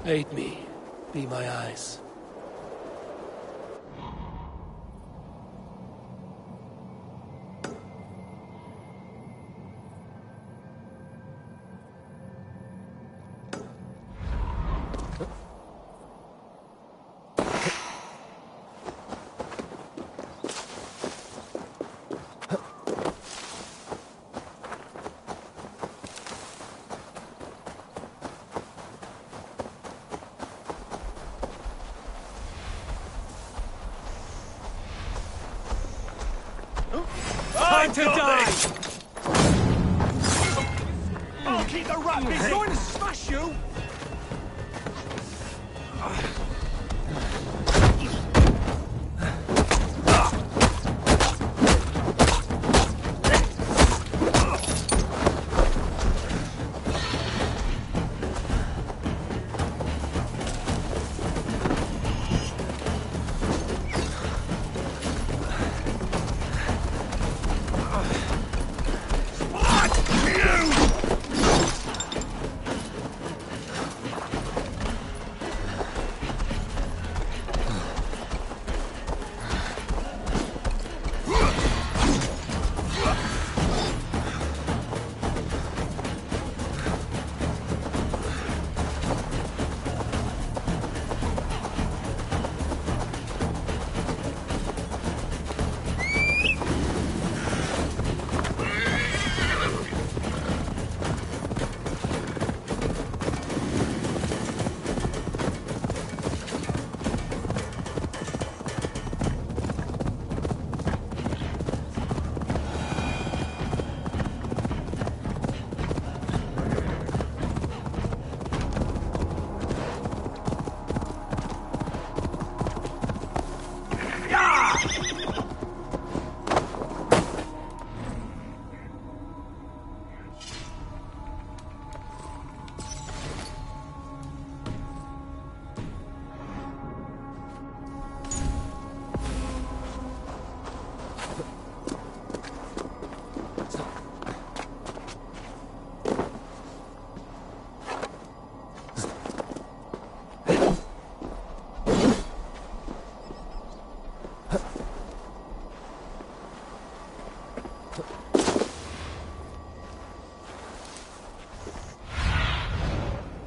Aid me. Be my eyes. Time to die! I'll keep the rat! He's going to smash you!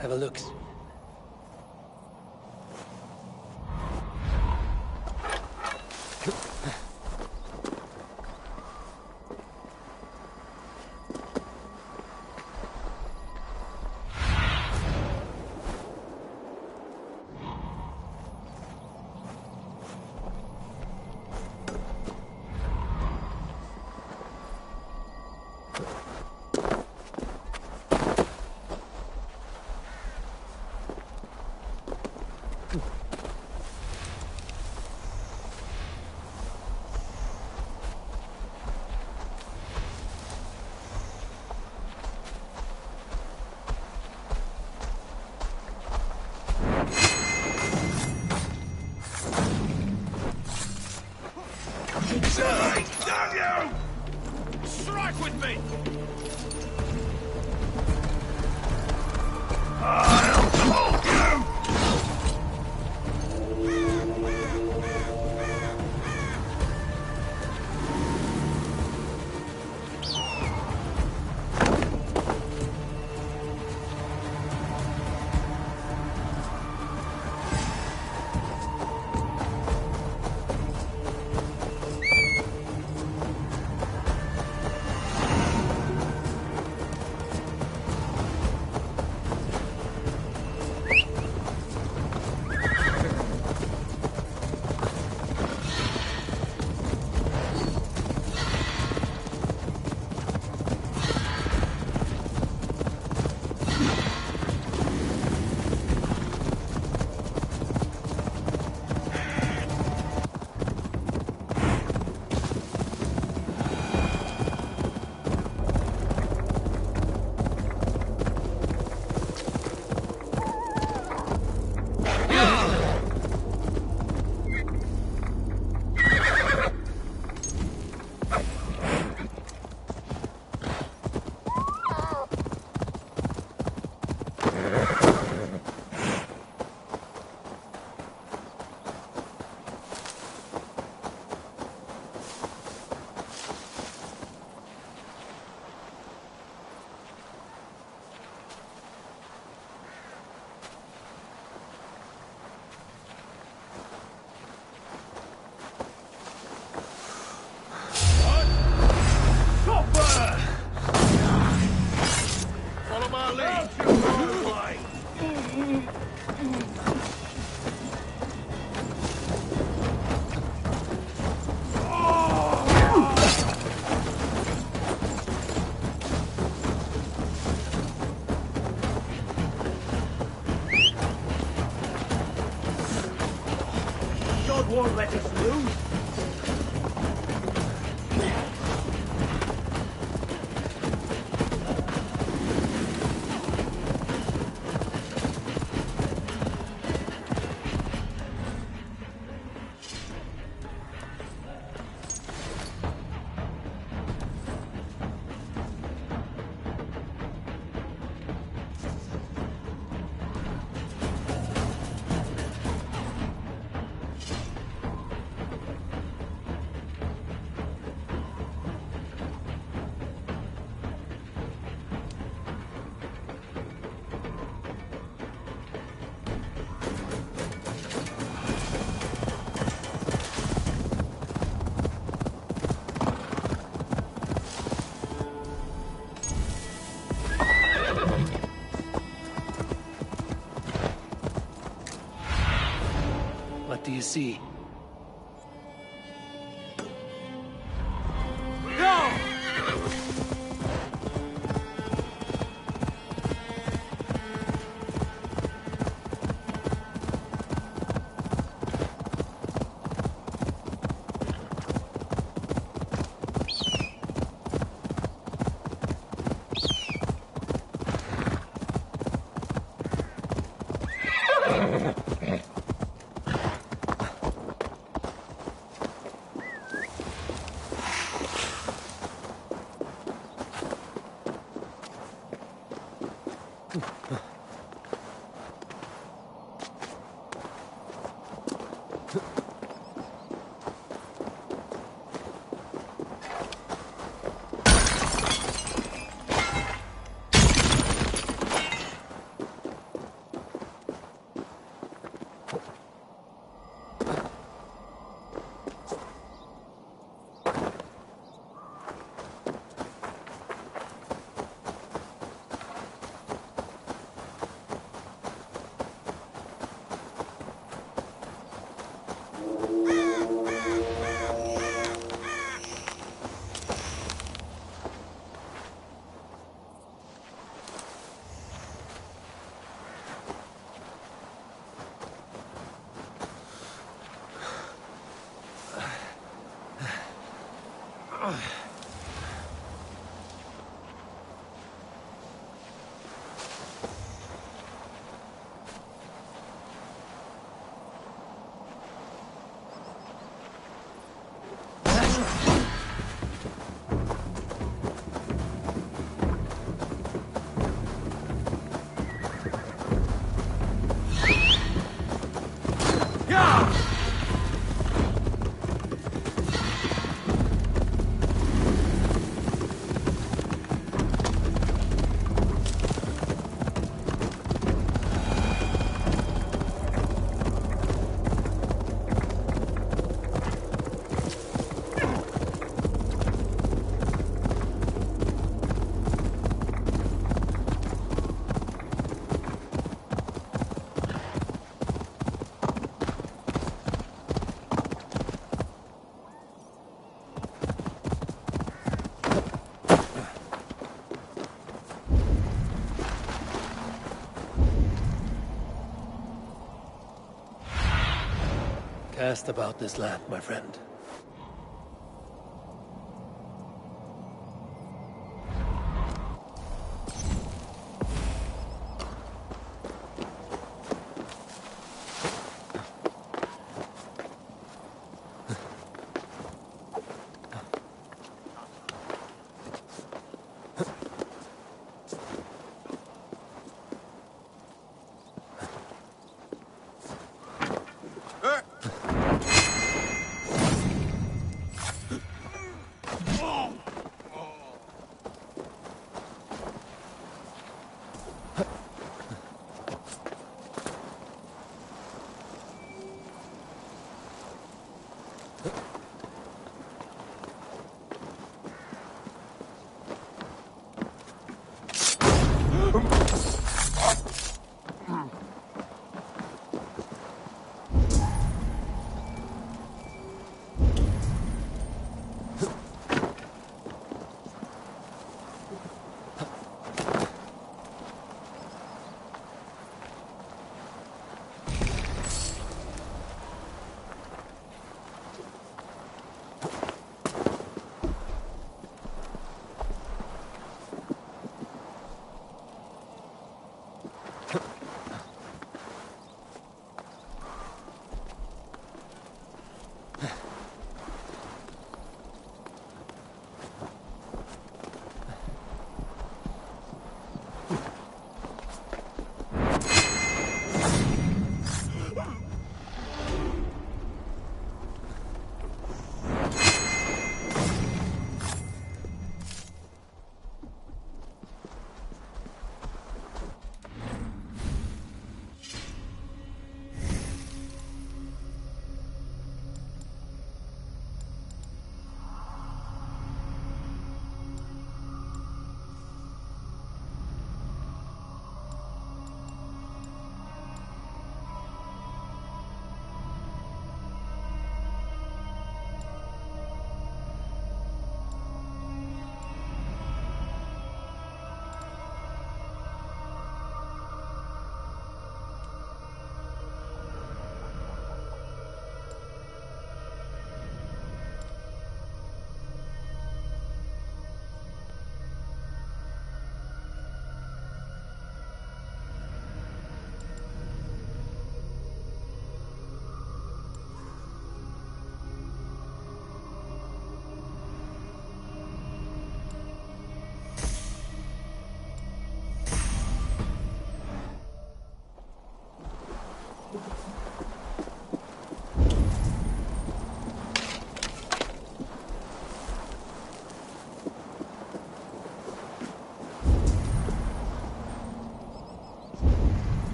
Have a look. Damn you! Strike with me! I'll hold you! won't let us lose. What do you see? No! Cast about this land, my friend.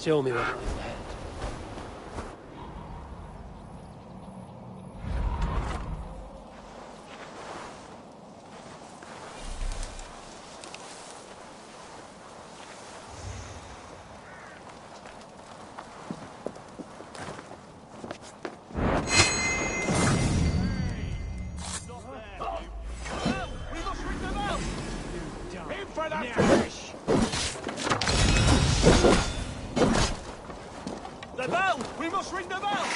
Show me what lies ahead. We must ring them out! Aim for that finish! The bell! We must ring the bell!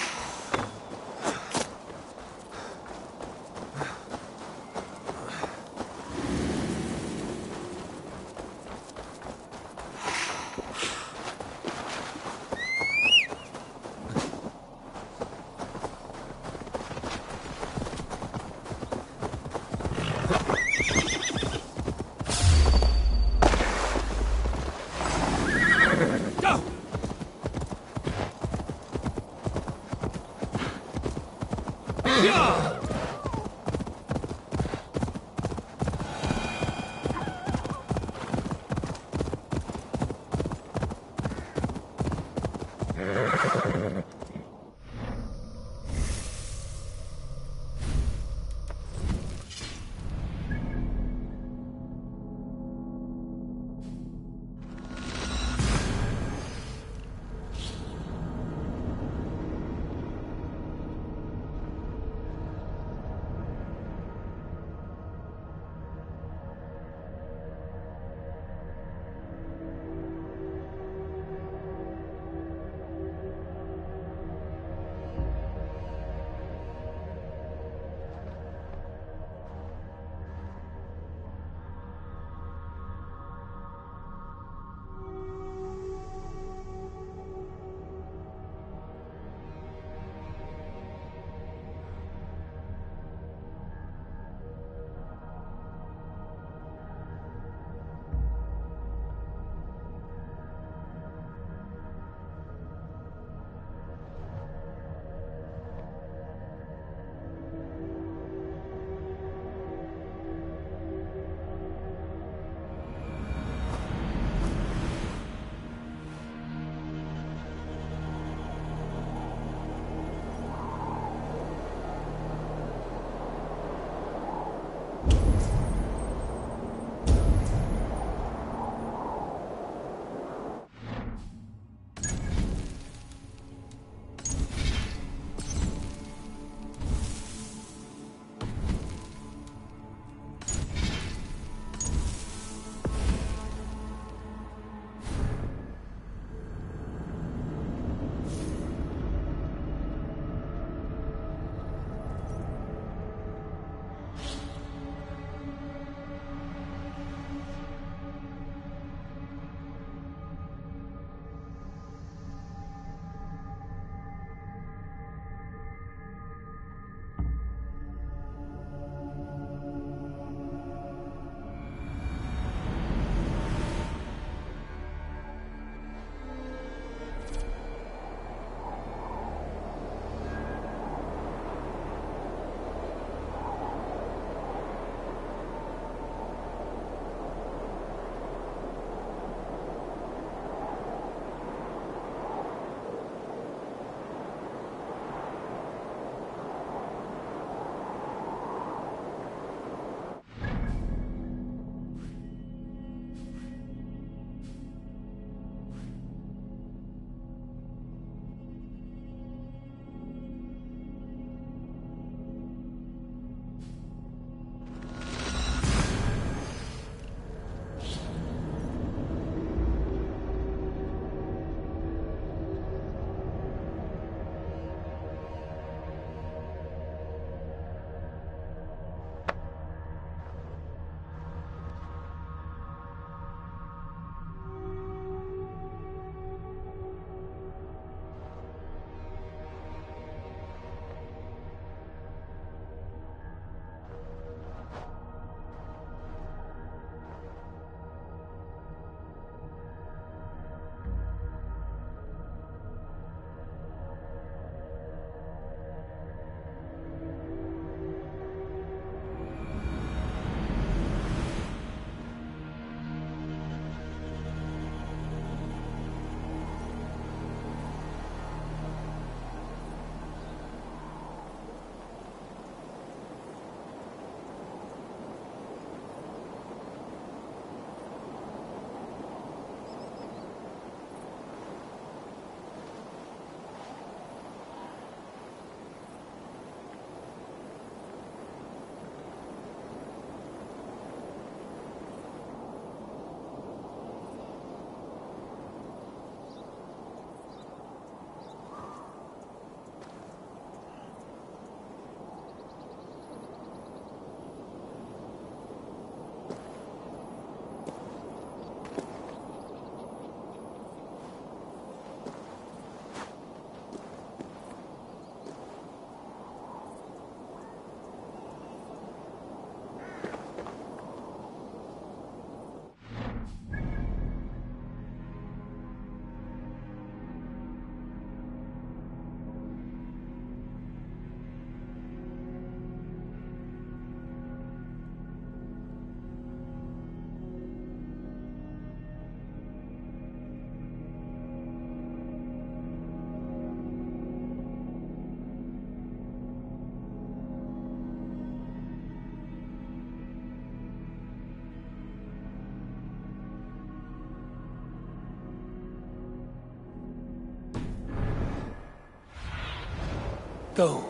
Go,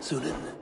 Sunan.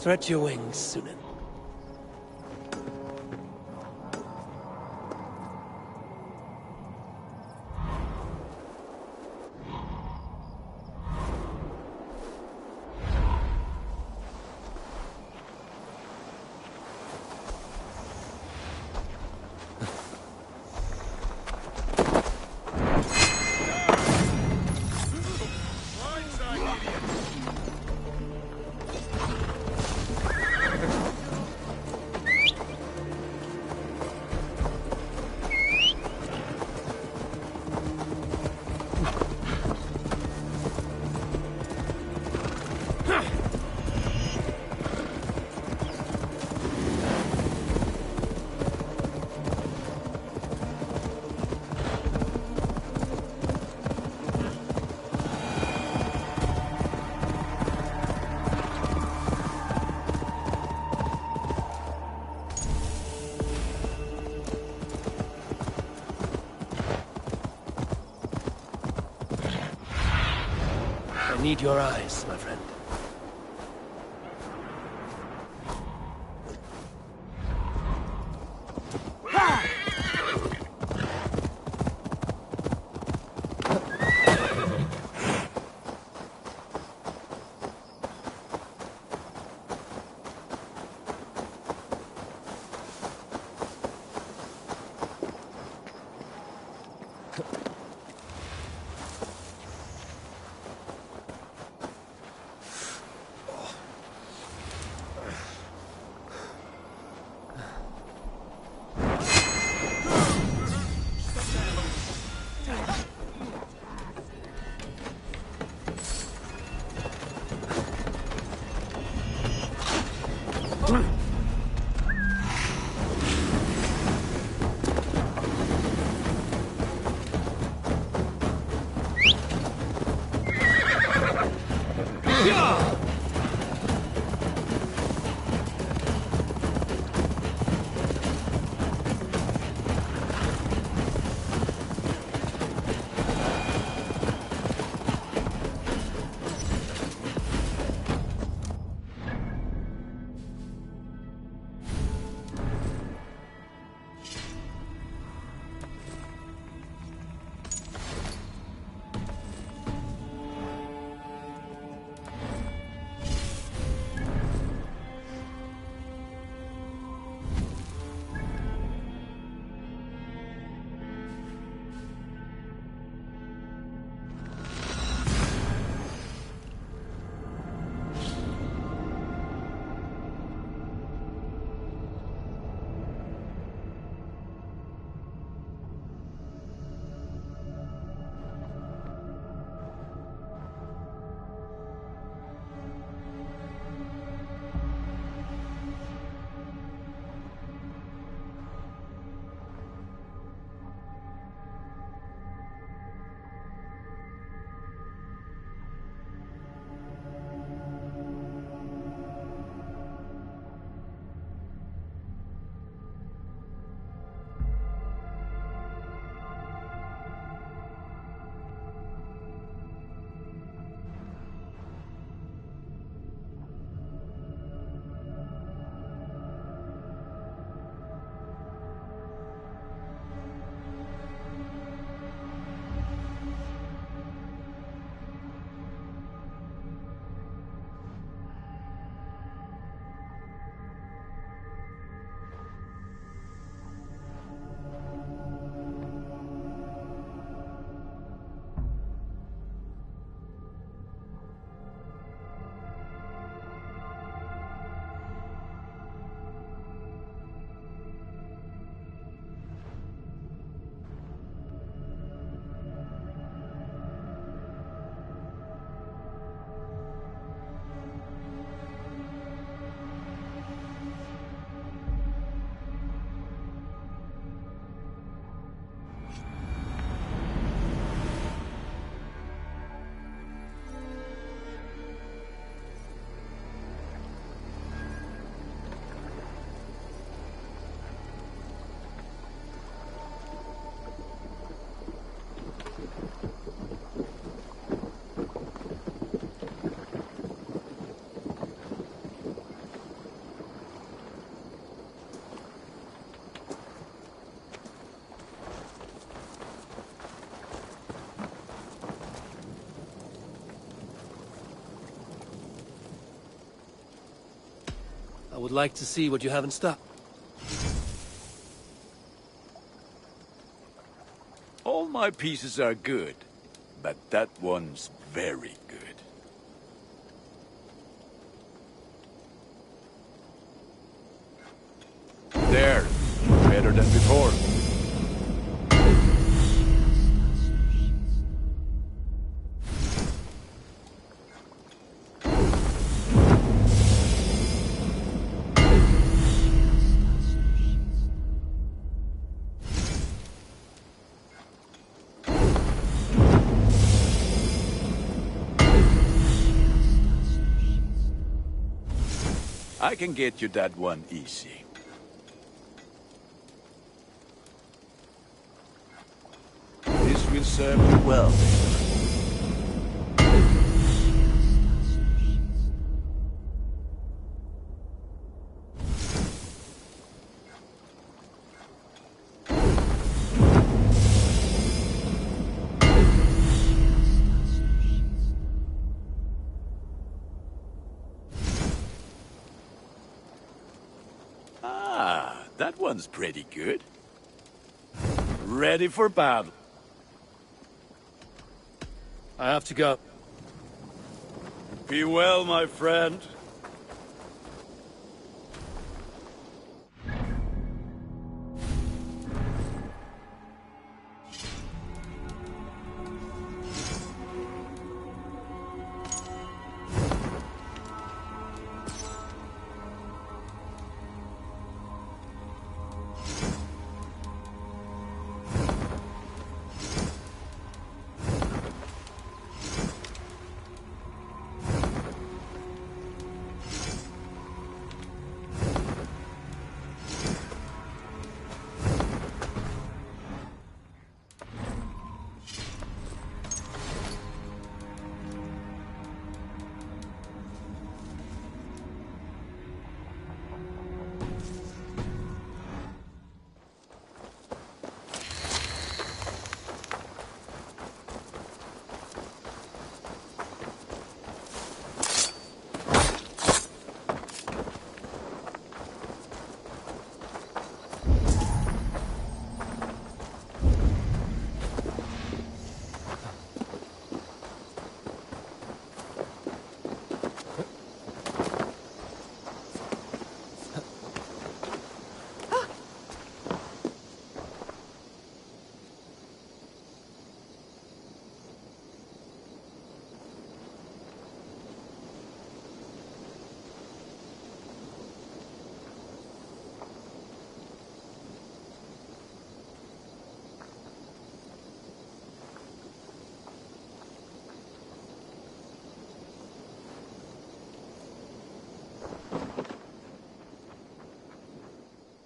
Stretch your wings, Sunan. Blindside, idiot! need your eyes, my friend. I would like to see what you have in stock. All my pieces are good, but that one's very good. There, better than before. I can get you that one easy. This will serve you well. that one's pretty good. Ready for battle. I have to go. Be well, my friend.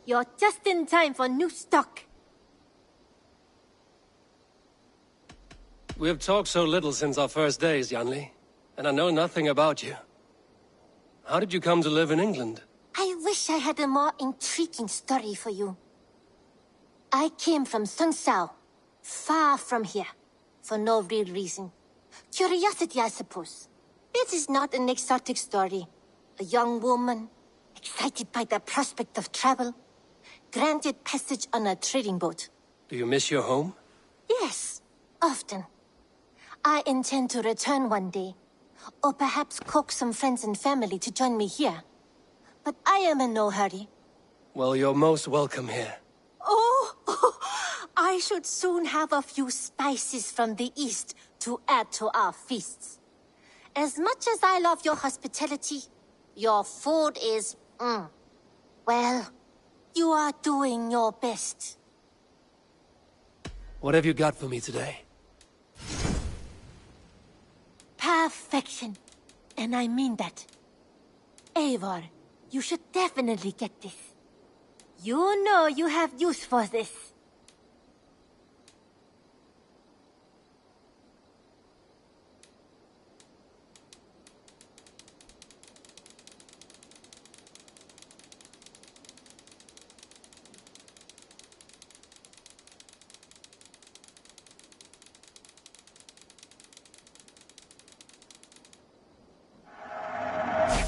You're just in time for new stock. We have talked so little since our first days, Yanli, and I know nothing about you. How did you come to live in England? I wish I had a more intriguing story for you. I came from Sunsao, far from here, for no real reason. Curiosity, I suppose. It is not an exotic story. A young woman, excited by the prospect of travel, granted passage on a trading boat. Do you miss your home? Yes, often. I intend to return one day, or perhaps coax some friends and family to join me here. But I am in no hurry. Well, you're most welcome here. Oh, I should soon have a few spices from the east to add to our feasts. As much as I love your hospitality, your food is, well, you are doing your best. What have you got for me today? Perfection. And I mean that. Eivor, you should definitely get this. You know you have use for this.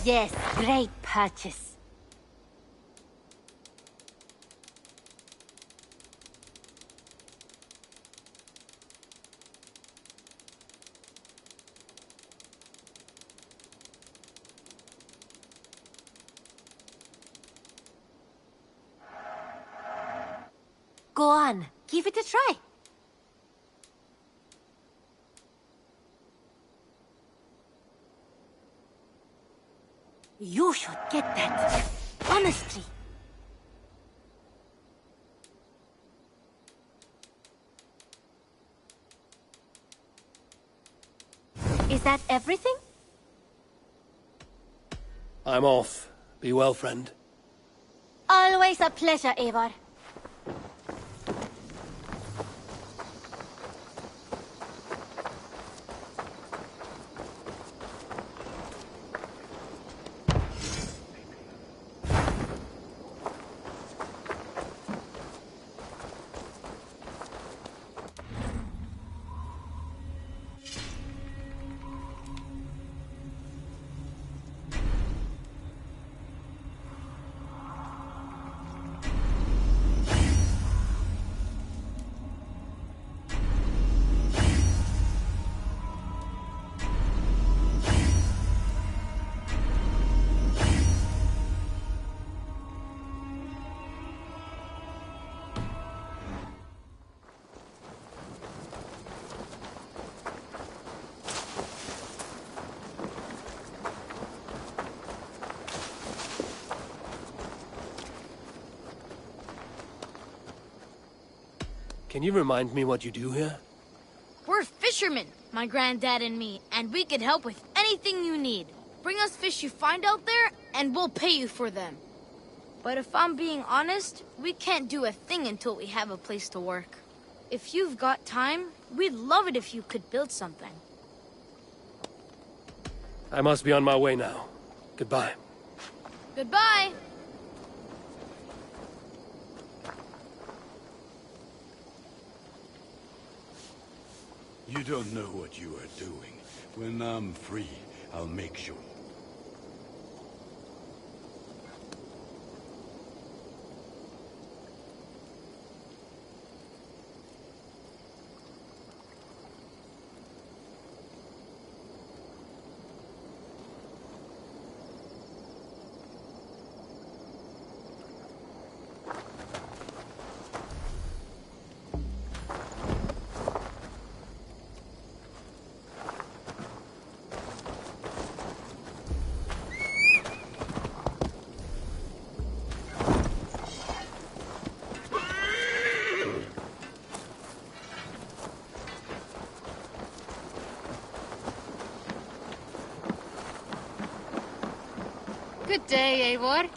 Yes, great purchase. Go on, give it a try. You should get that. Honestly. Is that everything? I'm off. Be well, friend. Always a pleasure, Eivor. Can you remind me what you do here? We're fishermen, my granddad and me, and we can help with anything you need. Bring us fish you find out there, and we'll pay you for them. But if I'm being honest, we can't do a thing until we have a place to work. If you've got time, we'd love it if you could build something. I must be on my way now. Goodbye. Goodbye! You don't know what you are doing. When I'm free, I'll make sure. Good day, Eivor.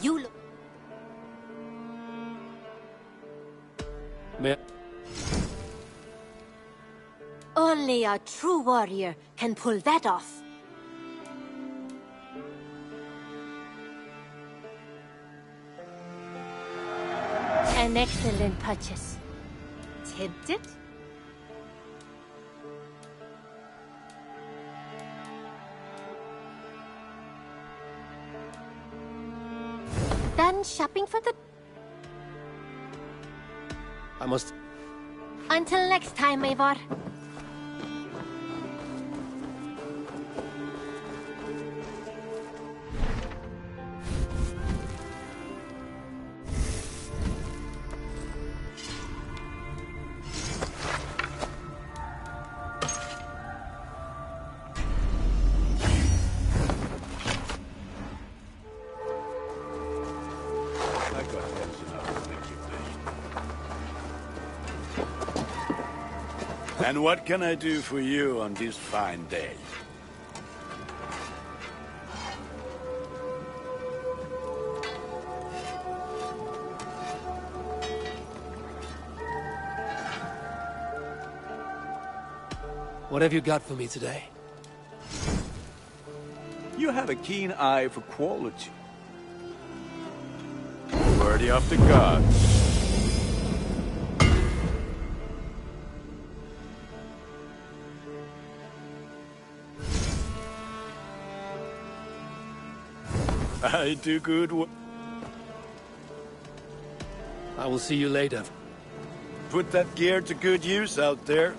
You look... May Only a true warrior can pull that off. An excellent purchase. Tempted? Done shopping for the... I must... Until next time, Eivor. I got that's enough to make you pay. And what can I do for you on this fine day? What have you got for me today? You have a keen eye for quality. Worthy of the gods. I do good work. I will see you later. Put that gear to good use out there.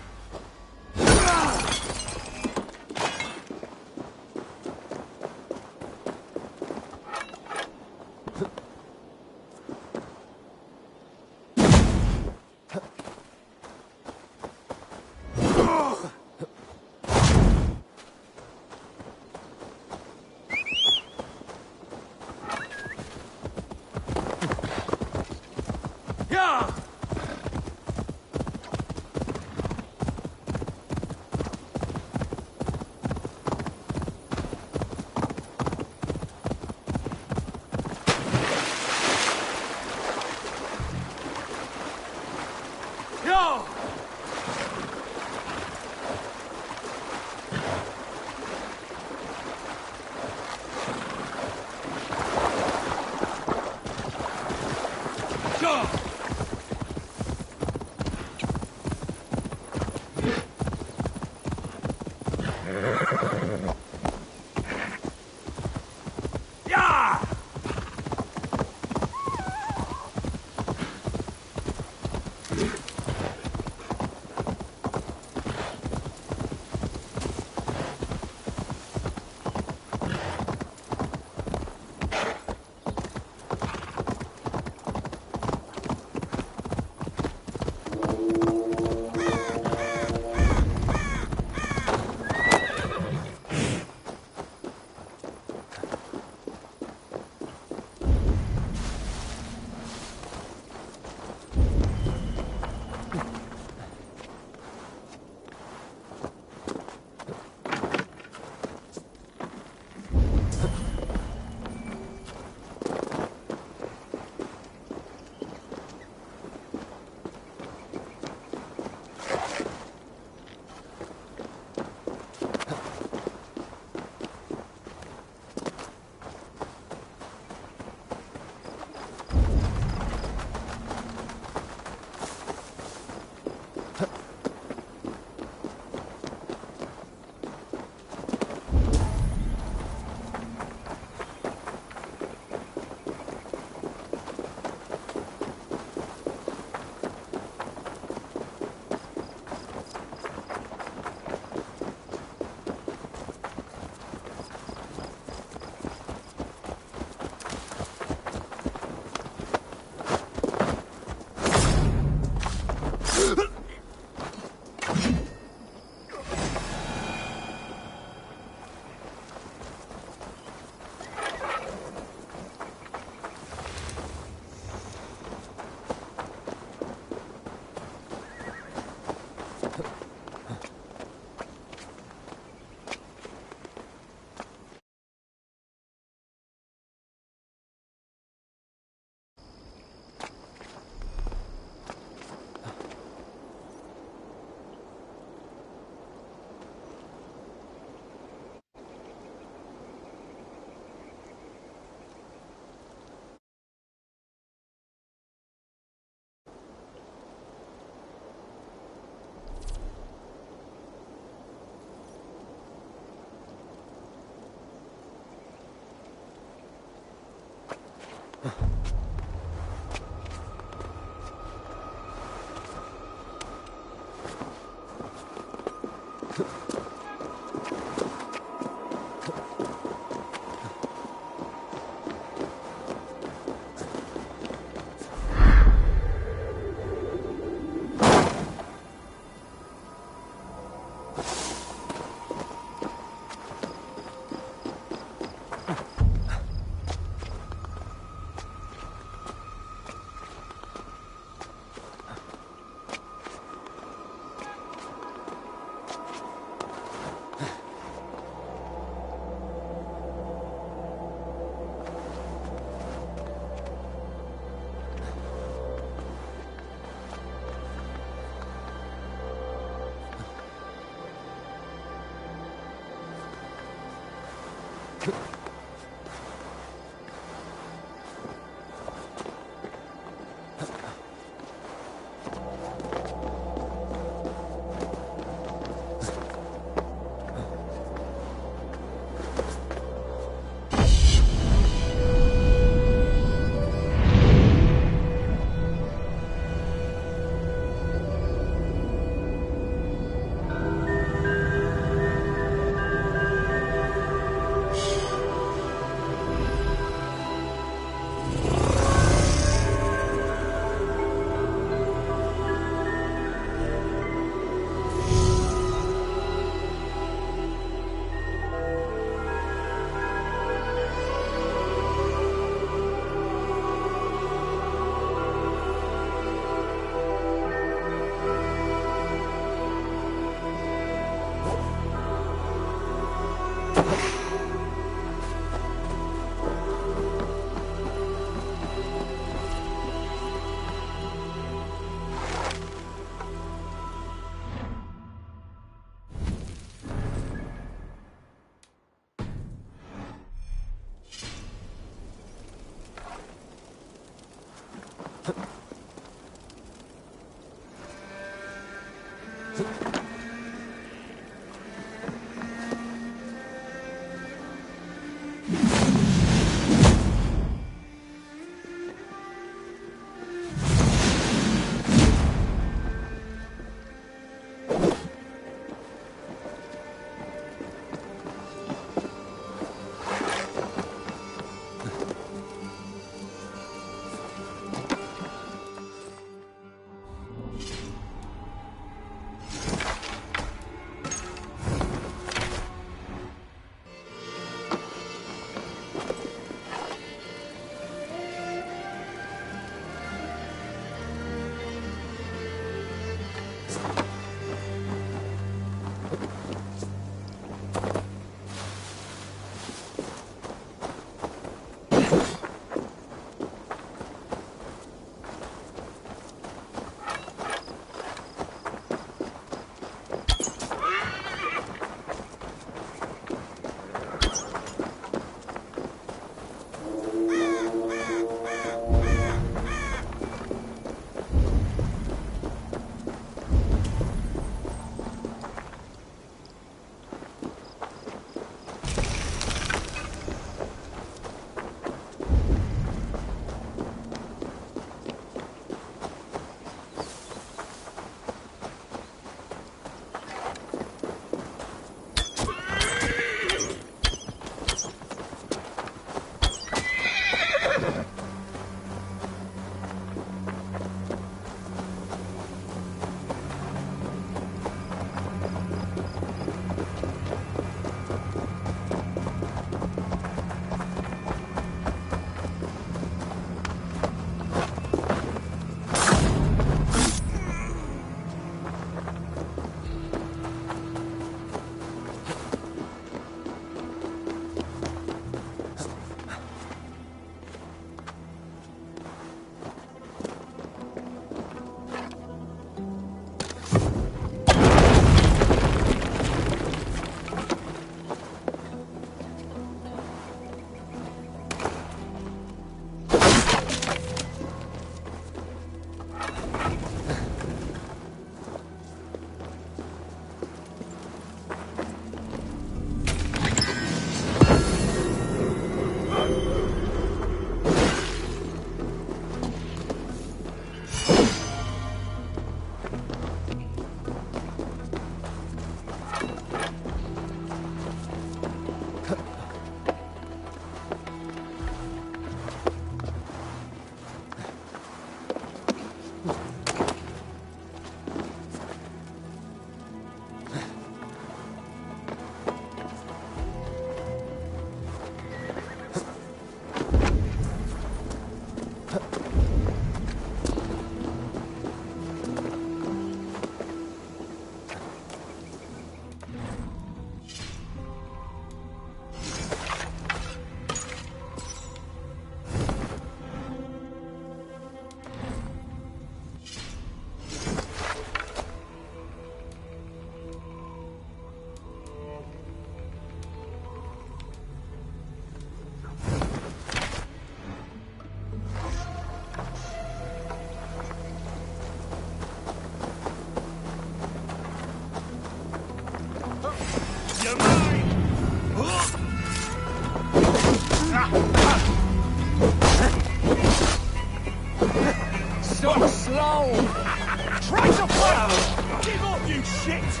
Try to fight! Give up, you shit!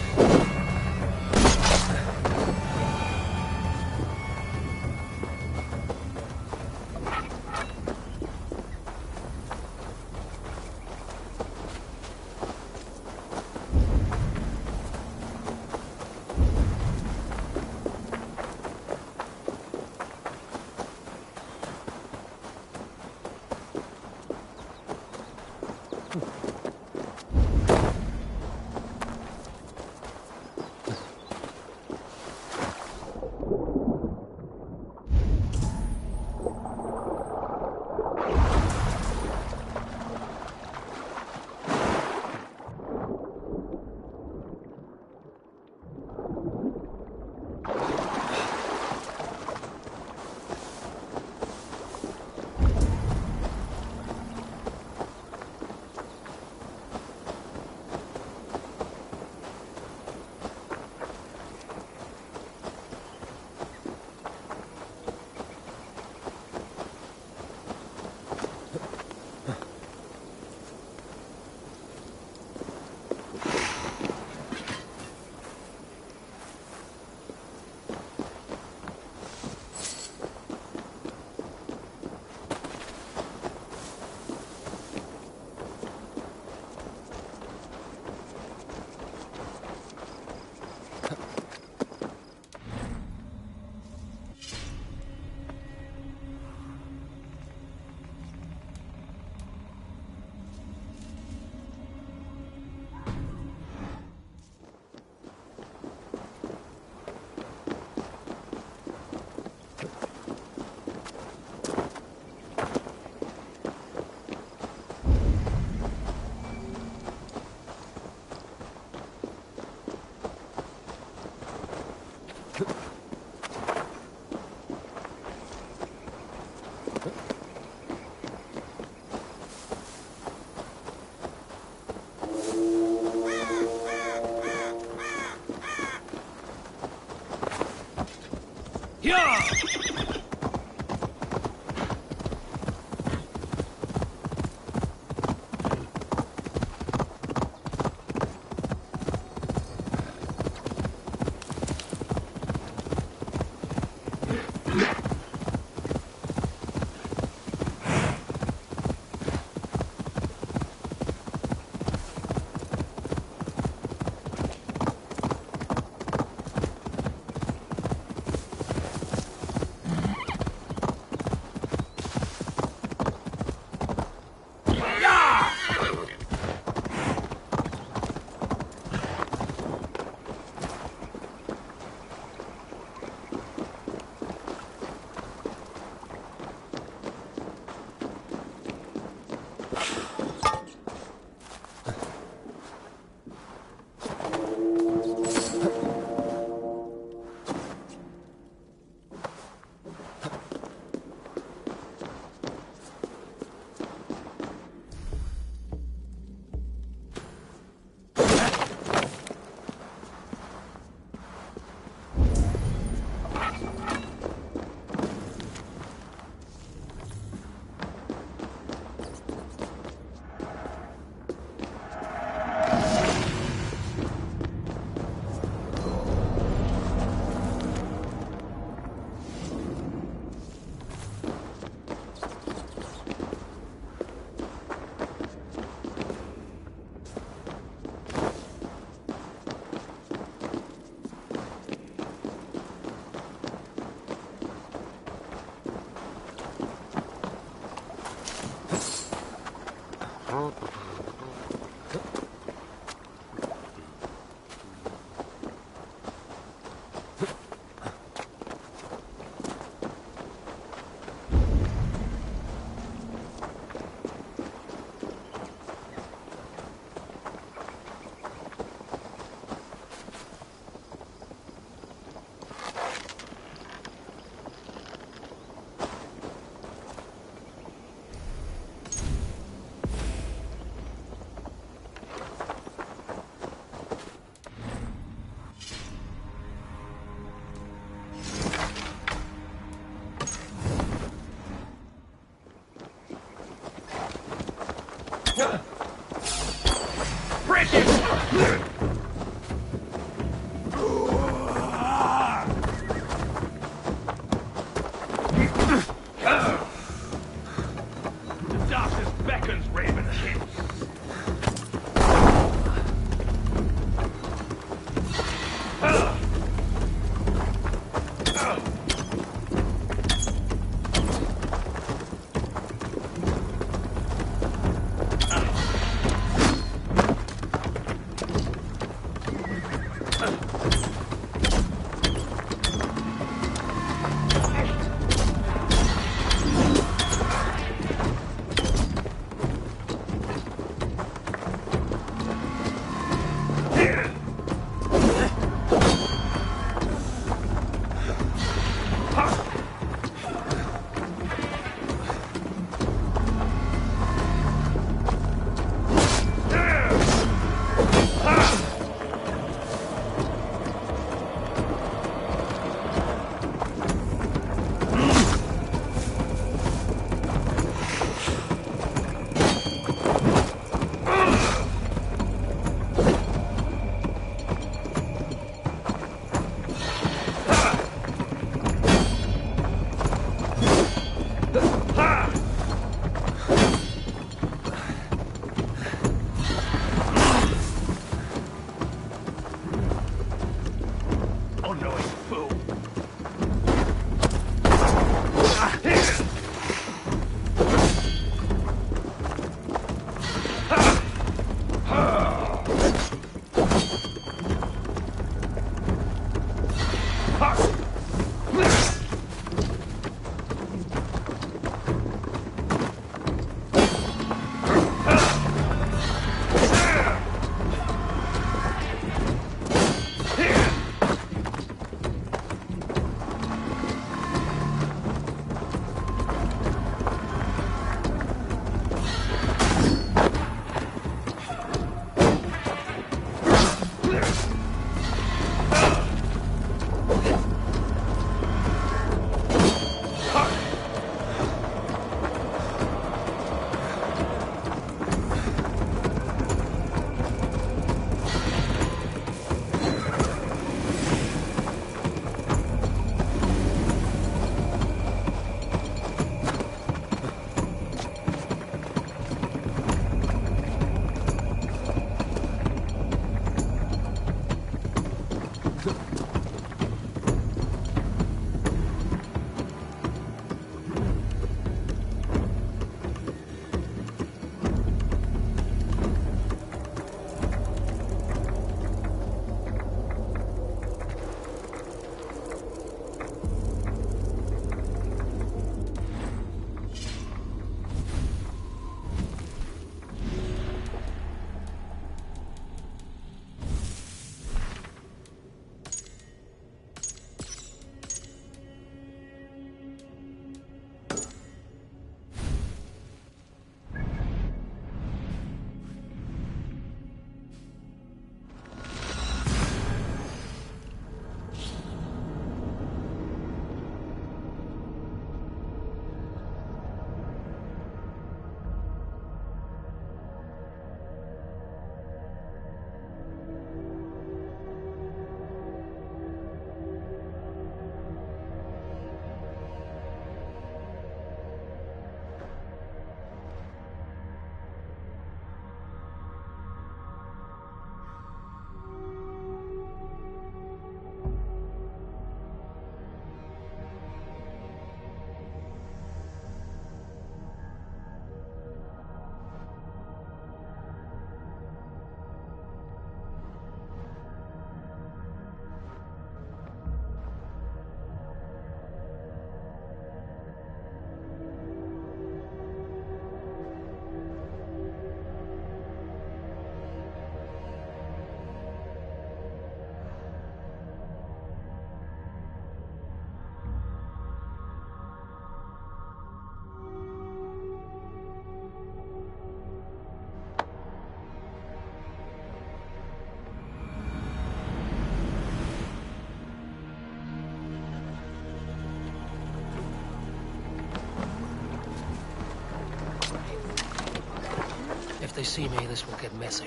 they see me, this will get messy.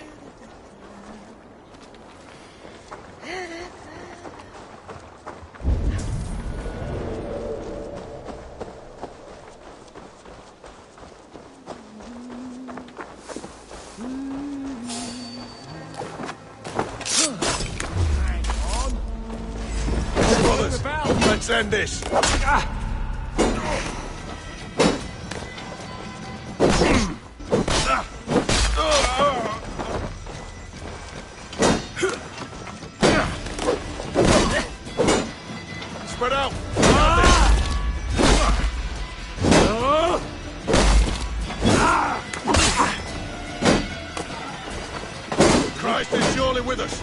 Brothers, let's end this. Spread out. Christ is surely with us.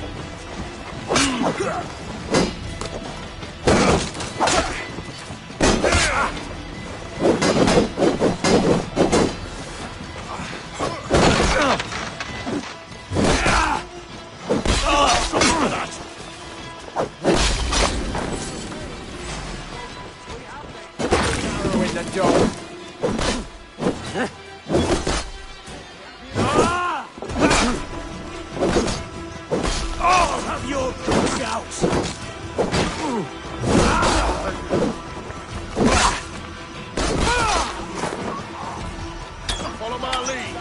Follow my lead.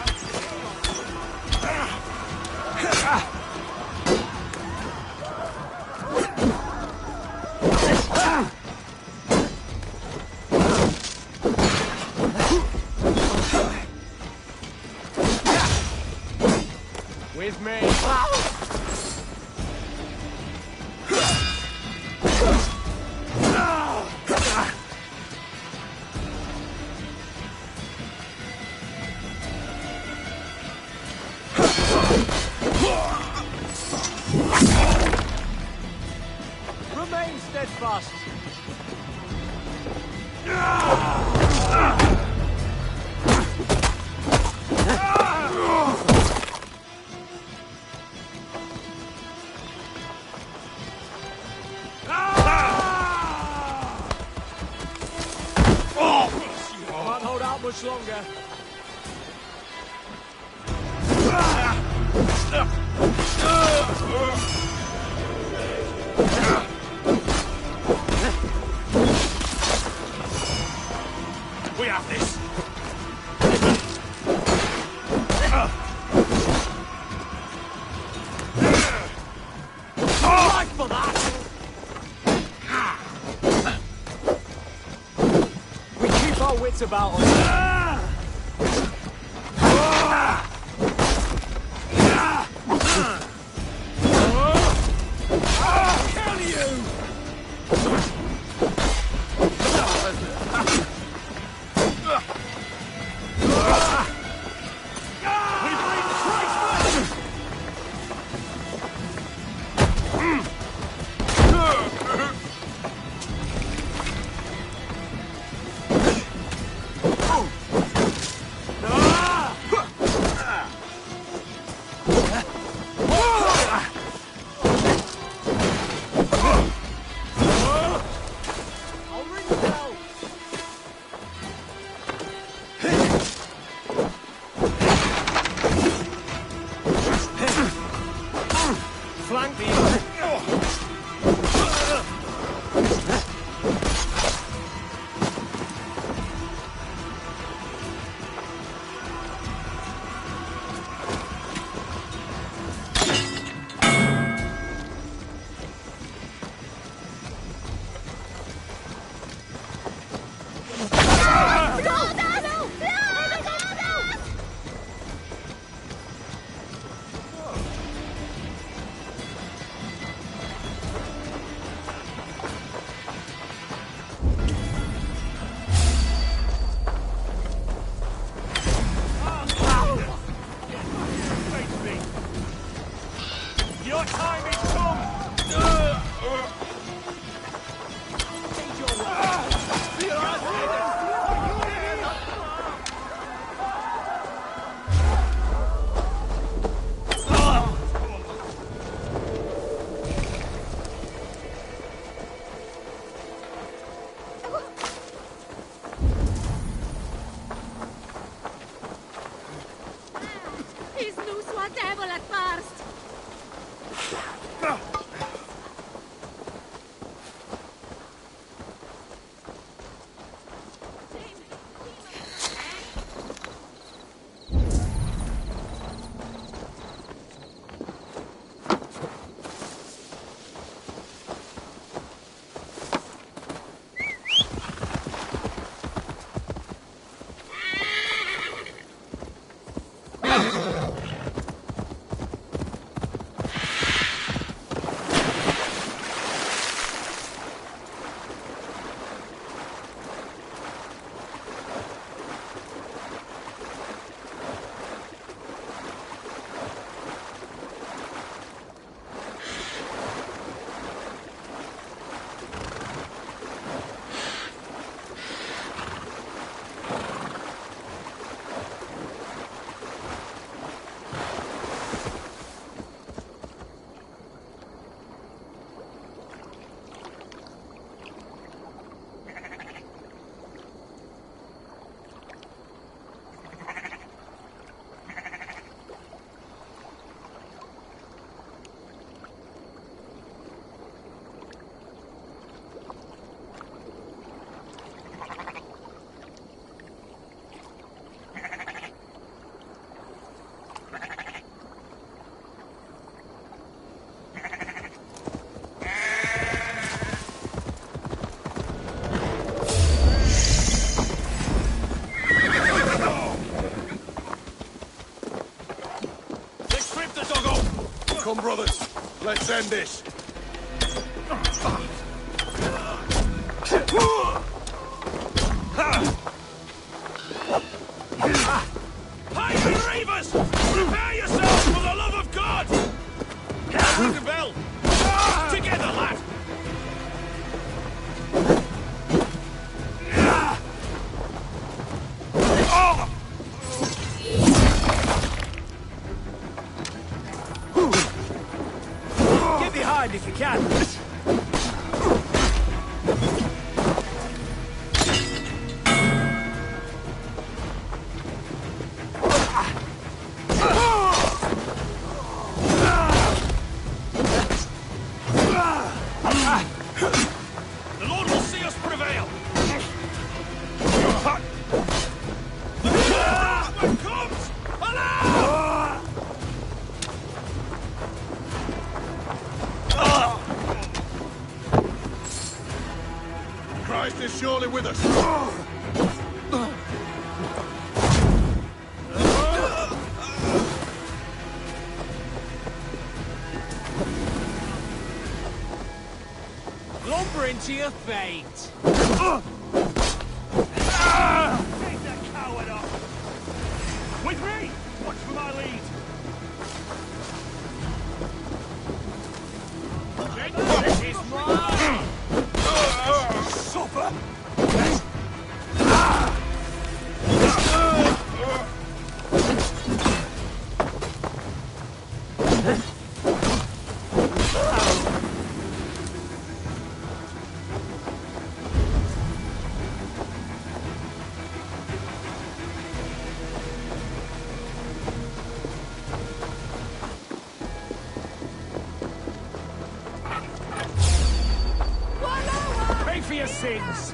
With me. Remain steadfast. Can't hold out much longer. We have this. Fight for that. We keep our wits about us. Kill you! Flank me. Your time is come! Change your way. Let's end this. Highway Reavers! Prepare yourselves for the love of God! Ring the bell! Together, lad! Get behind if you can. The Lord will see us prevail! When comes! Allow! Christ is surely with us. Lumber into your fate! Take that coward up! With me! Watch for my lead! This is mine! Suffer! Pay for your sins!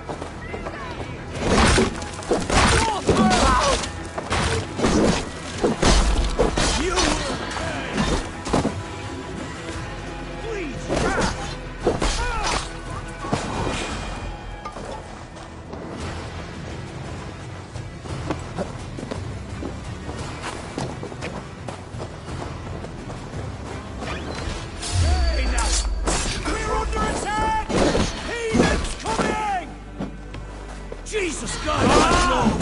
You! Please! Hey, now! We're under attack! Heathens coming! Jesus God, my Lord!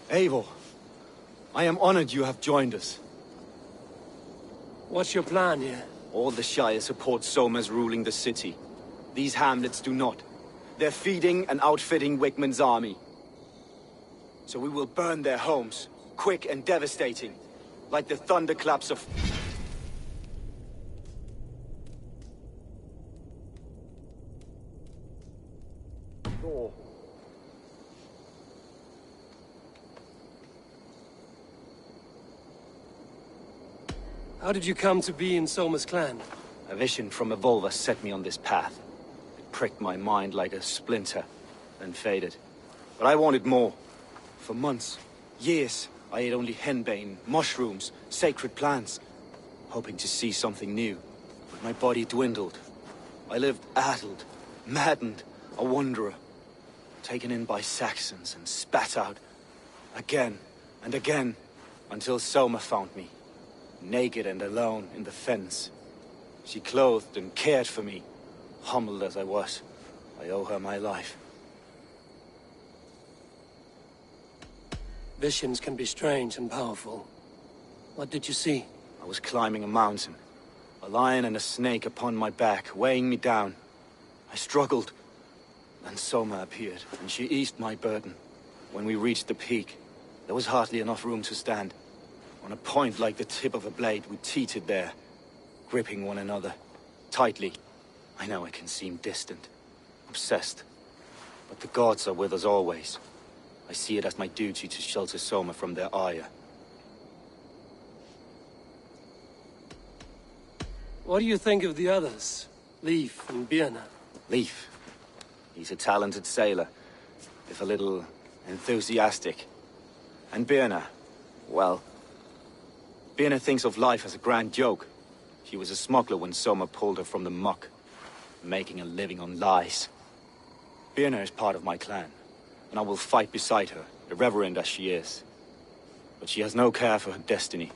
Eivor, I am honored you have joined us. What's your plan here? All the Shire support Soma's ruling the city. These hamlets do not. They're feeding and outfitting Wickman's army. So we will burn their homes, quick and devastating. like the thunderclaps of... How did you come to be in Soma's clan? A vision from a Volva set me on this path. It pricked my mind like a splinter, then faded. But I wanted more. For months, years, I ate only henbane, mushrooms, sacred plants, hoping to see something new. But my body dwindled. I lived addled, maddened, a wanderer, taken in by Saxons and spat out again and again, until Soma found me, naked and alone in the fens. She clothed and cared for me. Humbled as I was, I owe her my life. Visions can be strange and powerful. What did you see? I was climbing a mountain. A lion and a snake upon my back, weighing me down. I struggled. Then Soma appeared, and she eased my burden. When we reached the peak, there was hardly enough room to stand. On a point like the tip of a blade, we teetered there, gripping one another tightly. I know it can seem distant, obsessed, but the gods are with us always. I see it as my duty to shelter Soma from their ire. What do you think of the others? Leif and Birna? Leif. He's a talented sailor, if a little enthusiastic. And Birna, well... Birna thinks of life as a grand joke. She was a smuggler when Soma pulled her from the muck, making a living on lies. Birna is part of my clan, and I will fight beside her, irreverent as she is. But she has no care for her destiny.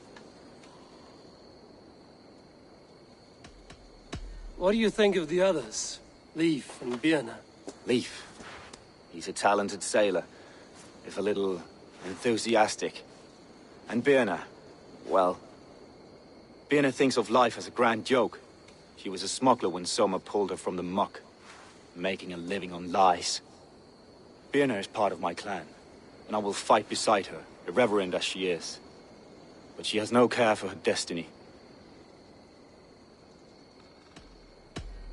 What do you think of the others? Leif and Birna? Leif. He's a talented sailor, if a little enthusiastic. And Birna, well... Birna thinks of life as a grand joke. She was a smuggler when Soma pulled her from the muck, making a living on lies. Birna is part of my clan, and I will fight beside her, irreverent as she is. But she has no care for her destiny.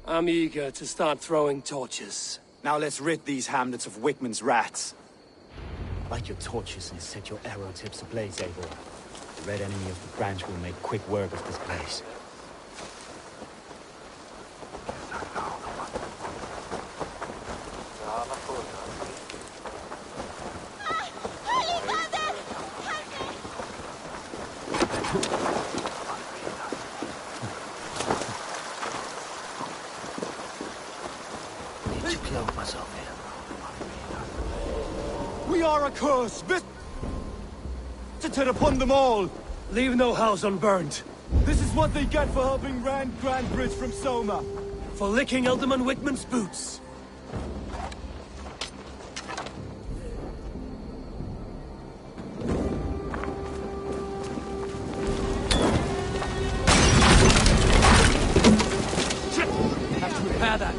I'm eager to start throwing torches. Now let's rid these hamlets of Wickman's rats. Light your torches and set your arrow tips ablaze, Eivor. The red enemy of the branch will make quick work of this place. We are a curse, visited upon them all. Leave no house unburned. This is what they get for helping Rand Grandbridge from Soma. For licking Alderman Wickman's boots. Have to repair that.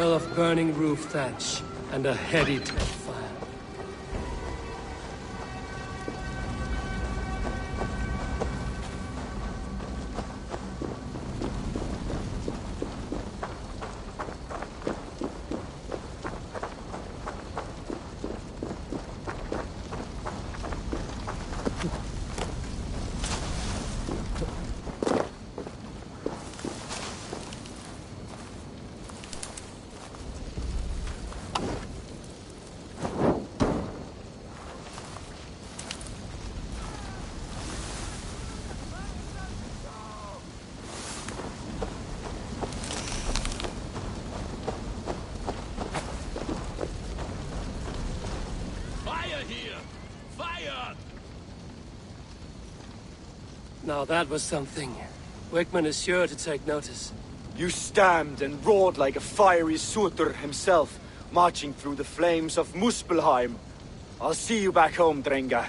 smell of burning roof thatch and a heady fire. Fire here! Fire! Now that was something. Wickman is sure to take notice. You stamped and roared like a fiery Surtur himself, marching through the flames of Muspelheim. I'll see you back home, Drenga.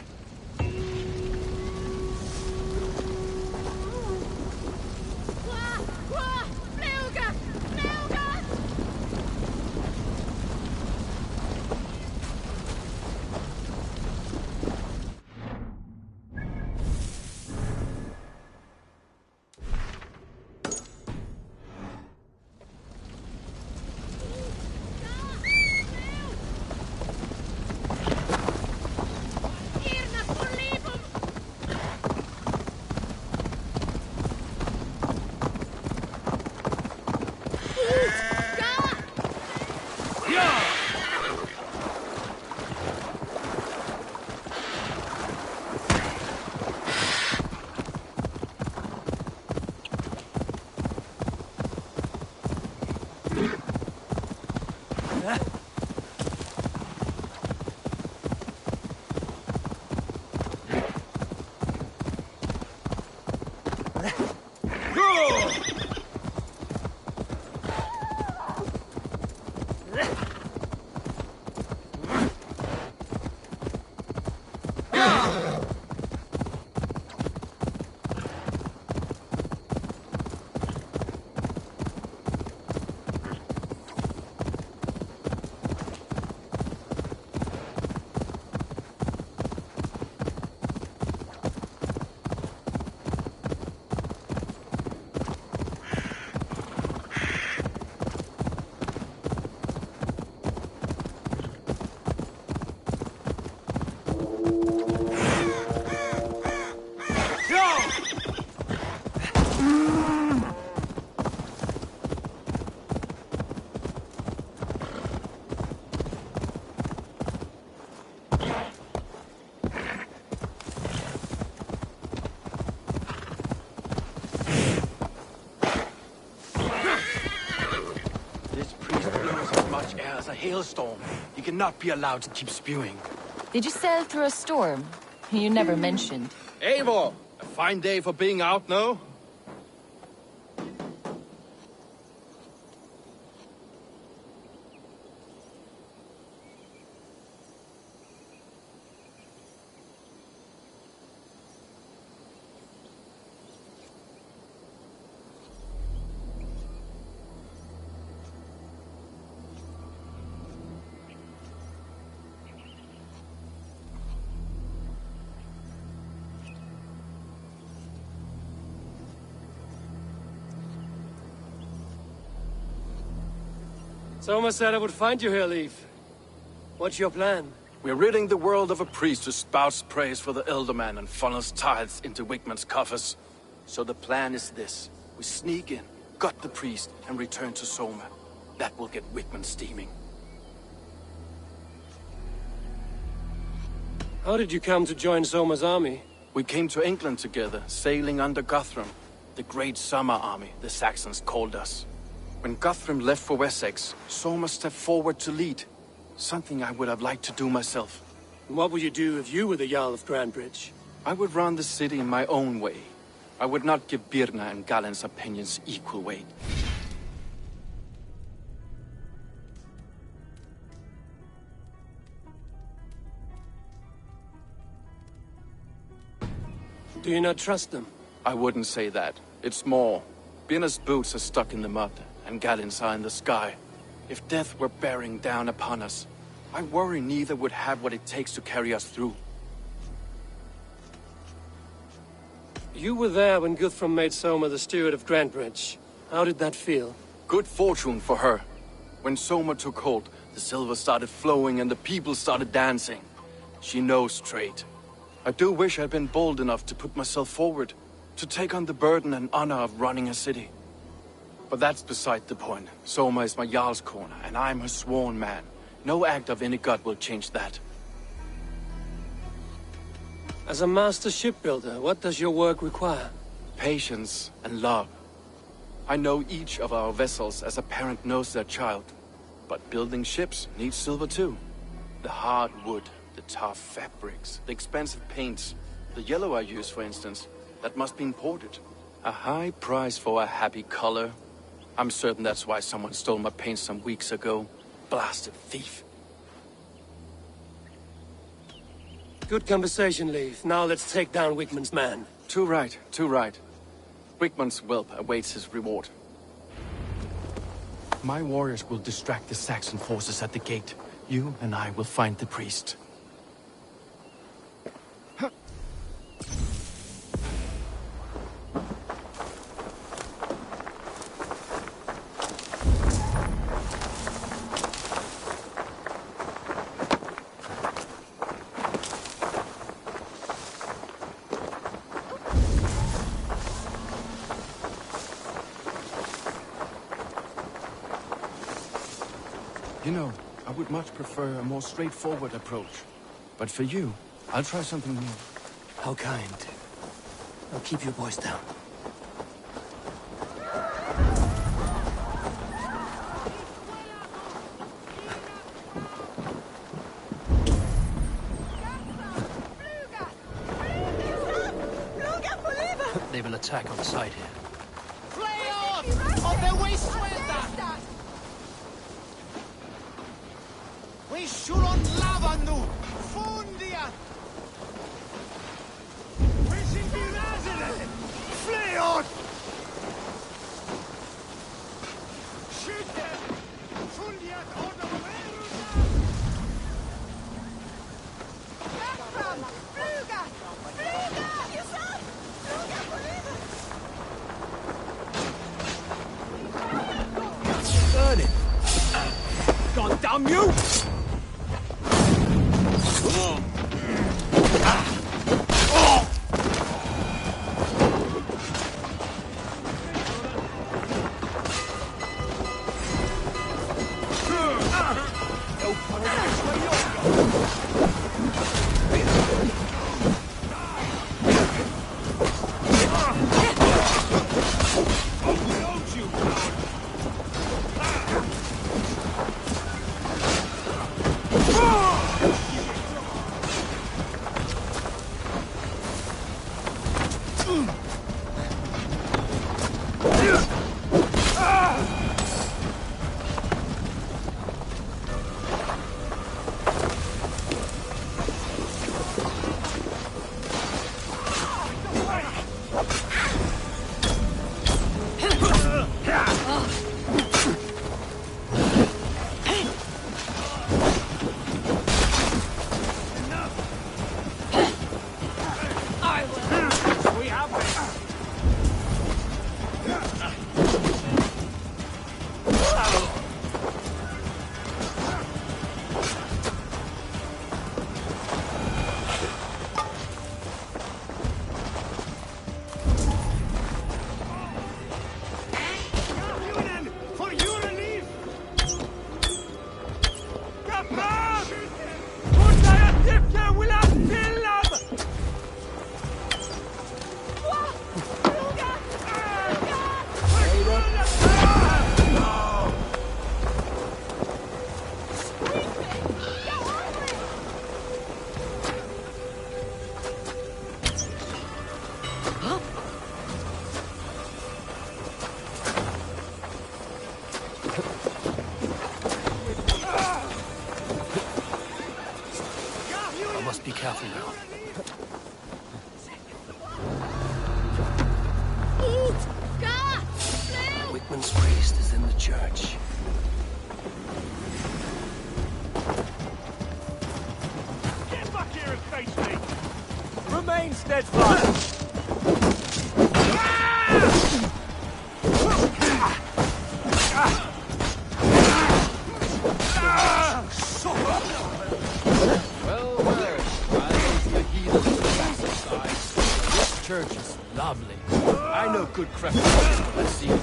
Hailstorm. He cannot be allowed to keep spewing. Did you sail through a storm? You never mentioned. Eivor! A fine day for being out, no? Soma said I would find you here, Leaf. What's your plan? We're ridding the world of a priest who spouts praise for the Elderman and funnels tithes into Wickman's coffers. So the plan is this. We sneak in, gut the priest, and return to Soma. That will get Wickman steaming. How did you come to join Soma's army? We came to England together, sailing under Guthrum. The Great Summer Army, the Saxons called us. When Guthrum left for Wessex, Soma stepped forward to lead. Something I would have liked to do myself. What would you do if you were the Jarl of Grandbridge? I would run the city in my own way. I would not give Birna and Galen's opinions equal weight. Do you not trust them? I wouldn't say that. It's more. Birna's boots are stuck in the mud, and Galen's are in the sky. If death were bearing down upon us, I worry neither would have what it takes to carry us through. You were there when Guthrum made Soma the steward of Grantebridge. How did that feel? Good fortune for her. When Soma took hold, the silver started flowing and the people started dancing. She knows trade. I do wish I'd been bold enough to put myself forward, to take on the burden and honor of running a city. But that's beside the point. Soma is my Jarl's corner, and I'm her sworn man. No act of any god will change that. As a master shipbuilder, what does your work require? Patience and love. I know each of our vessels as a parent knows their child. But building ships needs silver too. The hard wood, the tough fabrics, the expensive paints. The yellow I use, for instance, that must be imported. A high price for a happy color. I'm certain that's why someone stole my paint some weeks ago. Blasted thief. Good conversation, Leif. Now let's take down Wigmund's man. Too right, too right. Wigmund's whelp awaits his reward. My warriors will distract the Saxon forces at the gate. You and I will find the priest. You know, I would much prefer a more straightforward approach. But for you, I'll try something new. How kind. I'll keep your voice down. They will attack on sight here. Play on! On the way, We should on lava nu! Fundia! Wishing be resident! Flee on! Shoot them! Fundia on the Fluga! Fluga! You son! Fluga for Burn it! God damn you! Be careful now. Wigmund's priest is in the church. Remain steadfast! Well, well. I leave the heathens to the side. This church is lovely. I know good craft when I see it.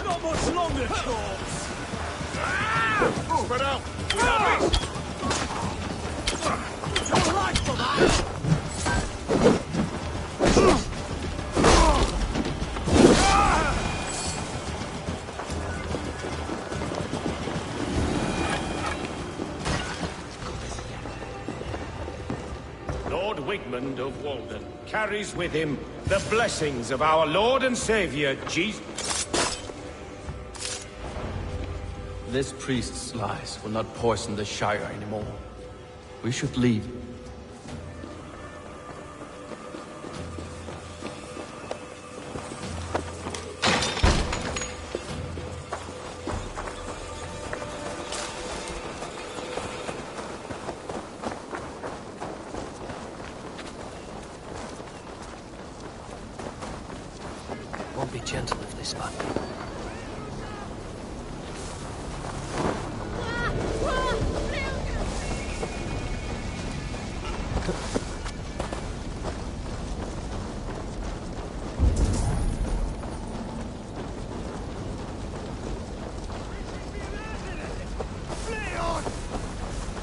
Not much longer, corpse! Spread out! We have it! Your life for that! Lord Wigmund of Walden carries with him the blessings of our Lord and Savior, Jesus. This priest's lies will not poison the Shire anymore. We should leave. Won't be gentle if they spot me.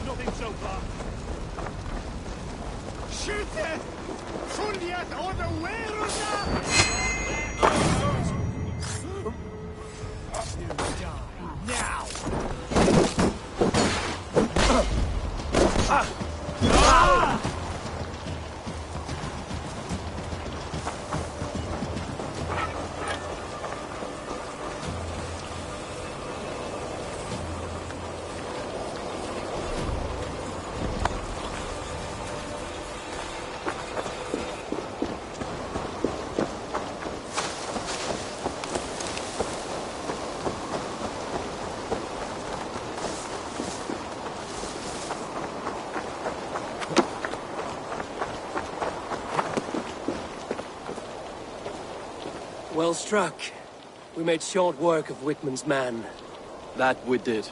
Nothing so far. Shoot it! Fundiat oder Weruna! You die now! Well struck. We made short work of Wickman's man. That we did.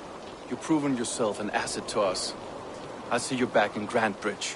You've proven yourself an asset to us. I'll see you back in Grantbridge.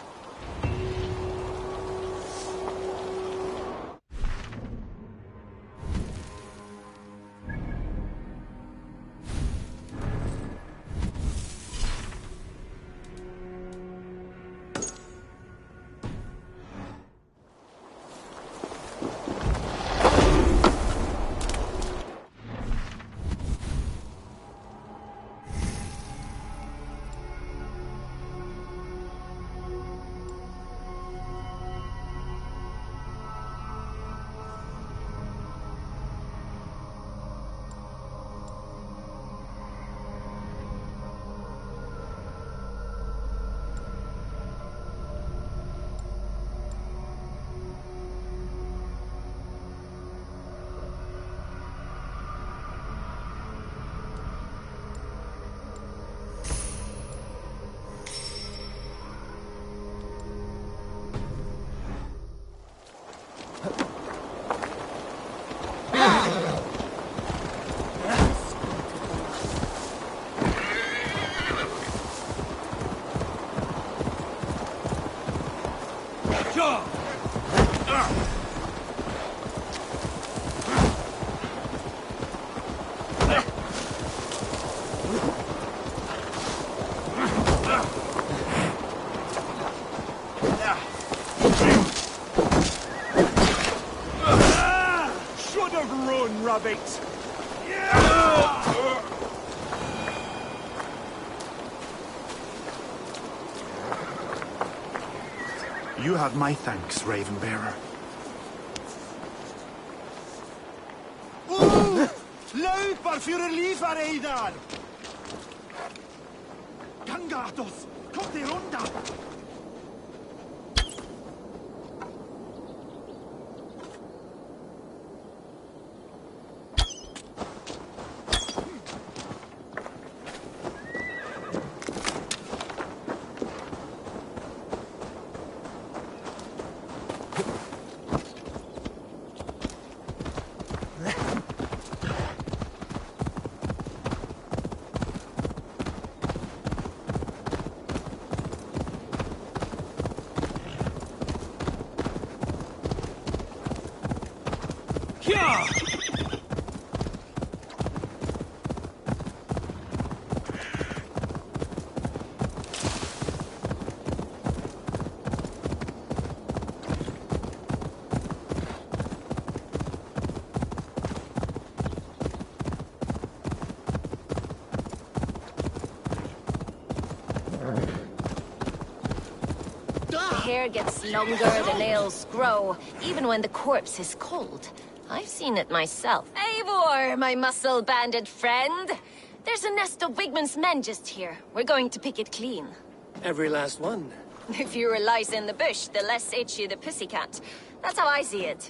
Should have run, rabbit! You have my thanks, Ravenbearer. Löper för livar, Eidar! Gangatos, kom till undan! The hair gets longer, the nails grow, even when the corpse is cold. I've seen it myself. Eivor, my muscle-banded friend! There's a nest of Wigman's men just here. We're going to pick it clean. Every last one. The fewer lice in the bush, the less itchy the pussycat. That's how I see it.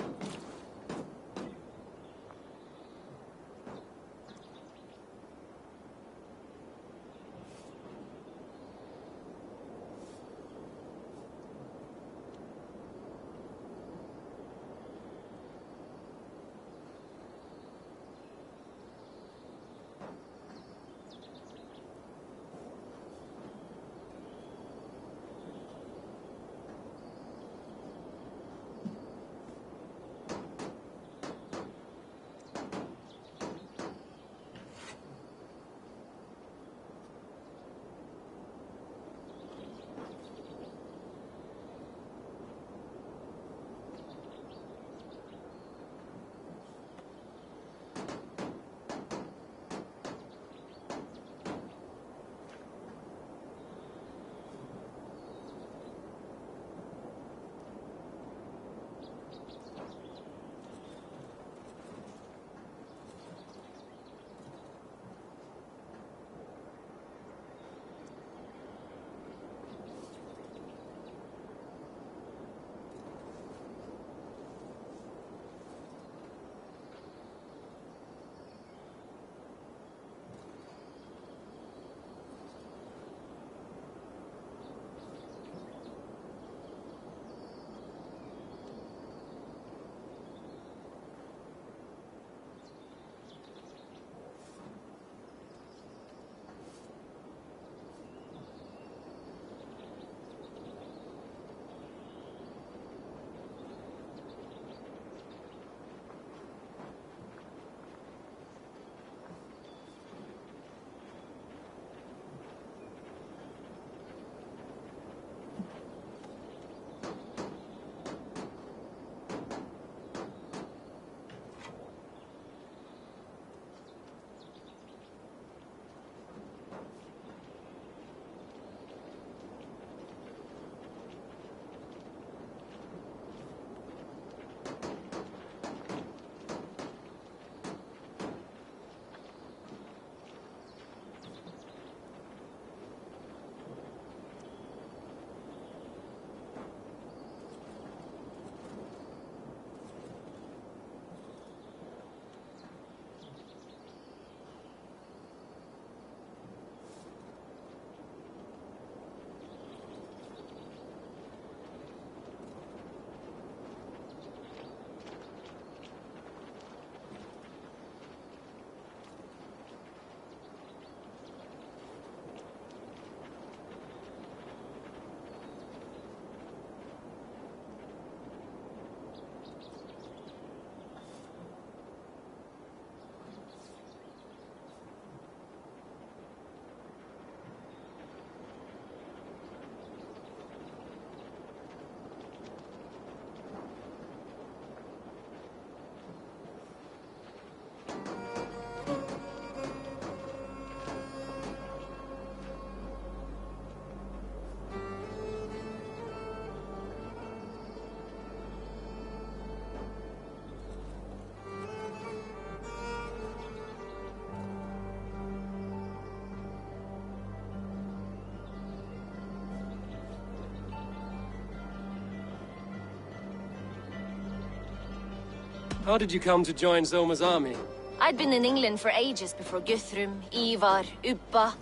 How did you come to join Zoma's army? I'd been in England for ages before Guthrum, Ivar, Uppa,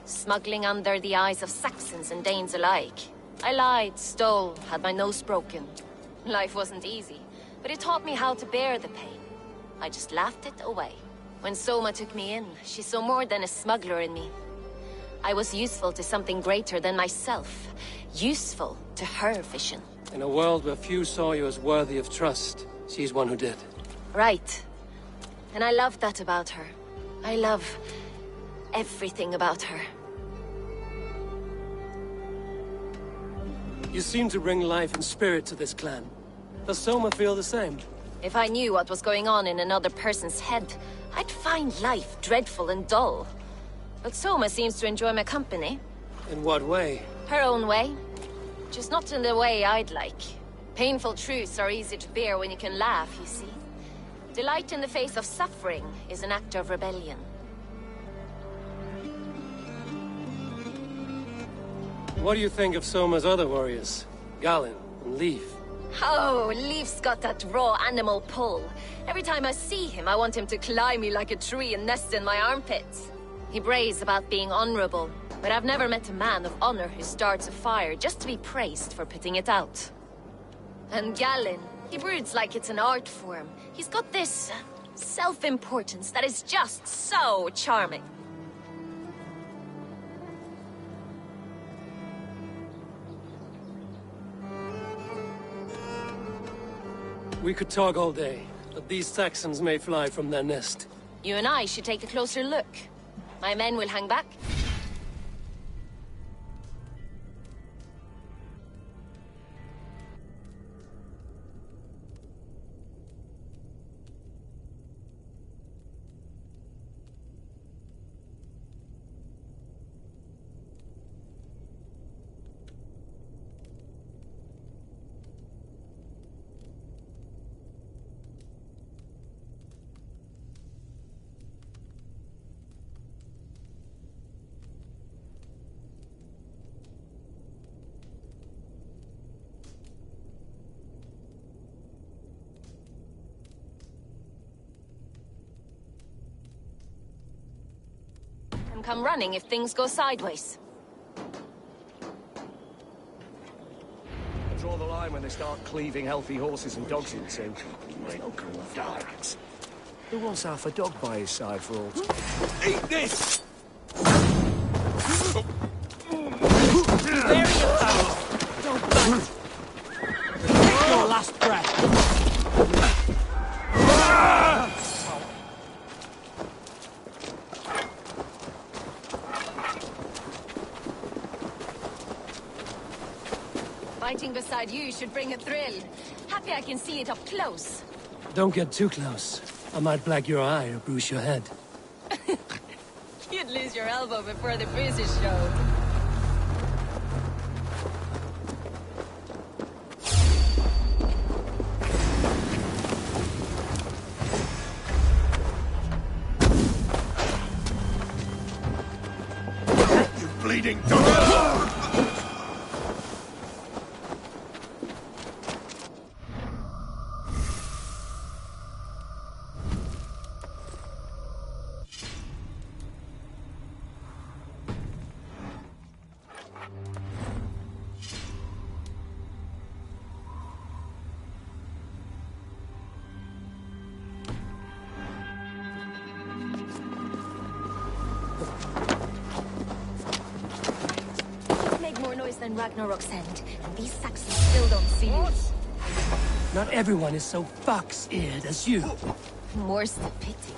smuggling under the eyes of Saxons and Danes alike. I lied, stole, had my nose broken. Life wasn't easy, but it taught me how to bear the pain. I just laughed it away. When Soma took me in, she saw more than a smuggler in me. I was useful to something greater than myself. Useful to her vision. In a world where few saw you as worthy of trust, she's one who did. Right. And I love that about her. I love everything about her. You seem to bring life and spirit to this clan. Does Soma feel the same? If I knew what was going on in another person's head, I'd find life dreadful and dull. But Soma seems to enjoy my company. In what way? Her own way. Just not in the way I'd like. Painful truths are easy to bear when you can laugh, you see. Delight in the face of suffering is an act of rebellion. What do you think of Soma's other warriors? Galen and Leaf? Oh, Leaf's got that raw animal pull. Every time I see him, I want him to climb me like a tree and nest in my armpits. He brays about being honorable, but I've never met a man of honor who starts a fire just to be praised for putting it out. And Galen, he broods like it's an art form. He's got this self-importance that is just so charming. We could talk all day, but these Saxons may fly from their nest. You and I should take a closer look. My men will hang back. And come running if things go sideways. I draw the line when they start cleaving healthy horses and dogs in two. There's no cool dogs. Who wants half a dog by his side for all time? Eat this! There you go! Don't bite! Take your last breath! Fighting beside you should bring a thrill. Happy I can see it up close. Don't get too close. I might black your eye or bruise your head. You'd lose your elbow before the bruises showed. You bleeding dog! Than Ragnarok's end, and these Saxons still don't see you. Not everyone is so fox-eared as you. More's the pity.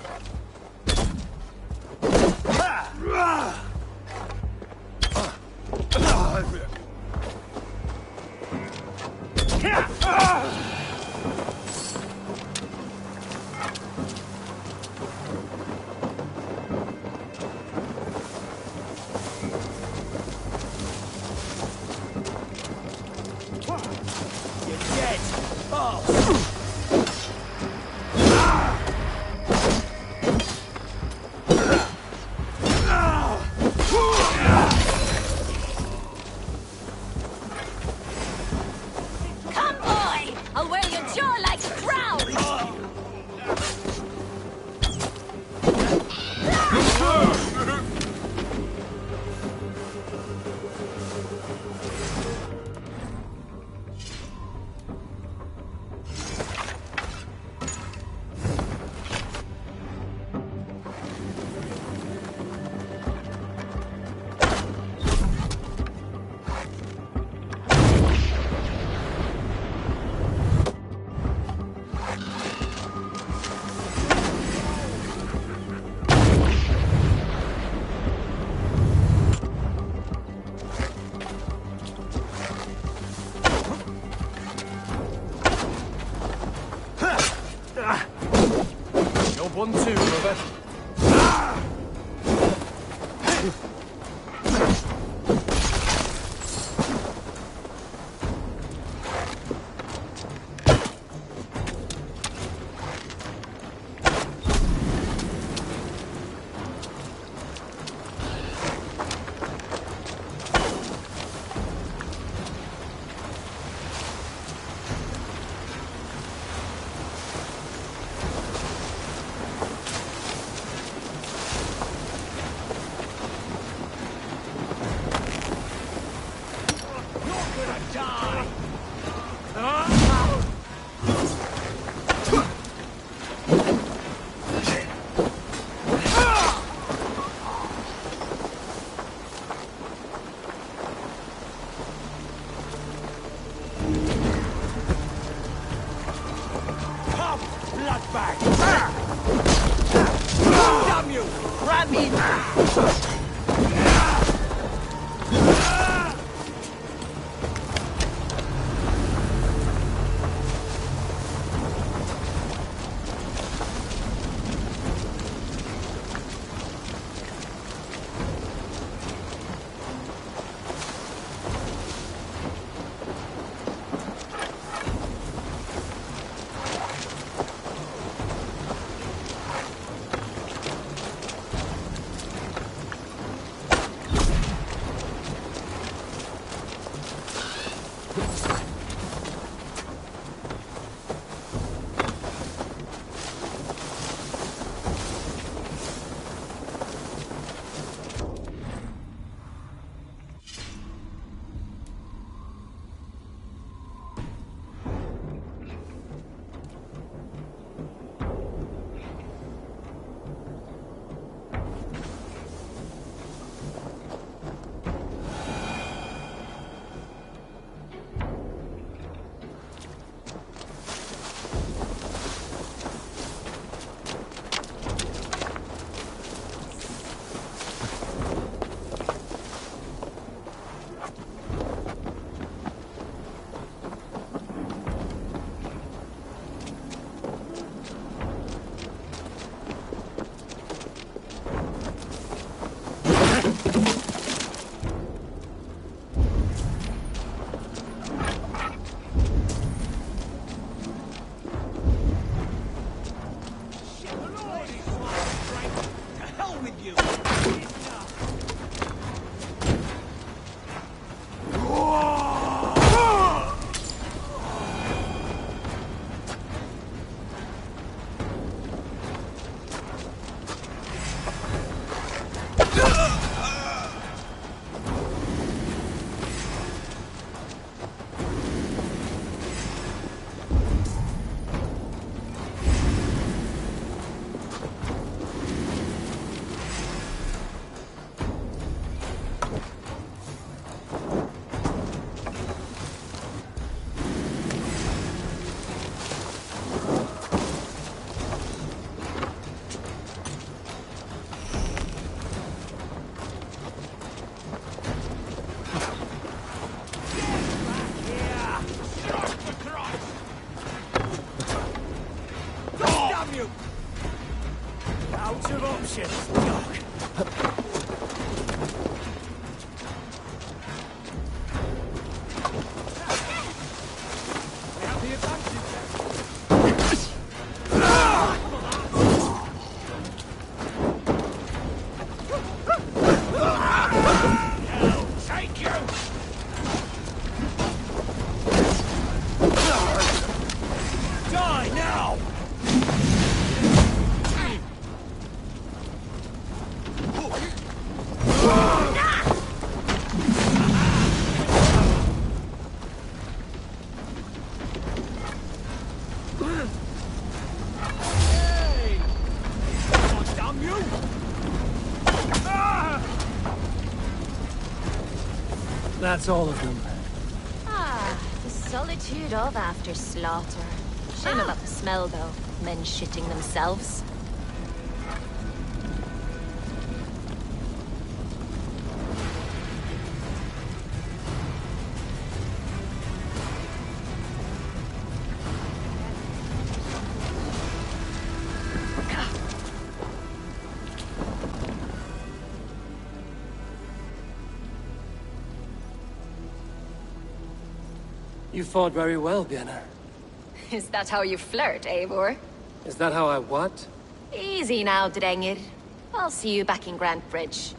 That's all of them. Ah, the solitude of after slaughter. Shame about the smell, though. Men shitting themselves. You fought very well, Vienna. Is that how you flirt, Eivor? Is that how I what? Easy now, Drengir. I'll see you back in Grand Bridge.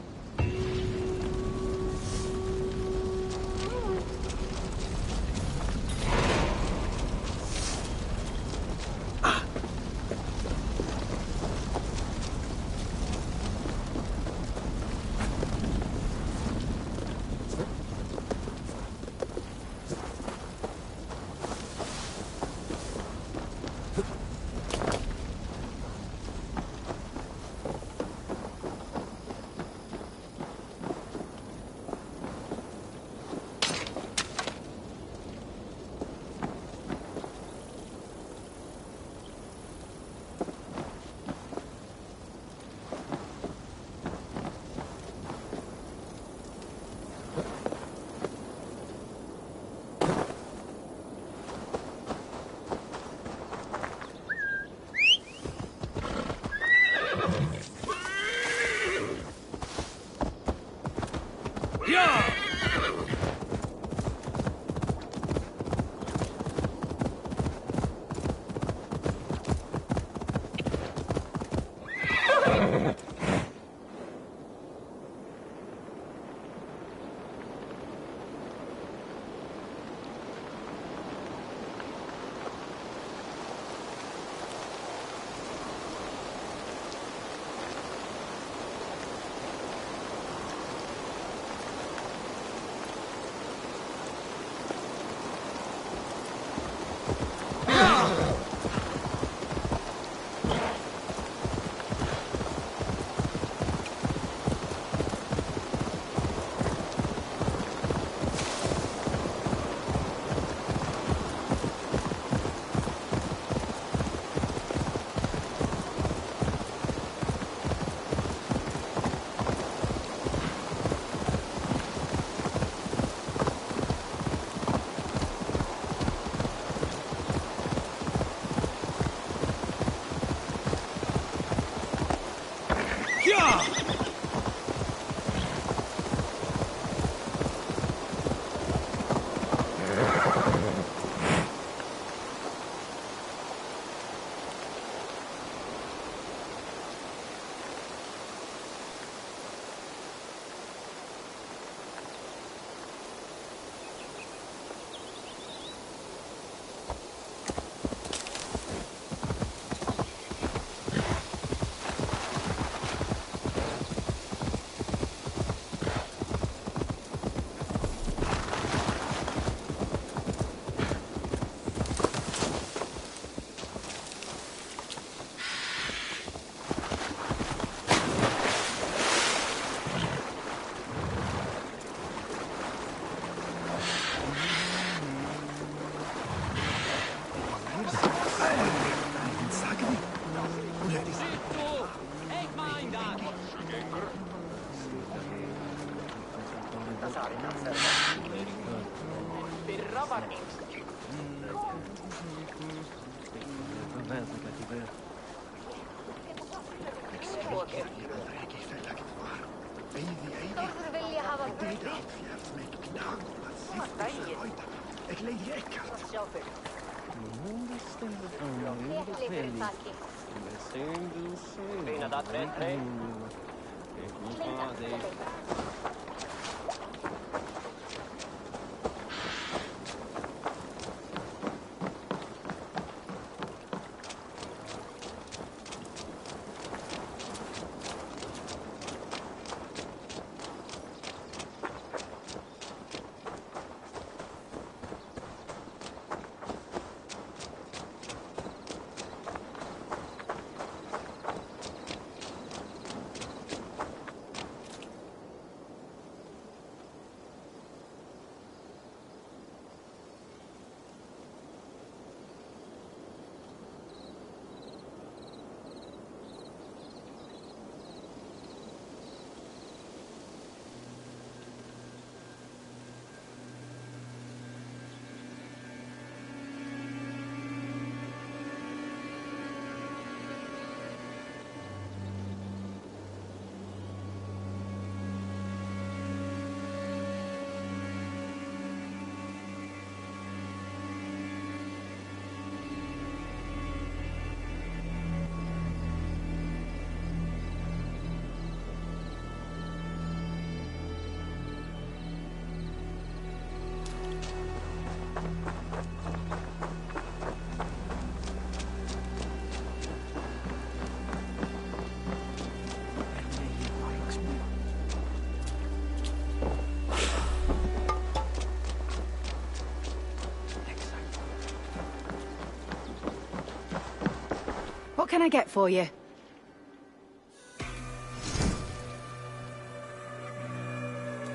What can I get for you?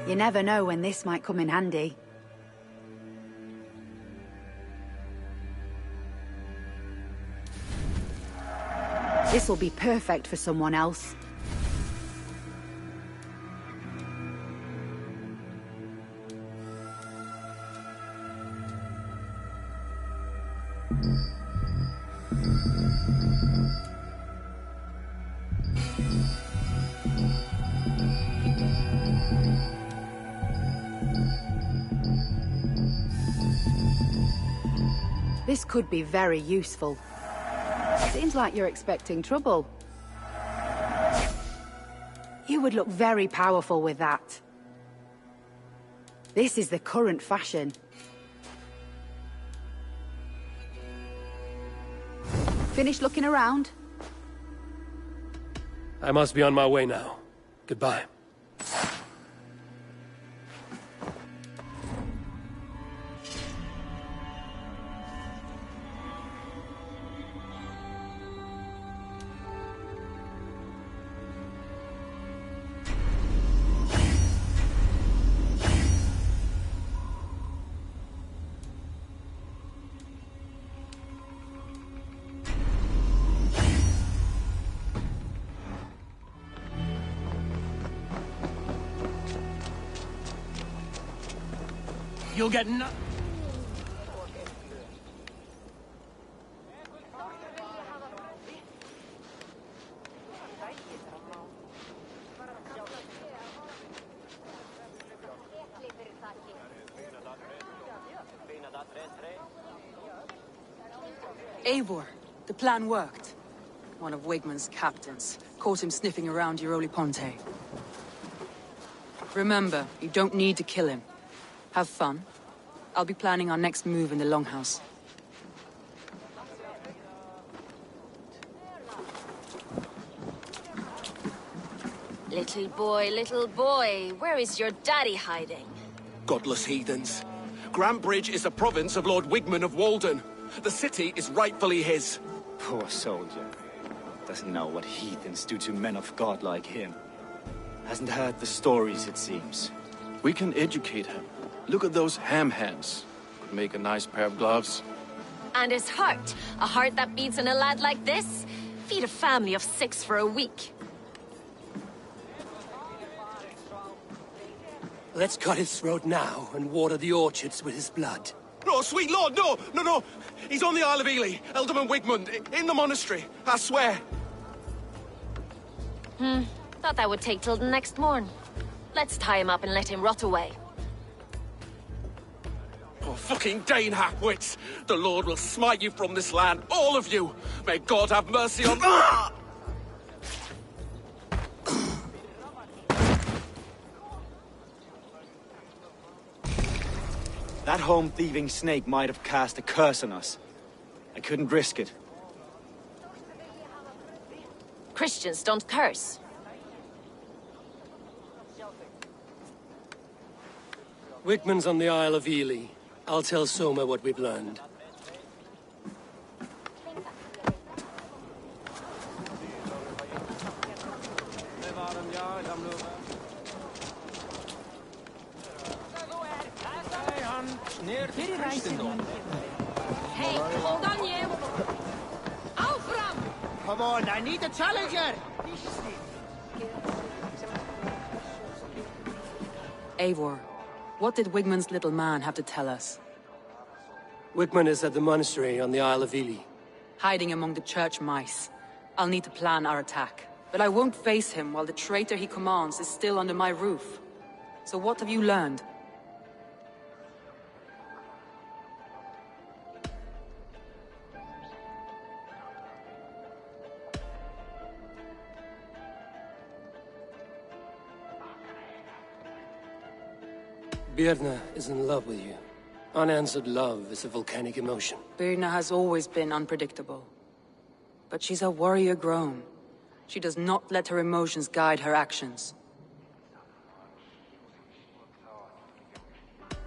You never know when this might come in handy. This'll be perfect for someone else. This could be very useful. Seems like you're expecting trouble. You would look very powerful with that. This is the current fashion. Finished looking around? I must be on my way now. Goodbye. You'll get no... Eivor, the plan worked. One of Wigmund's captains caught him sniffing around Euroli Ponte. Remember, you don't need to kill him. Have fun. I'll be planning our next move in the Longhouse. Little boy, where is your daddy hiding? Godless heathens. Grantbridge is a province of Lord Wigmund of Walden. The city is rightfully his. Poor soldier. Doesn't know what heathens do to men of God like him. Hasn't heard the stories, it seems. We can educate him. Look at those ham hands. Could make a nice pair of gloves. And his heart. A heart that beats in a lad like this? Feed a family of 6 for a week. Let's cut his throat now and water the orchards with his blood. No, sweet lord, no! He's on the Isle of Ely, Ealdorman Wigmund, in the monastery, I swear. Thought that would take till the next morn. Let's tie him up and let him rot away. Oh, fucking Dane halfwits! The Lord will smite you from this land, all of you! May God have mercy on... That home-thieving snake might have cast a curse on us. I couldn't risk it. Christians don't curse. Wigmund's on the Isle of Ely. I'll tell Soma what we've learned. Hey, hold on you! Alfram! Come on, I need a challenger! Eivor, what did Wigmund's little man have to tell us? Wigmund is at the monastery on the Isle of Ely. Hiding among the church mice. I'll need to plan our attack. But I won't face him while the traitor he commands is still under my roof. So what have you learned? Birna is in love with you. Unanswered love is a volcanic emotion. Birna has always been unpredictable. But she's a warrior grown. She does not let her emotions guide her actions.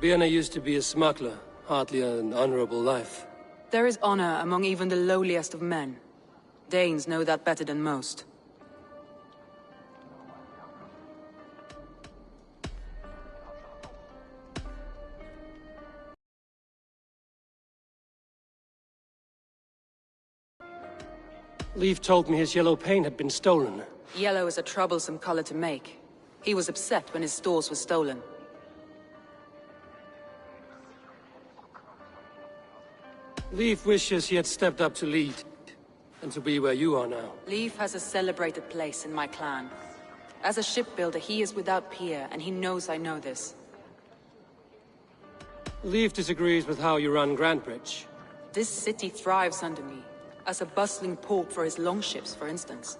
Birna used to be a smuggler, hardly an honorable life. There is honor among even the lowliest of men. Danes know that better than most. Leif told me his yellow paint had been stolen. Yellow is a troublesome color to make. He was upset when his stores were stolen. Leif wishes he had stepped up to lead, and to be where you are now. Leif has a celebrated place in my clan. As a shipbuilder, he is without peer, and he knows I know this. Leif disagrees with how you run Grantebridge. This city thrives under me, as a bustling port for his longships, for instance.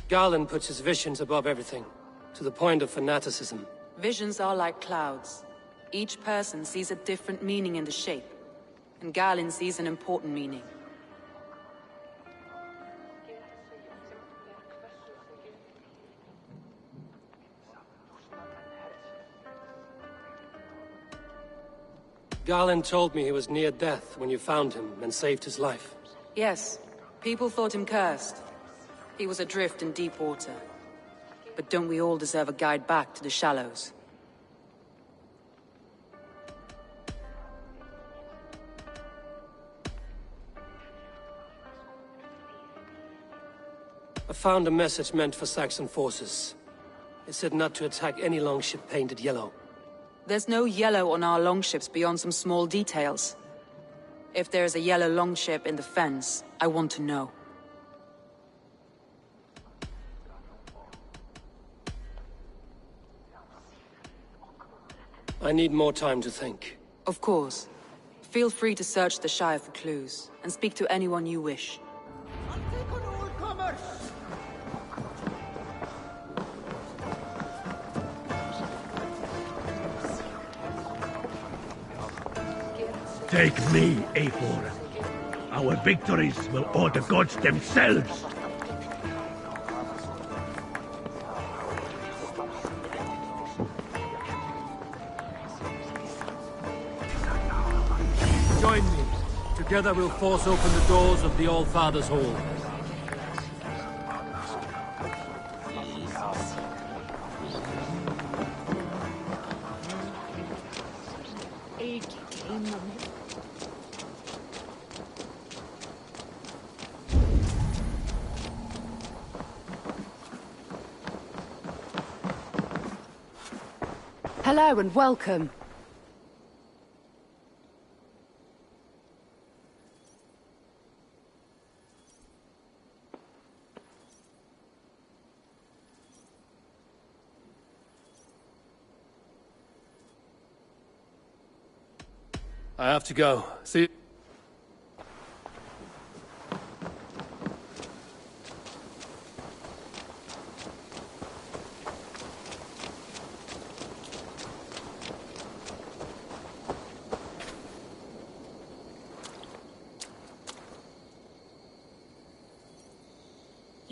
Garland puts his visions above everything, to the point of fanaticism. Visions are like clouds. Each person sees a different meaning in the shape, and Garland sees an important meaning. Garland told me he was near death when you found him and saved his life. Yes, people thought him cursed. He was adrift in deep water. But don't we all deserve a guide back to the shallows? I found a message meant for Saxon forces. It said not to attack any longship painted yellow. There's no yellow on our longships beyond some small details. If there's a yellow longship in the fens, I want to know. I need more time to think. Of course. Feel free to search the Shire for clues, and speak to anyone you wish. Take me, Eivor. Our victories will awe the gods themselves. Join me. Together we'll force open the doors of the All-Father's Hall. Hello and welcome. I have to go. See...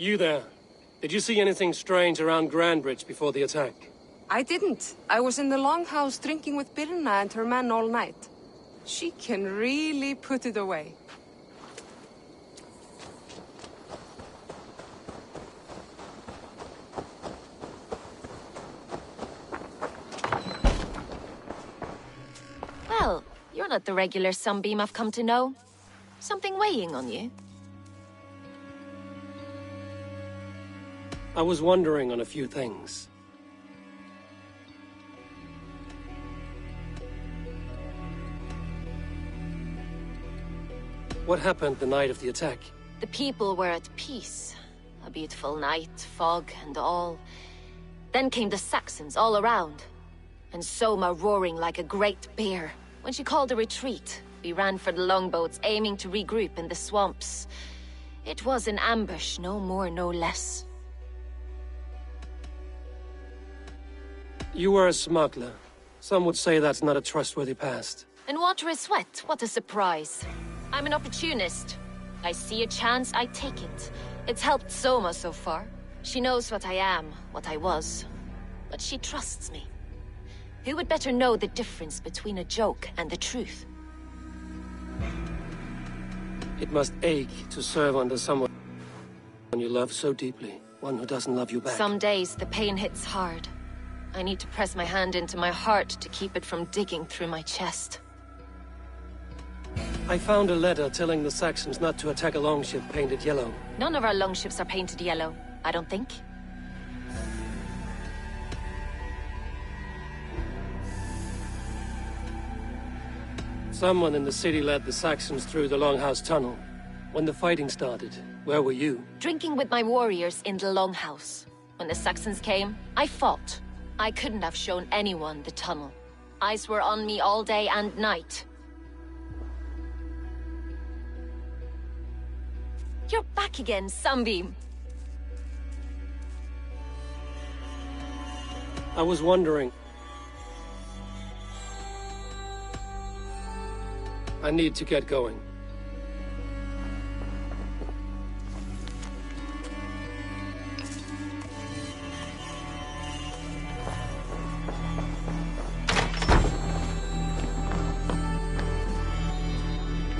You there. Did you see anything strange around Grantebridge before the attack? I didn't. I was in the longhouse drinking with Birna and her men all night. She can really put it away. Well, you're not the regular sunbeam I've come to know. Something weighing on you? I was wondering on a few things. What happened the night of the attack? The people were at peace. A beautiful night, fog and all. Then came the Saxons all around. And Soma roaring like a great bear. When she called a retreat, we ran for the longboats, aiming to regroup in the swamps. It was an ambush, no more, no less. You were a smuggler. Some would say that's not a trustworthy past. And water is wet, what a surprise. I'm an opportunist. I see a chance, I take it. It's helped Soma so far. She knows what I am, what I was. But she trusts me. Who would better know the difference between a joke and the truth? It must ache to serve under someone you love so deeply. One who doesn't love you back. Some days the pain hits hard. I need to press my hand into my heart to keep it from digging through my chest. I found a letter telling the Saxons not to attack a longship painted yellow. None of our longships are painted yellow, I don't think. Someone in the city led the Saxons through the Longhouse Tunnel. When the fighting started, where were you? Drinking with my warriors in the Longhouse. When the Saxons came, I fought. I couldn't have shown anyone the tunnel. Eyes were on me all day and night. You're back again, Sunbeam. I was wondering. I need to get going.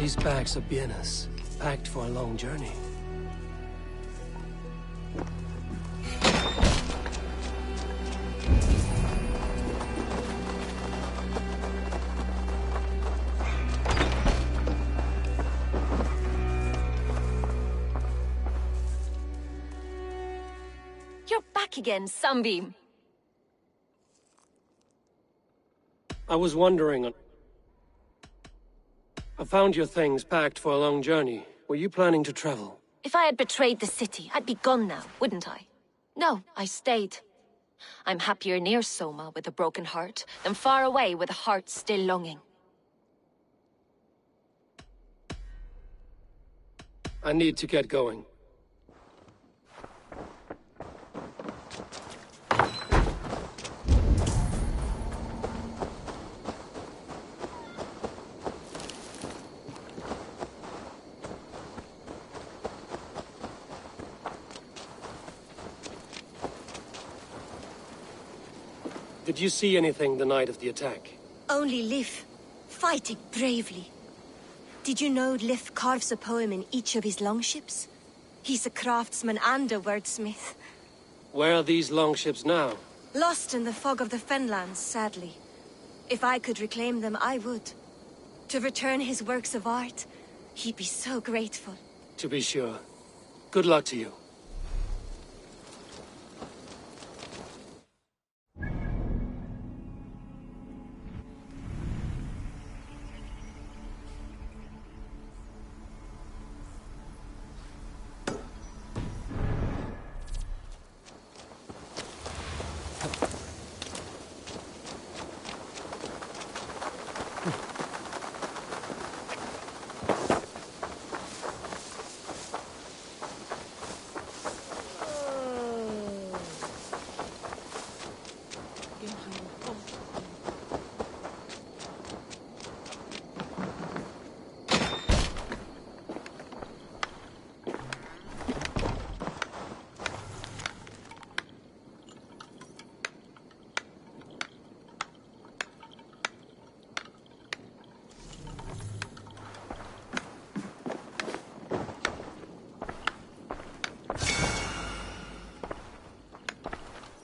These bags are bienes, packed for a long journey. You're back again, Sunbeam. I was wondering. I found your things packed for a long journey. Were you planning to travel? If I had betrayed the city, I'd be gone now, wouldn't I? No, I stayed. I'm happier near Soma with a broken heart than far away with a heart still longing. I need to get going. Did you see anything the night of the attack? Only Lif, fighting bravely. Did you know Lif carves a poem in each of his longships? He's a craftsman and a wordsmith. Where are these longships now? Lost in the fog of the Fenlands, sadly. If I could reclaim them, I would. To return his works of art, he'd be so grateful. To be sure. Good luck to you.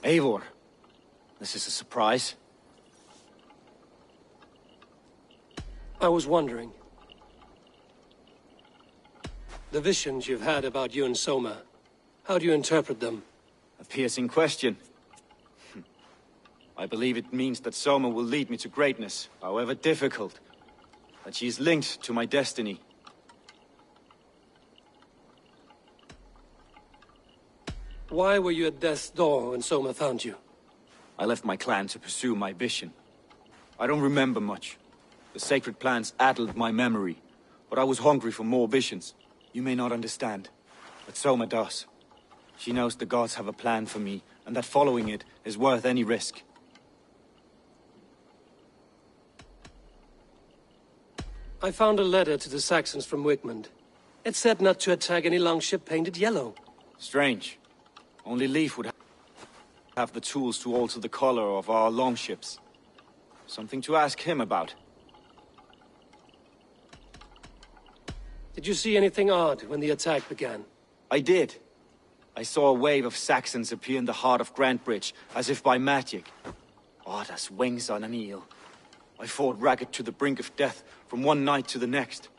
Eivor, this is a surprise. I was wondering. The visions you've had about you and Soma, how do you interpret them? A piercing question. I believe it means that Soma will lead me to greatness, however difficult. That she is linked to my destiny. Why were you at death's door when Soma found you? I left my clan to pursue my vision. I don't remember much. The sacred plants addled my memory, but I was hungry for more visions. You may not understand, but Soma does. She knows the gods have a plan for me, and that following it is worth any risk. I found a letter to the Saxons from Wigmund. It said not to attack any longship painted yellow. Strange. Only Leif would have the tools to alter the color of our longships. Something to ask him about. Did you see anything odd when the attack began? I did. I saw a wave of Saxons appear in the heart of Grantbridge, as if by magic. Odd as wings on an eel. I fought ragged to the brink of death from one night to the next.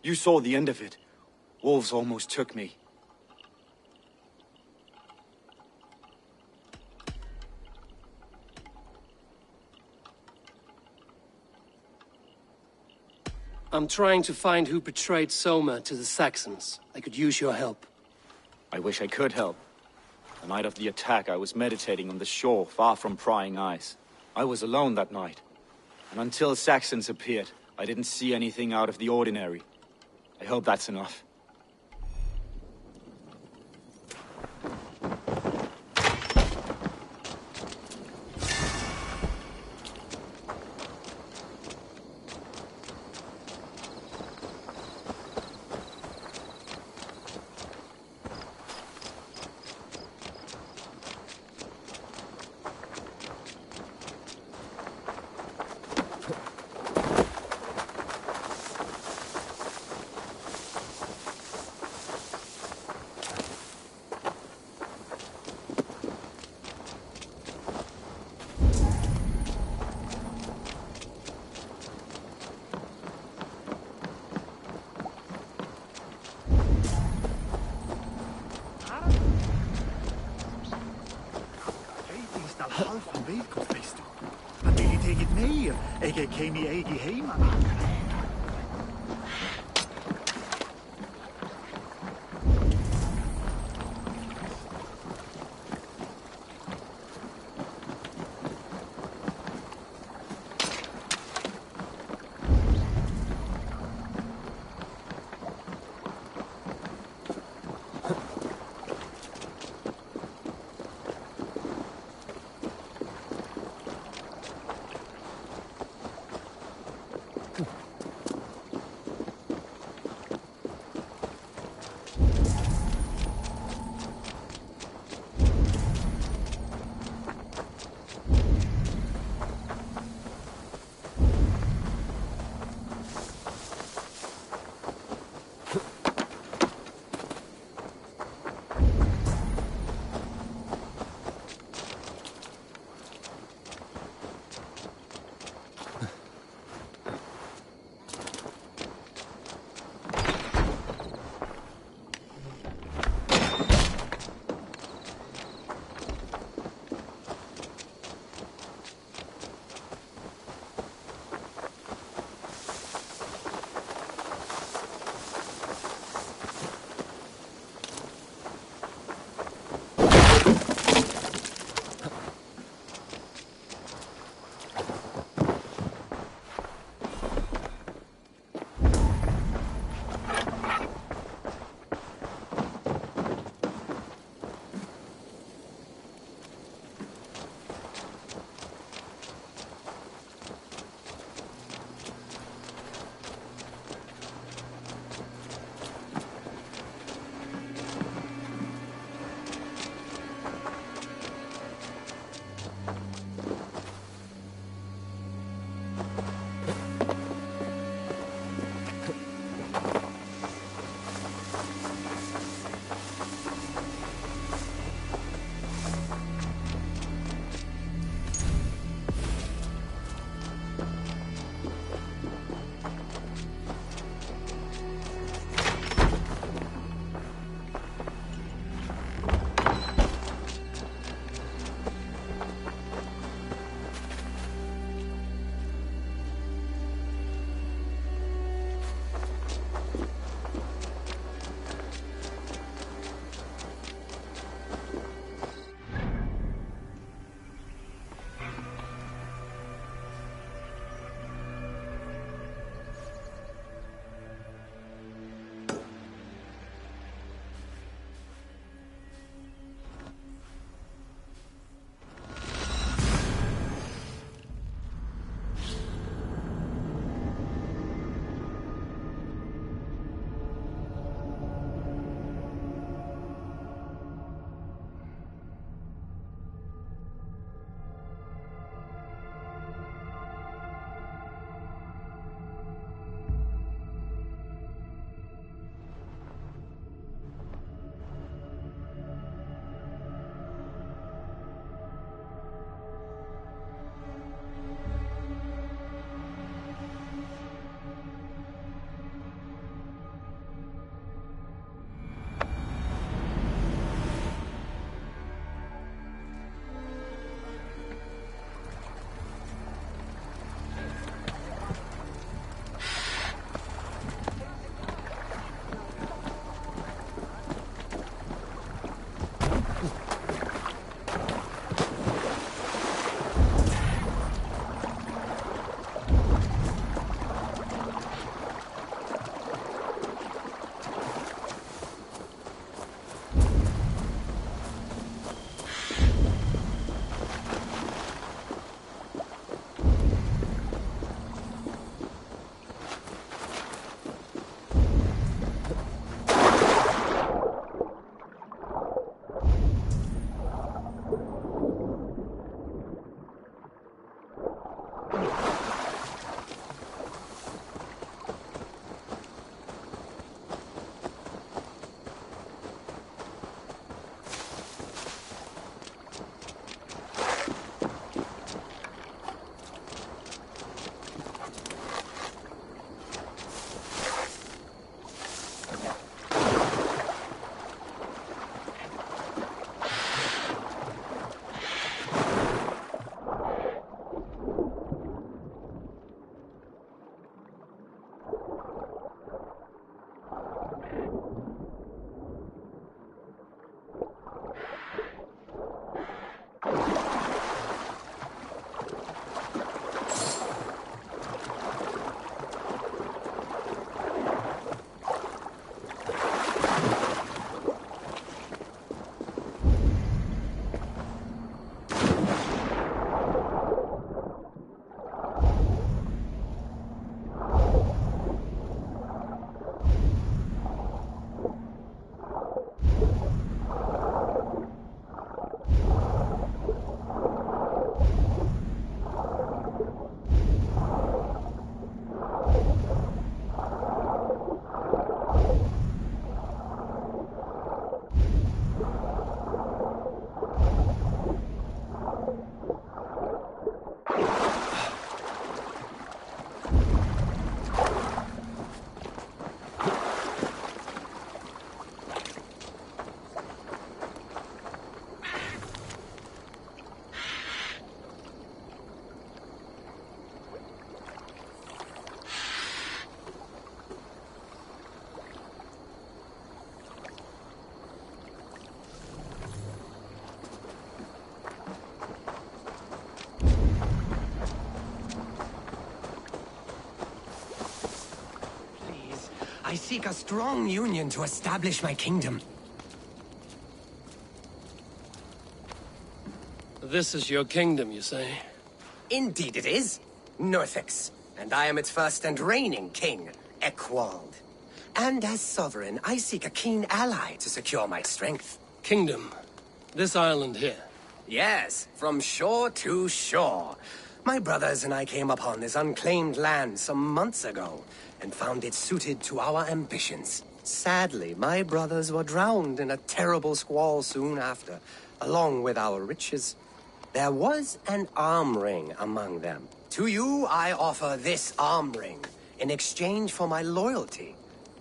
You saw the end of it. Wolves almost took me. I'm trying to find who betrayed Soma to the Saxons. I could use your help. I wish I could help. The night of the attack, I was meditating on the shore, far from prying eyes. I was alone that night. And until Saxons appeared, I didn't see anything out of the ordinary. I hope that's enough. Jeg came i egi heima. I seek a strong union to establish my kingdom. This is your kingdom, you say? Indeed it is. Northix. And I am its first and reigning king, Eckwald. And as sovereign, I seek a keen ally to secure my strength. Kingdom? This island here? Yes, from shore to shore. My brothers and I came upon this unclaimed land some months ago, and found it suited to our ambitions. Sadly, my brothers were drowned in a terrible squall soon after, along with our riches. There was an arm ring among them. To you, I offer this arm ring, in exchange for my loyalty.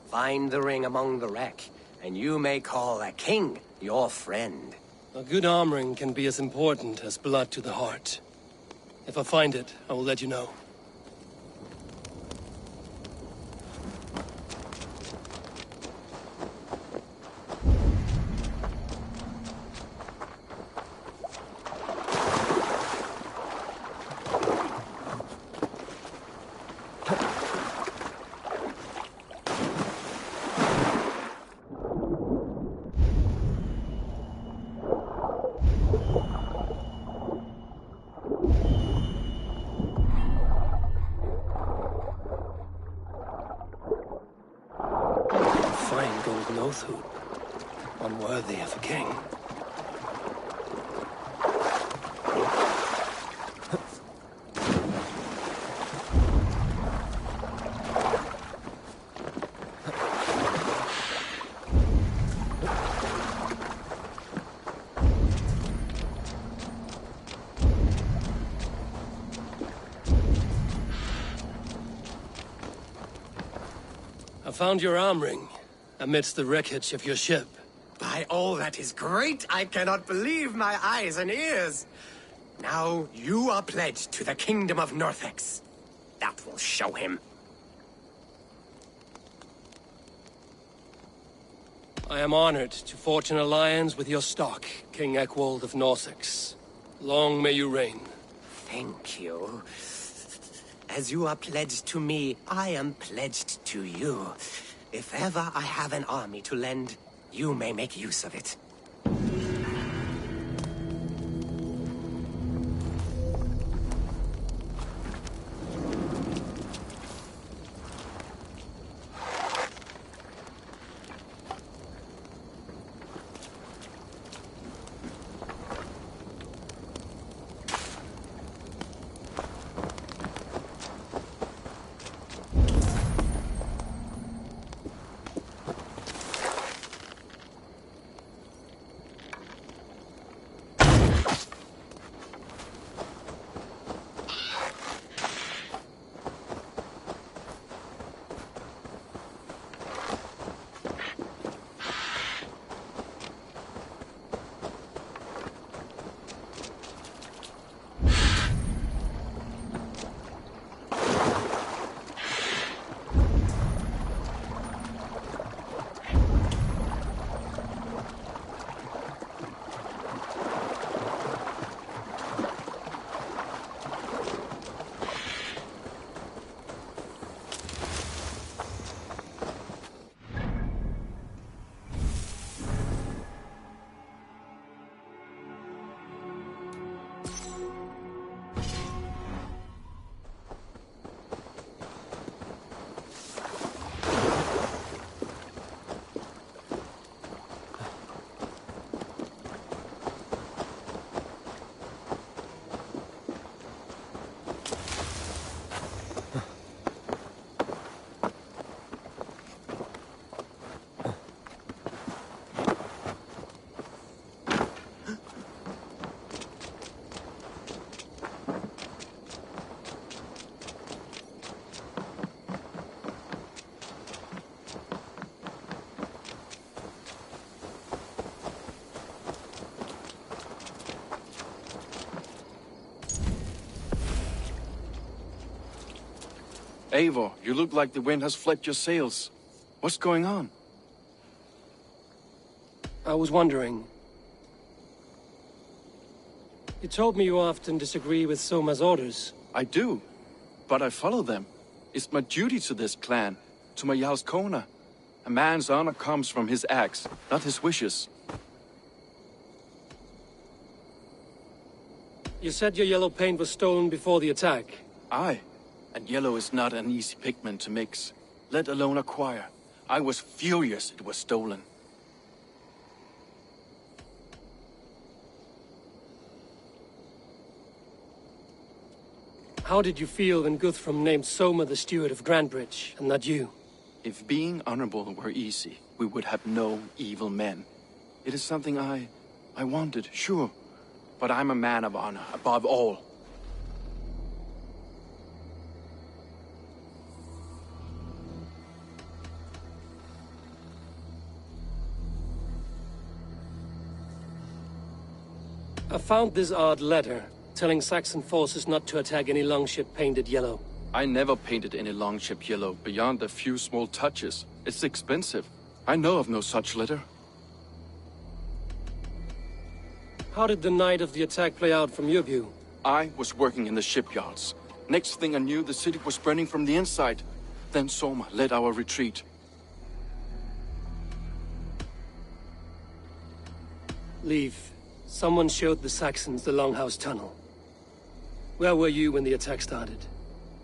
Find the ring among the wreck, and you may call a king your friend. A good arm ring can be as important as blood to the heart. If I find it, I will let you know. Unworthy of a king. I found your arm ring amidst the wreckage of your ship. By all that is great, I cannot believe my eyes and ears. Now you are pledged to the kingdom of Northix. That will show him. I am honored to forge an alliance with your stock, King Eckwald of Northix. Long may you reign. Thank you. As you are pledged to me, I am pledged to you. If ever I have an army to lend, you may make use of it. Eivor, you look like the wind has flecked your sails. What's going on? I was wondering. You told me you often disagree with Soma's orders. I do, but I follow them. It's my duty to this clan, to my Jarl's Kona. A man's honor comes from his acts, not his wishes. You said your yellow paint was stolen before the attack. Aye, and yellow is not an easy pigment to mix, let alone acquire. I was furious it was stolen. How did you feel when Guthrum named Soma the steward of Grandbridge, and not you? If being honorable were easy, we would have no evil men. It is something I wanted, sure. But I'm a man of honor, above all. I found this odd letter, telling Saxon forces not to attack any longship painted yellow. I never painted any longship yellow beyond a few small touches. It's expensive. I know of no such letter. How did the night of the attack play out from your view? I was working in the shipyards. Next thing I knew, the city was burning from the inside. Then Soma led our retreat. Leave. Someone showed the Saxons the Longhouse Tunnel. Where were you when the attack started?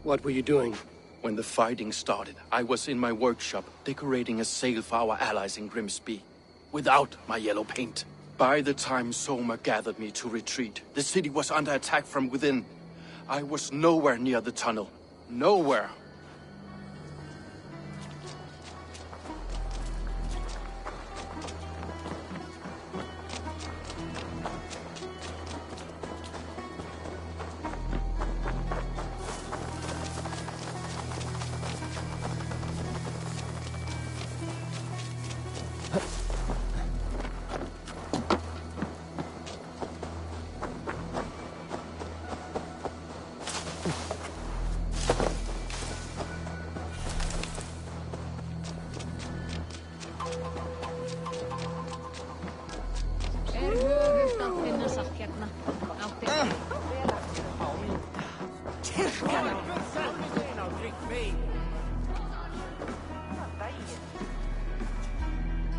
What were you doing? When the fighting started, I was in my workshop, decorating a sail for our allies in Grimsby. Without my yellow paint. By the time Soma gathered me to retreat, the city was under attack from within. I was nowhere near the tunnel. Nowhere.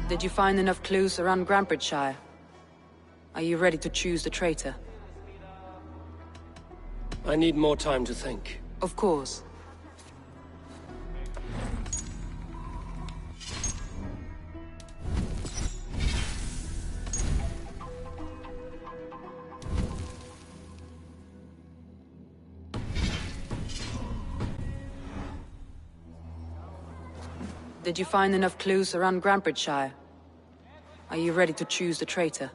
Did you find enough clues around Grandbridgeshire? Are you ready to choose the traitor? I need more time to think. Of course. Did you find enough clues around Grandbridgeshire? Are you ready to choose the traitor?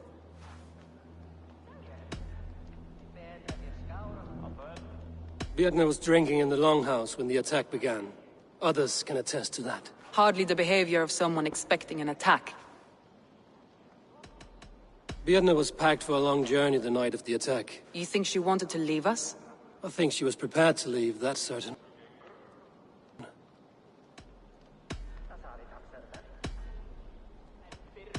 Björn was drinking in the Longhouse when the attack began. Others can attest to that. Hardly the behavior of someone expecting an attack. Björn was packed for a long journey the night of the attack. You think she wanted to leave us? I think she was prepared to leave, that's certain.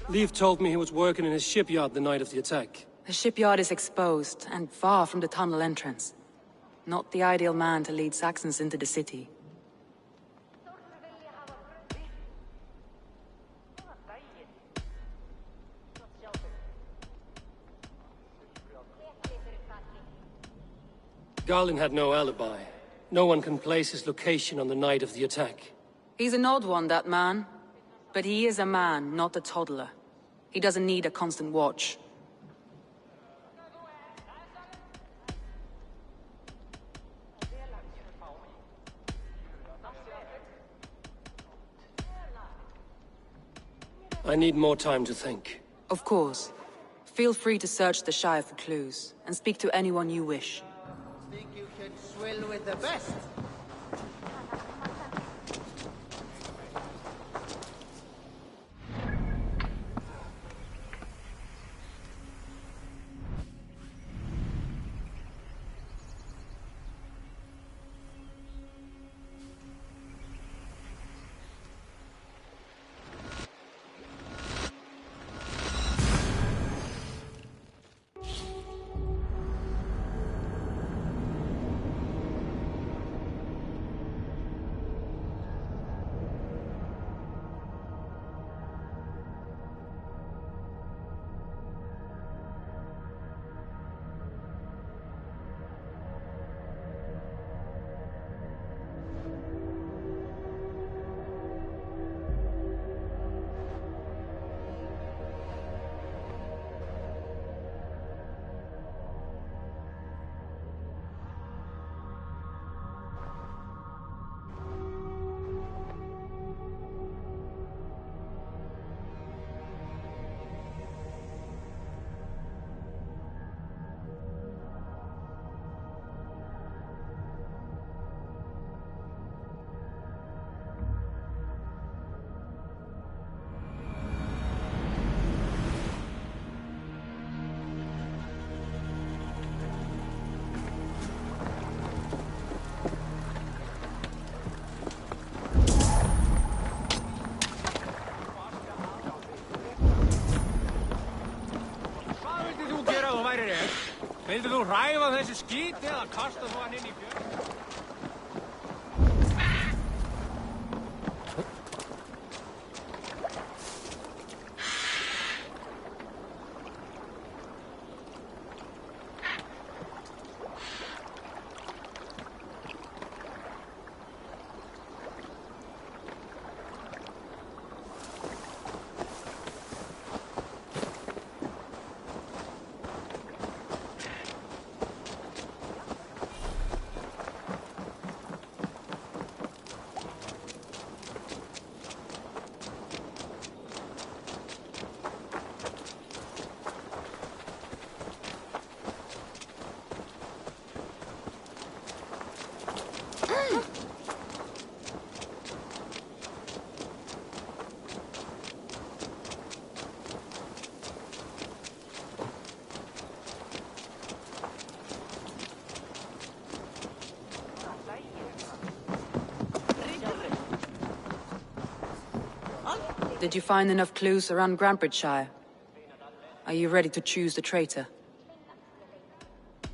Leif told me he was working in his shipyard the night of the attack. The shipyard is exposed and far from the tunnel entrance. Not the ideal man to lead Saxons into the city. Garlin had no alibi. No one can place his location on the night of the attack. He's an odd one, that man. But he is a man, not a toddler. He doesn't need a constant watch. I need more time to think. Of course. Feel free to search the Shire for clues, and speak to anyone you wish. Think you can swill with the best? Vildu þú hræfa þessi skíti eða kasta þú hann inn í fjörð? Did you find enough clues around Grantbridgeshire? Are you ready to choose the traitor?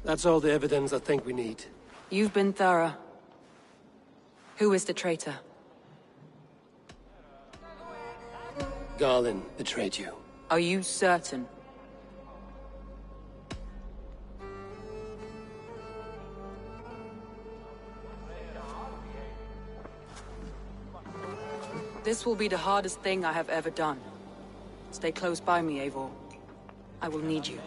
That's all the evidence I think we need. You've been thorough. Who is the traitor? Garland betrayed you. Are you certain? This will be the hardest thing I have ever done. Stay close by me, Eivor. I will need you.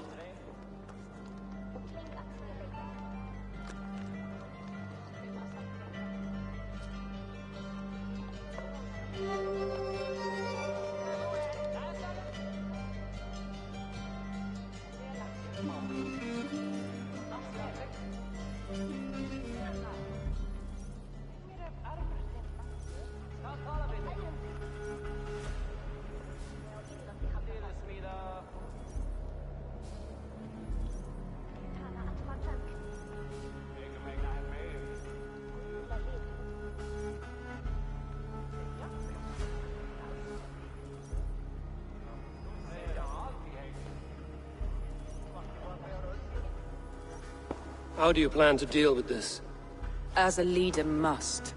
How do you plan to deal with this? As a leader must.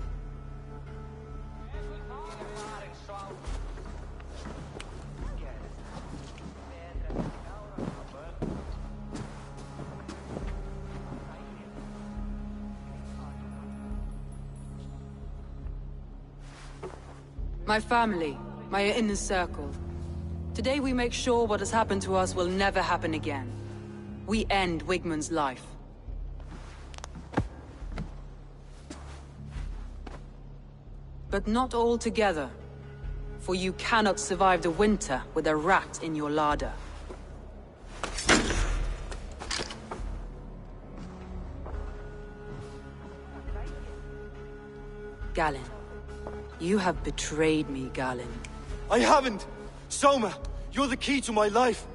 My family, my inner circle. Today we make sure what has happened to us will never happen again. We end Wigmund's life. But not all together, for you cannot survive the winter with a rat in your larder. Galen, you have betrayed me, Galen. I haven't! Soma, you're the key to my life.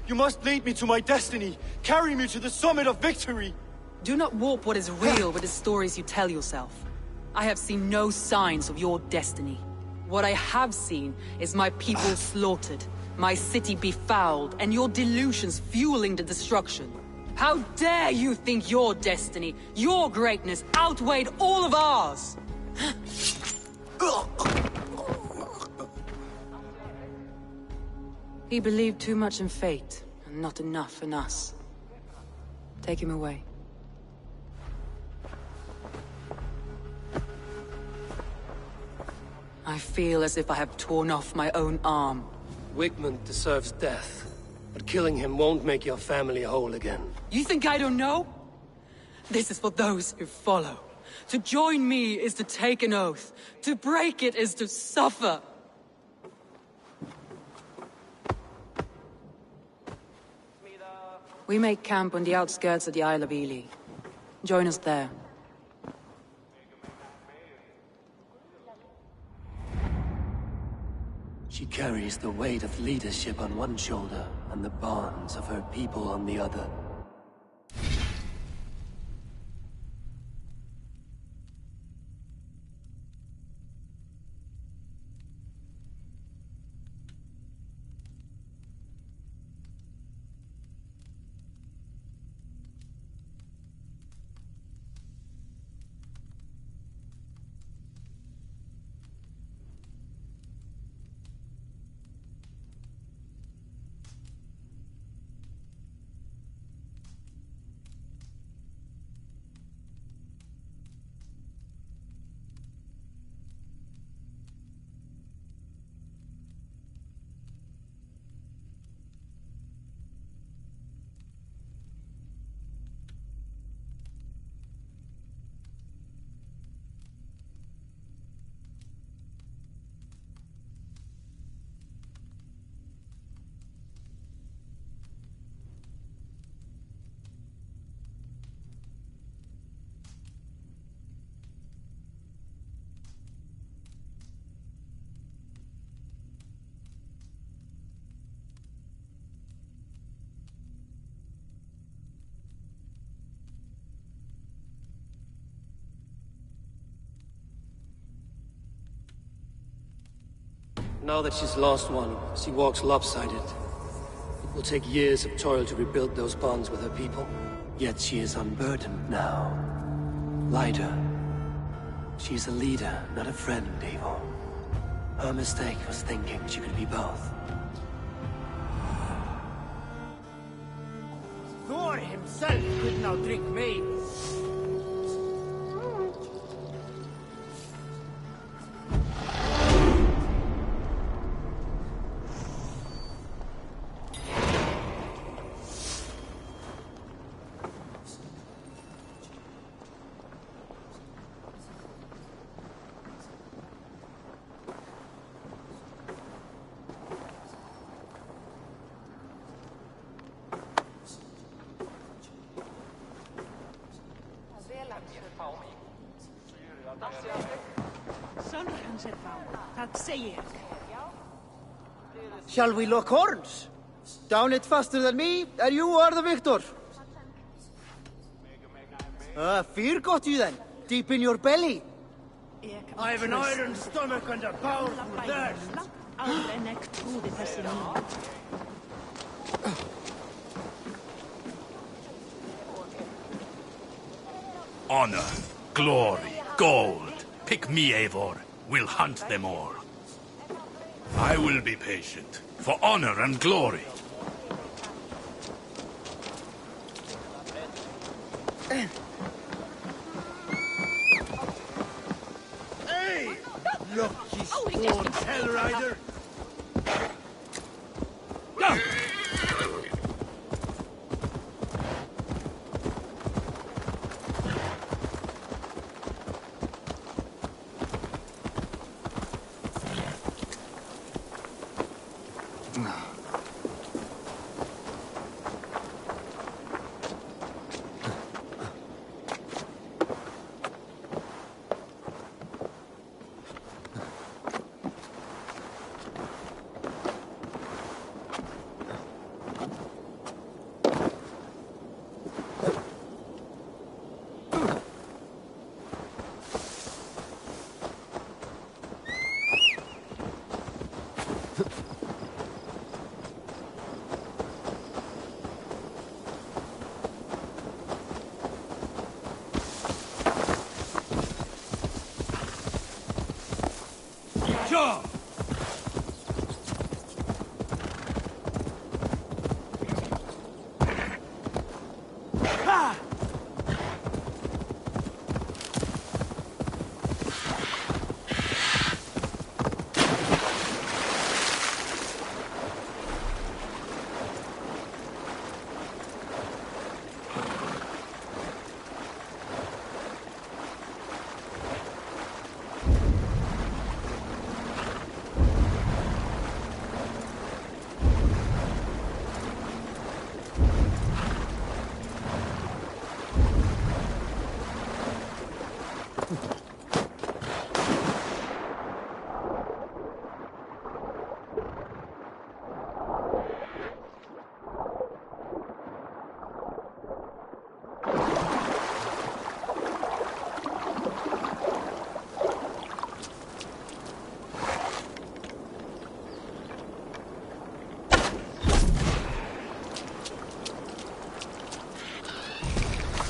You must lead me to my destiny. Carry me to the summit of victory. Do not warp what is real with the stories you tell yourself. I have seen no signs of your destiny. What I have seen is my people slaughtered, my city befouled, and your delusions fueling the destruction. How dare you think your destiny, your greatness, outweighed all of ours? He believed too much in fate, and not enough in us. Take him away. I feel as if I have torn off my own arm. Wigmund deserves death, but killing him won't make your family whole again. You think I don't know? This is for those who follow. To join me is to take an oath. To break it is to suffer. We make camp on the outskirts of the Isle of Ely. Join us there. She carries the weight of leadership on one shoulder and the bonds of her people on the other. Now that she's lost one, she walks lopsided. It will take years of toil to rebuild those bonds with her people. Yet she is unburdened now. Lighter. She's a leader, not a friend, Eivor. Her mistake was thinking she could be both. Thor himself could not drink me. Shall we lock horns? Down it faster than me, and you are the victor. Fear got you then, deep in your belly. I have an iron stomach and a powerful thirst. Honor, glory, gold. Pick me, Eivor. We'll hunt them all. I will be patient, for honor and glory. Hey! Lucky spawn, Hellrider! Sure!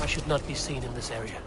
I should not be seen in this area.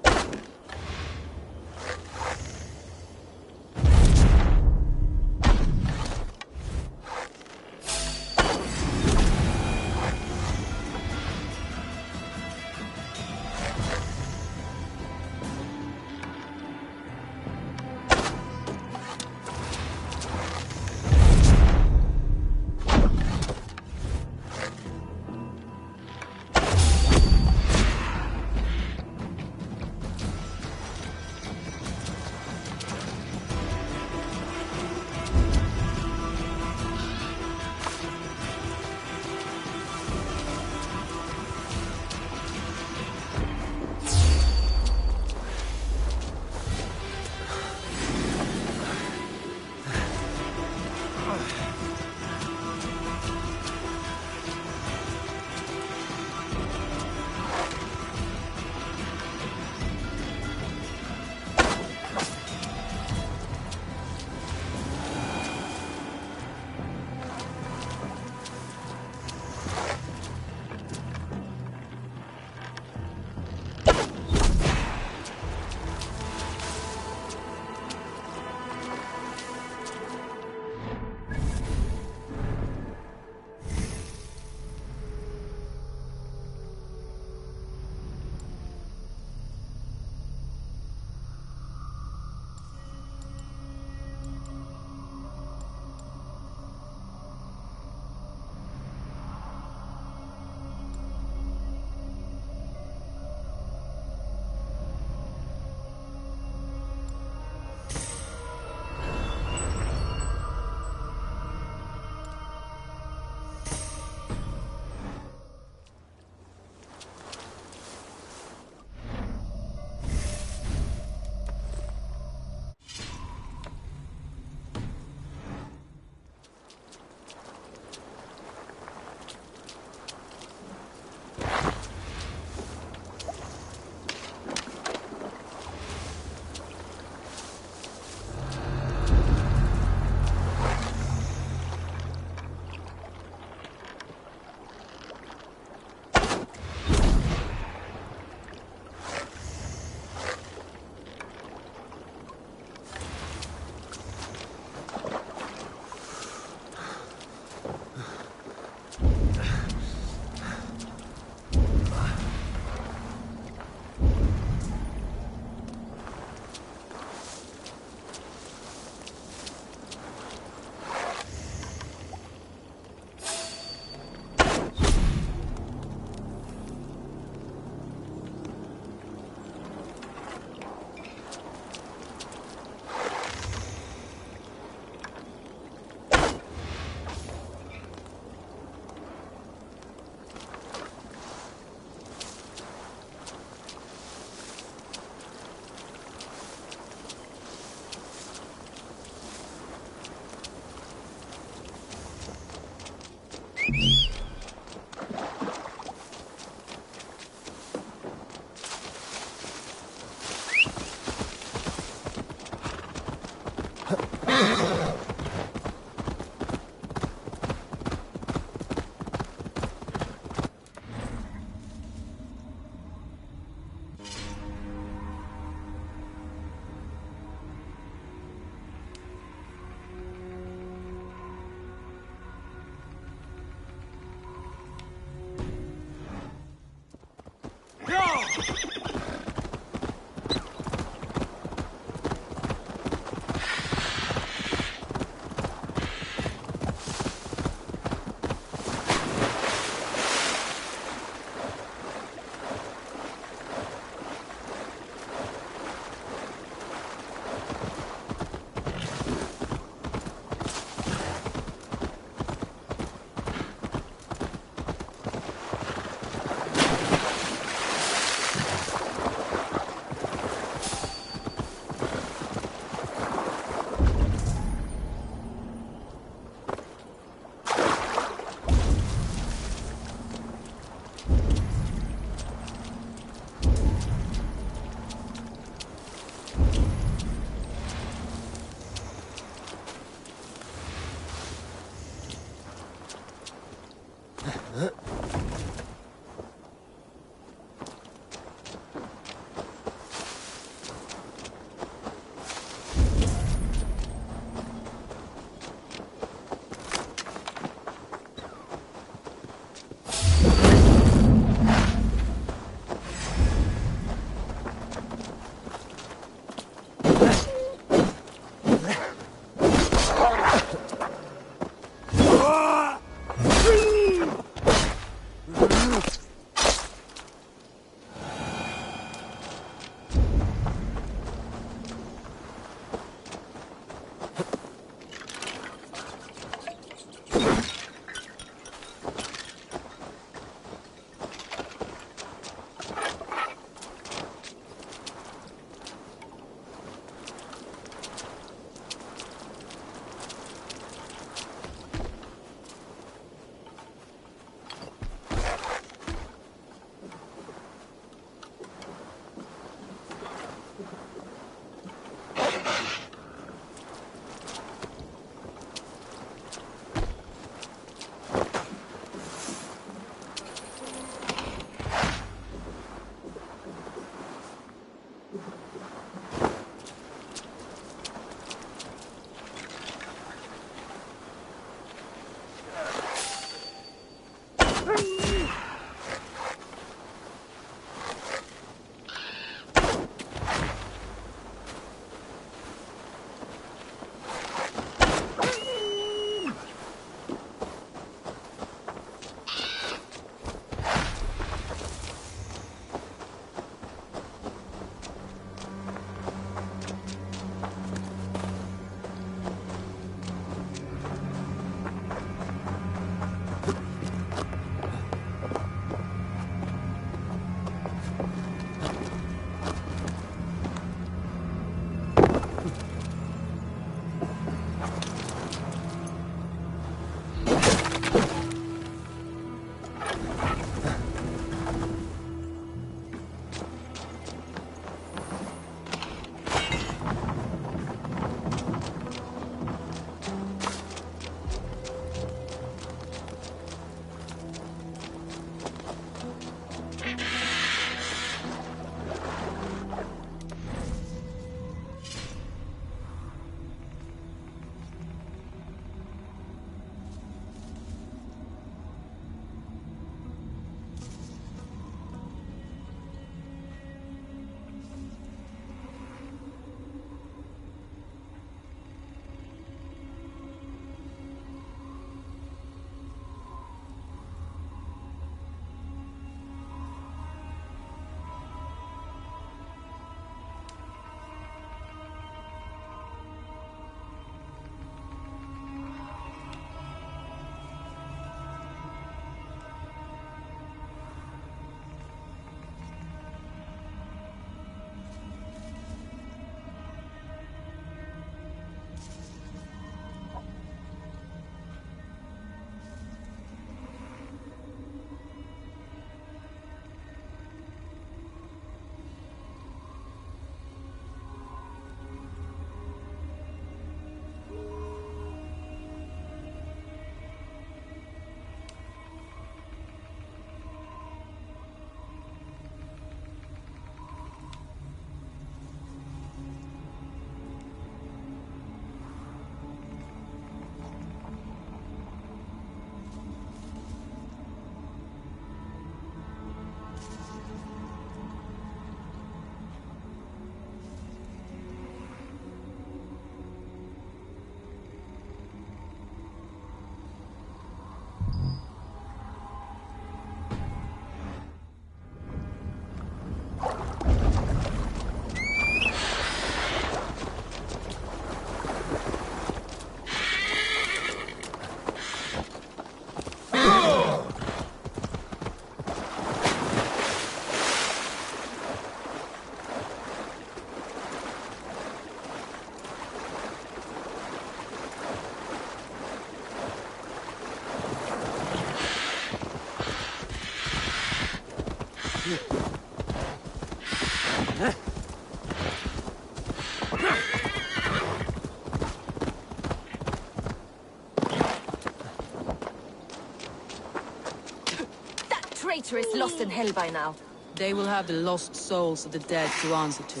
Traitor is lost in hell by now. They will have the lost souls of the dead to answer to.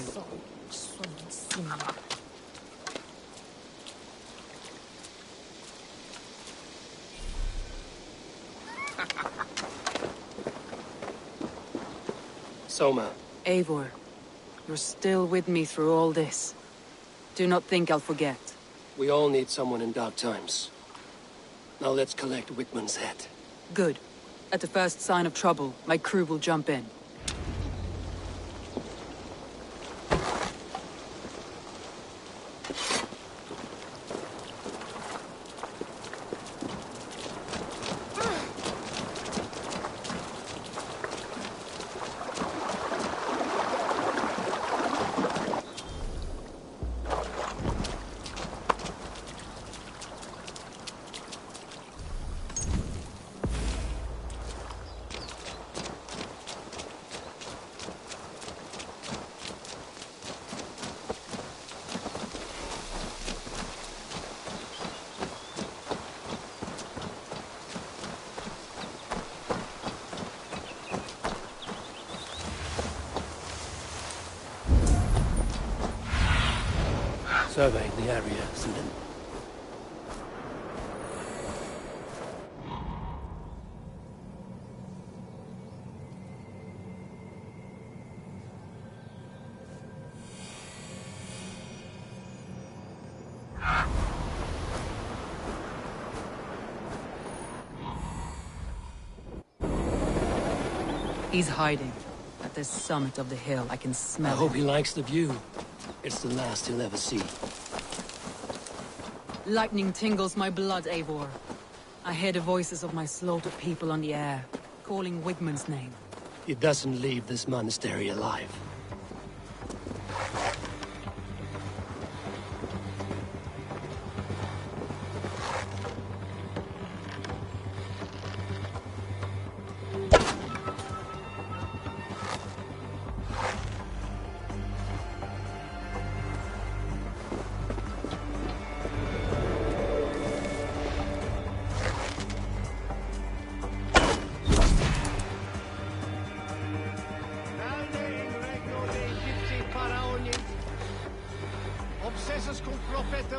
Soma. Eivor, you're still with me through all this. Do not think I'll forget. We all need someone in dark times. Now let's collect Wickman's head. Good. At the first sign of trouble, my crew will jump in. Surveying the area, Sudan. He's hiding. At the summit of the hill, I can smell I hope him. he likes the view. It's the last he'll ever see. Lightning tingles my blood, Eivor. I hear the voices of my slaughtered people on the air, calling Wigmund's name. He doesn't leave this monastery alive.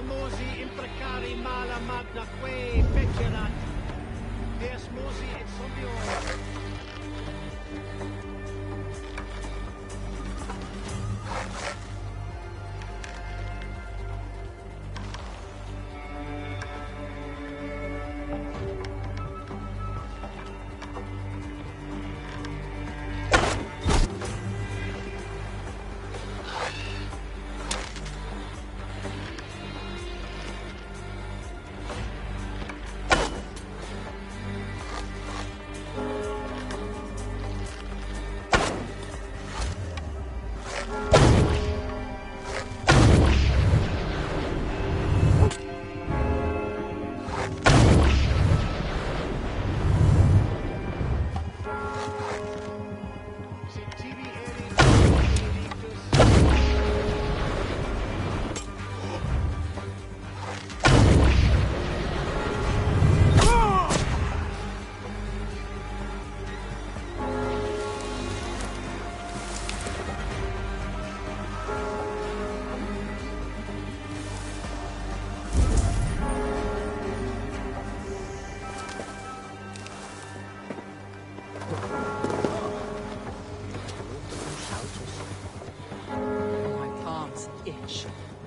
famosi imprecari mala magna que fecerat. Deus mosi et sobioi.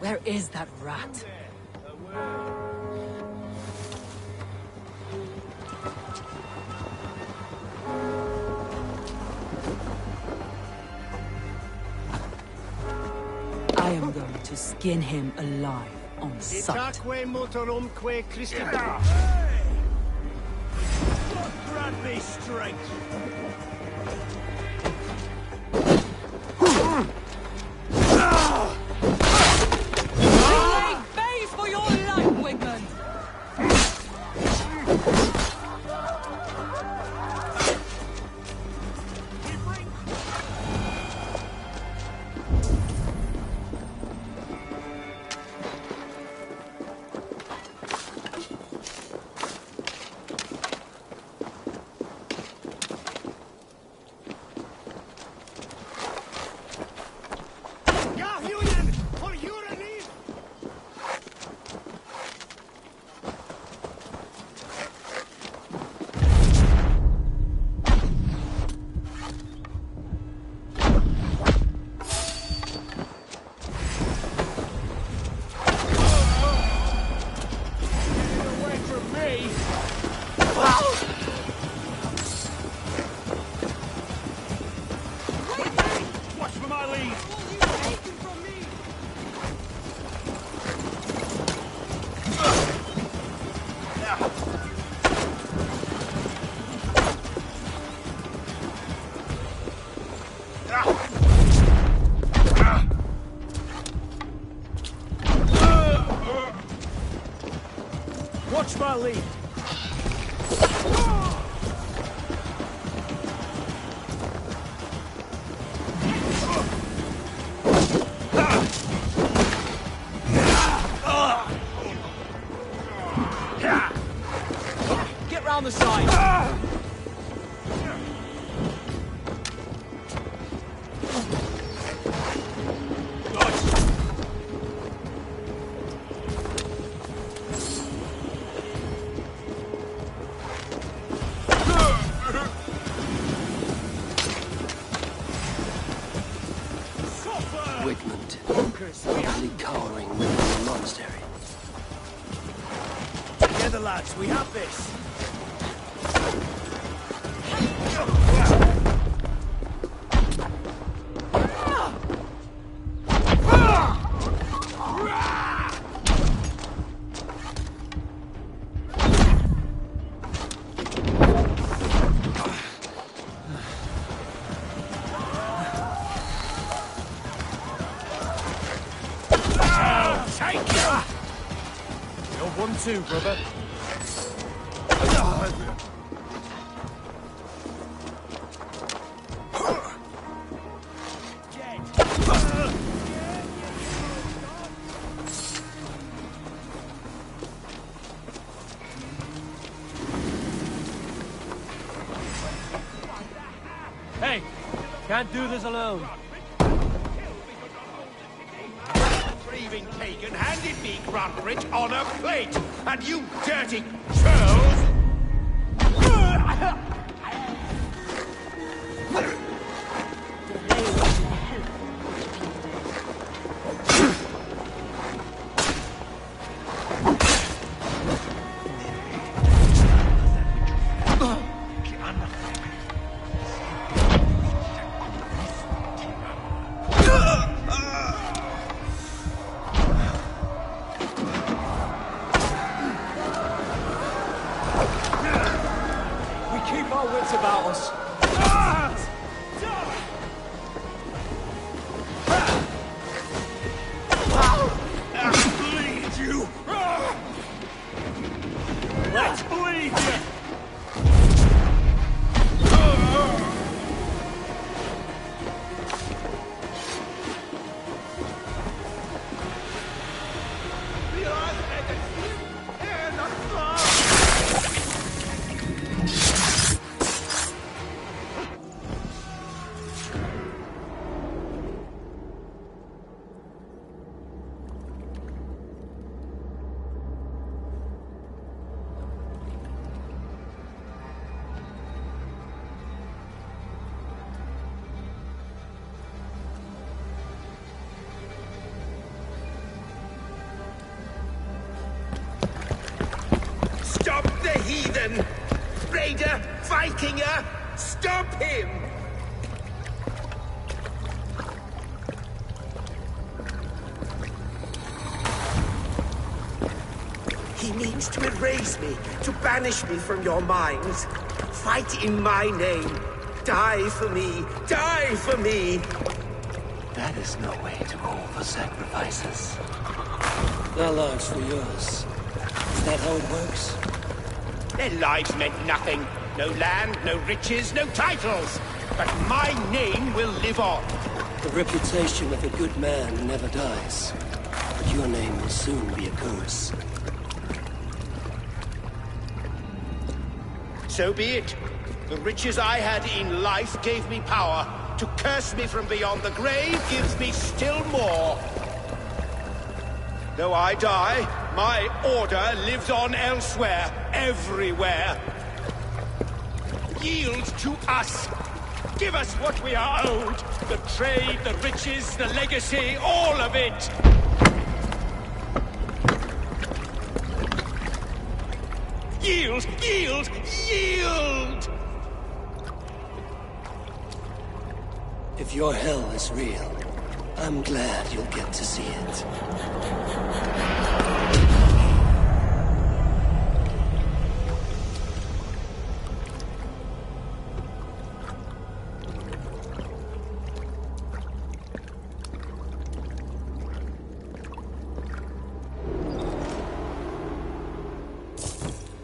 Where is that rat? I am going to skin him alive on sight. Itaque motorumque Christita. Grant me strength! Watch my lead! Get round the side! Probably cowering within the monastery. Together, lads, we have this! Too, brother. Hey, can't do this alone. thieving pagan handed me Grantbridge on a plate, and you dirty churls! Heathen! Raider! Vikinger! Stop him! He means to erase me, to banish me from your minds. Fight in my name. Die for me! Die for me! That is no way to offer sacrifices. Their lives for yours. Is that how it works? Their lives meant nothing. No land, no riches, no titles. But my name will live on. The reputation of a good man never dies. But your name will soon be a curse. So be it. The riches I had in life gave me power. To curse me from beyond the grave gives me still more. Though I die, my order lives on elsewhere, everywhere. Yield to us. Give us what we are owed. The trade, the riches, the legacy, all of it. Yield, yield, yield! If your hell is real, I'm glad you'll get to see it.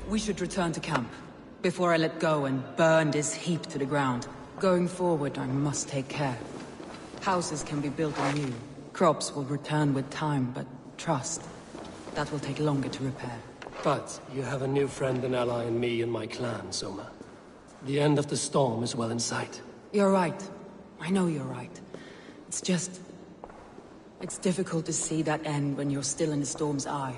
We should return to camp, before I let go and burn this heap to the ground. Going forward, I must take care. Houses can be built anew. Crops will return with time, but trust, that will take longer to repair. But you have a new friend and ally in me and my clan, Soma. The end of the storm is well in sight. You're right. I know you're right. It's just... it's difficult to see that end when you're still in the storm's eye.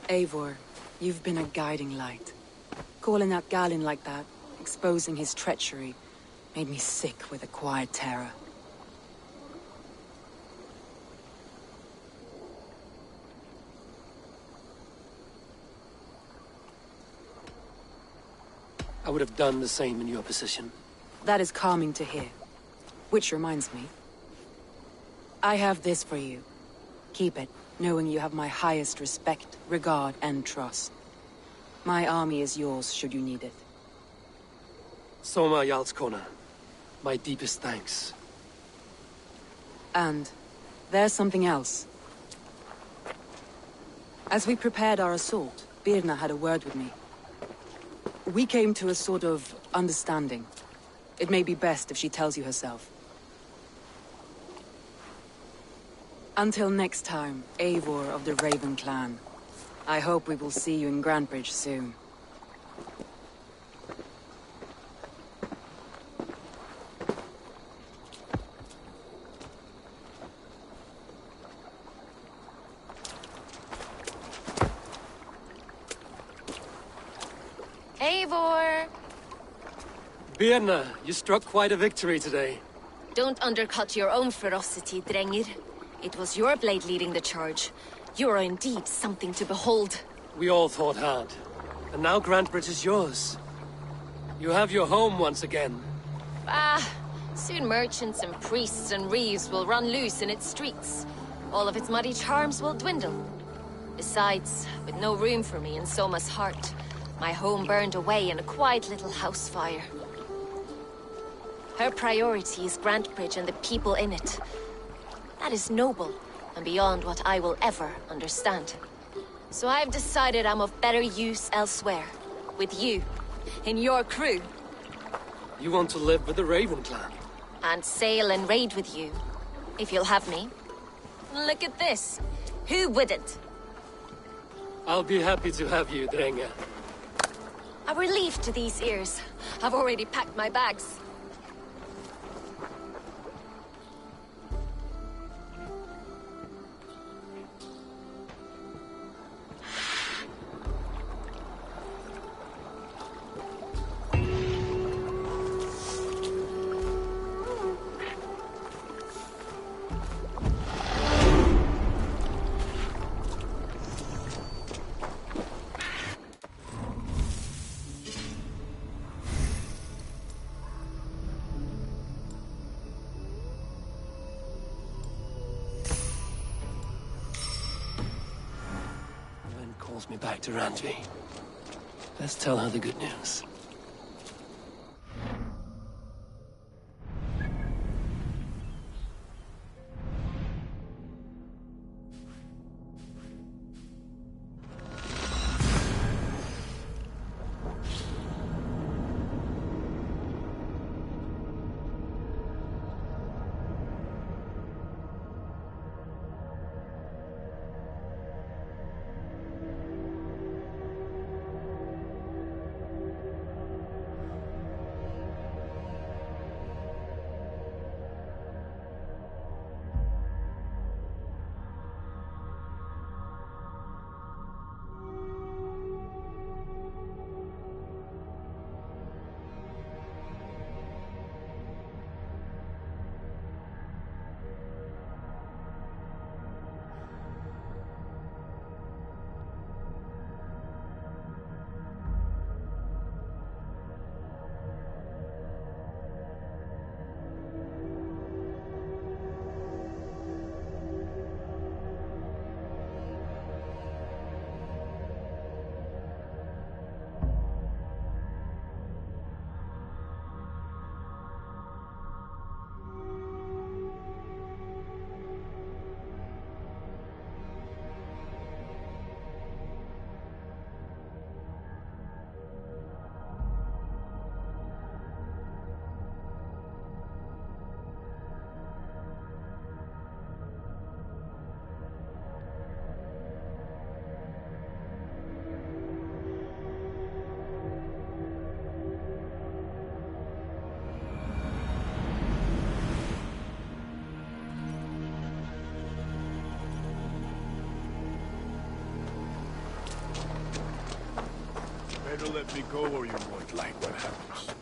Eivor, you've been a guiding light. Calling out Galinn like that, exposing his treachery, made me sick with a quiet terror. I would have done the same in your position. That is calming to hear. Which reminds me. I have this for you. Keep it, knowing you have my highest respect, regard, and trust. My army is yours, should you need it. Soma Jarlskona, my deepest thanks. And there's something else. As we prepared our assault, Birna had a word with me. We came to a sort of understanding. It may be best if she tells you herself. Until next time, Eivor of the Raven Clan. I hope we will see you in Grantebridge soon. Eivor! Birna, you struck quite a victory today. Don't undercut your own ferocity, Drengir. It was your blade leading the charge. You are indeed something to behold. We all fought hard. And now Grantebridge is yours. You have your home once again. Soon merchants and priests and reeves will run loose in its streets. All of its muddy charms will dwindle. Besides, with no room for me in Soma's heart, my home burned away in a quiet little house fire. Her priority is Grantebridge and the people in it. That is noble, and beyond what I will ever understand. So I've decided I'm of better use elsewhere. With you. In your crew. You want to live with the Raven Clan? And sail and raid with you. If you'll have me. Look at this. Who wouldn't? I'll be happy to have you, Drenge. A relief to these ears. I've already packed my bags. Me back to Randvi. Let's tell her the good news. either let me go or you won't like what happens.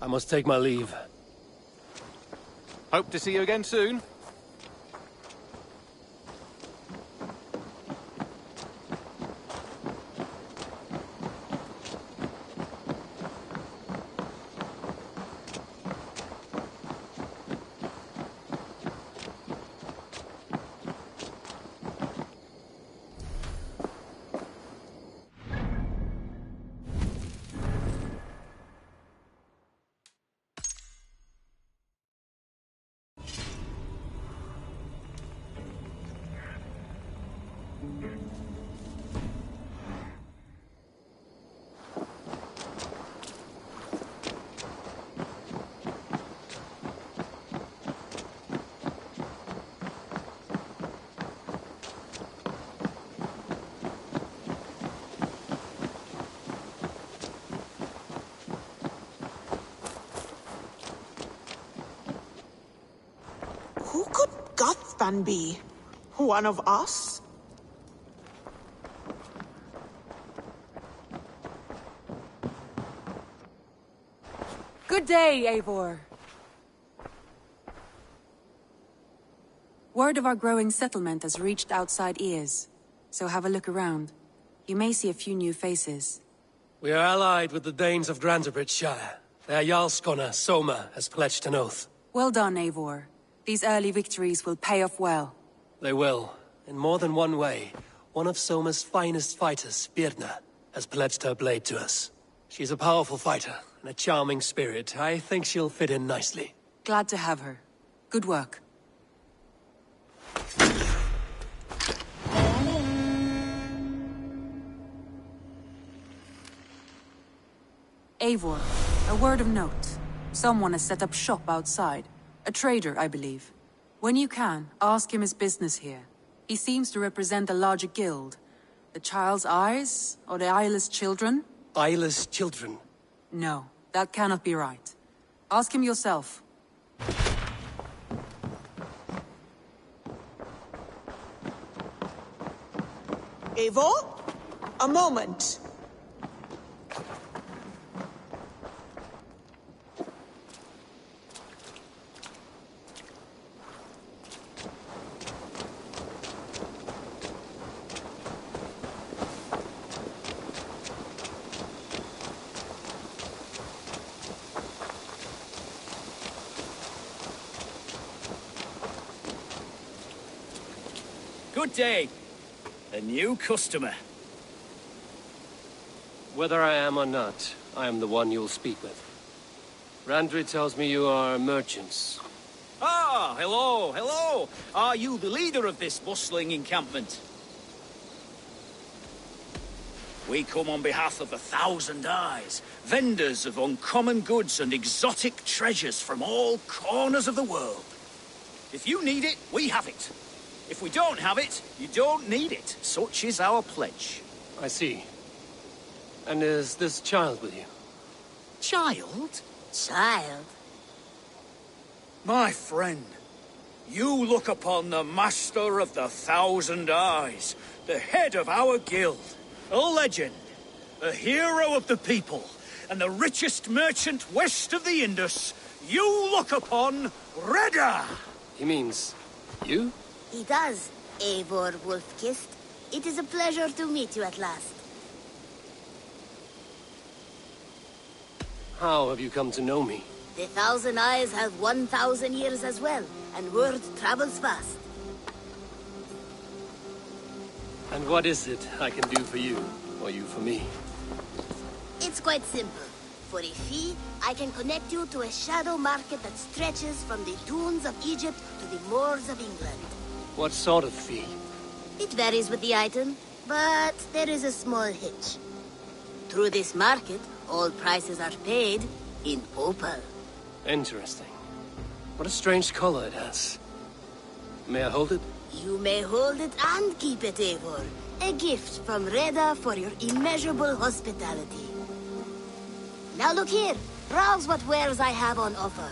I must take my leave. Hope to see you again soon. Who could Guthban be? One of us? Good day, Eivor. Word of our growing settlement has reached outside ears, so have a look around. You may see a few new faces. We are allied with the Danes of Shire. Their Jarlskona, Soma, has pledged an oath. Well done, Eivor. These early victories will pay off well. They will, in more than one way. One of Soma's finest fighters, Birna, has pledged her blade to us. She's a powerful fighter, and a charming spirit. I think she'll fit in nicely. Glad to have her. Good work. Eivor, a word of note. Someone has set up shop outside. A trader, I believe. When you can, ask him his business here. He seems to represent a larger guild. The Child's Eyes? Or the Eyeless Children? Eyeless Children? No, that cannot be right. Ask him yourself. Eivor? A moment. Good day. A new customer. Whether I am or not, I am the one you'll speak with. Randri tells me you are merchants. Ah, hello, hello. Are you the leader of this bustling encampment? We come on behalf of 1,000 Eyes, vendors of uncommon goods and exotic treasures from all corners of the world. If you need it, we have it. If we don't have it, you don't need it. Such is our pledge. I see. And is this child with you? Child? Child? My friend, you look upon the master of the 1,000 Eyes, the head of our guild, a legend, a hero of the people, and the richest merchant west of the Indus. You look upon Reda! He means you? He does, Eivor Wolfkist. It is a pleasure to meet you at last. How have you come to know me? The 1,000 Eyes have 1,000 years as well, and word travels fast. And what is it I can do for you, or you for me? It's quite simple. For a fee, I can connect you to a shadow market that stretches from the dunes of Egypt to the moors of England. What sort of fee? It varies with the item, but there is a small hitch. Through this market, all prices are paid in opal. Interesting. What a strange color it has. May I hold it? You may hold it and keep it, Eivor. A gift from Reda for your immeasurable hospitality. Now look here. Browse what wares I have on offer.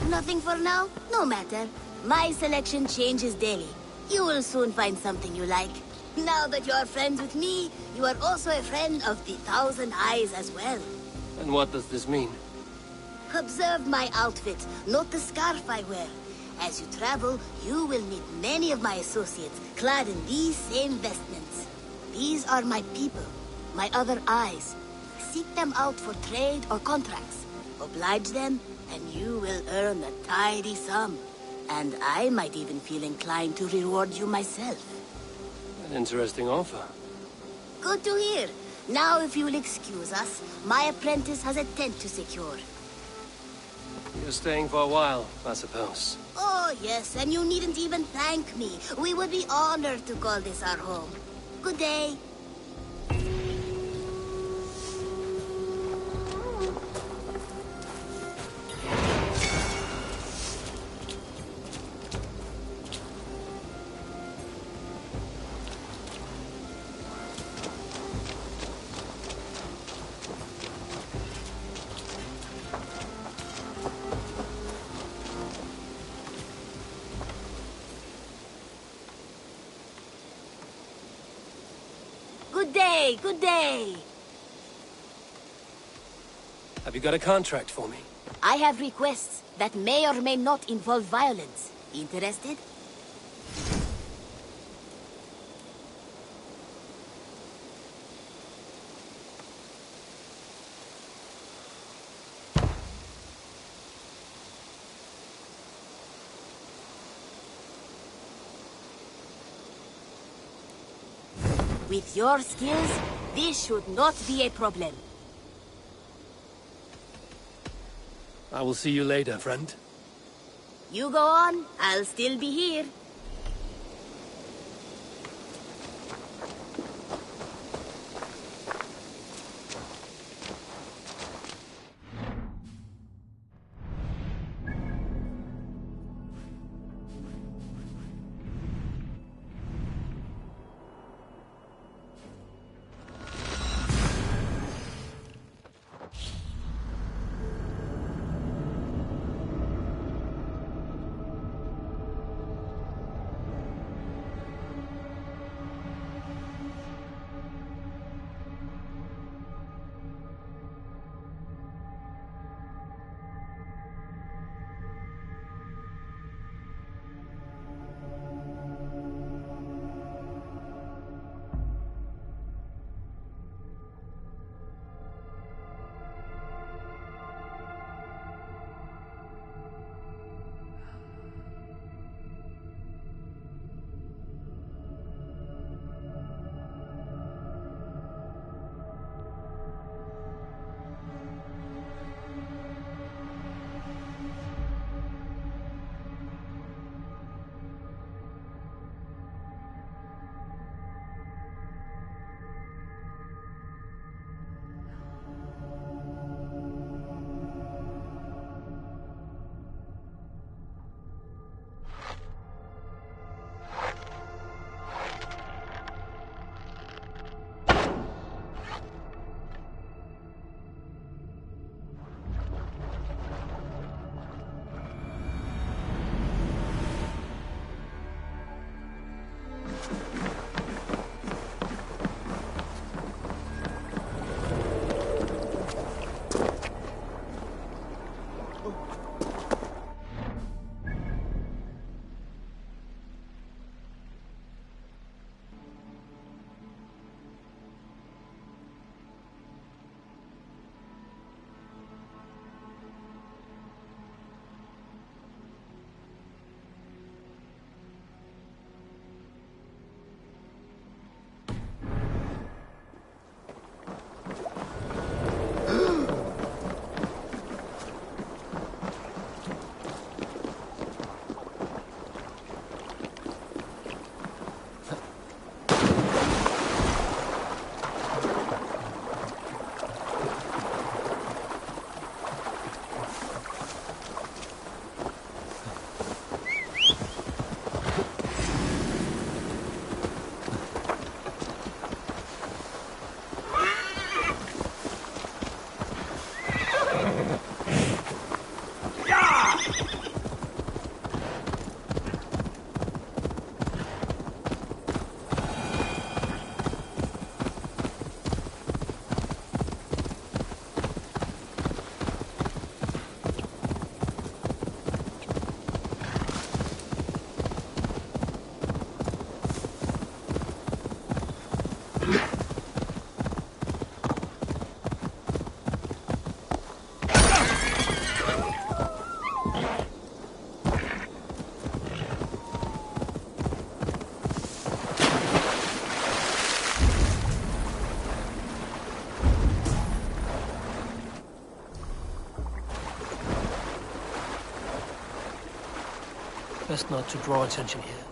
Nothing for now? No matter. My selection changes daily. You will soon find something you like. Now that you are friends with me, you are also a friend of the Thousand Eyes as well. And what does this mean? Observe my outfit, note the scarf I wear. As you travel, you will meet many of my associates, clad in these same vestments. These are my people, my other eyes. Seek them out for trade or contracts. Oblige them, and you will earn a tidy sum. And I might even feel inclined to reward you myself. An interesting offer. Good to hear. Now, if you will excuse us, my apprentice has a tent to secure. You're staying for a while, I suppose. Oh, yes, and you needn't even thank me. We would be honored to call this our home. Good day. Good day, good day. Have you got a contract for me? I have requests that may or may not involve violence. Interested? With your skills, this should not be a problem. I will see you later, friend. You go on, I'll still be here. Best not to draw attention here.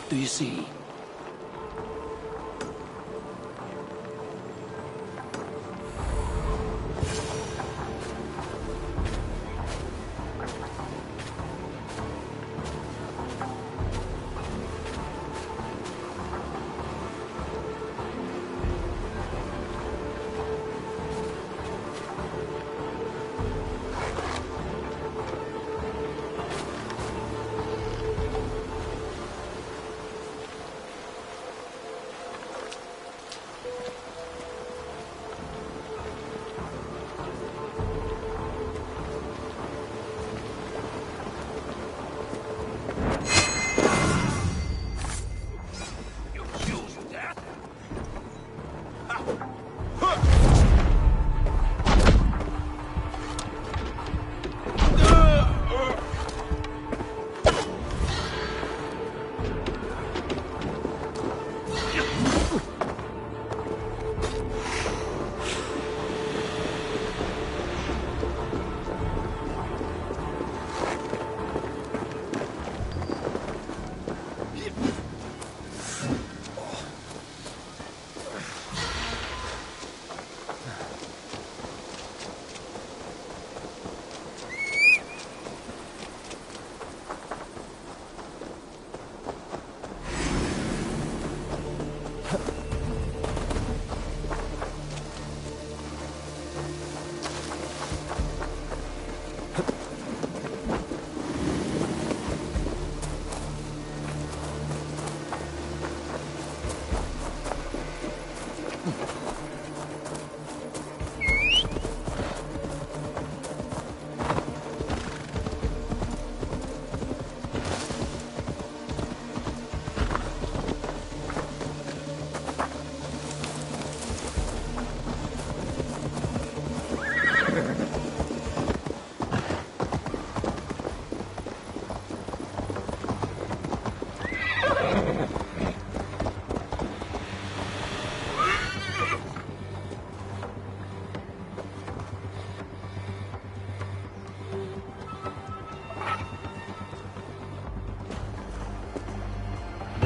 Do you see?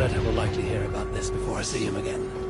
Greta will likely hear about this before I see him again.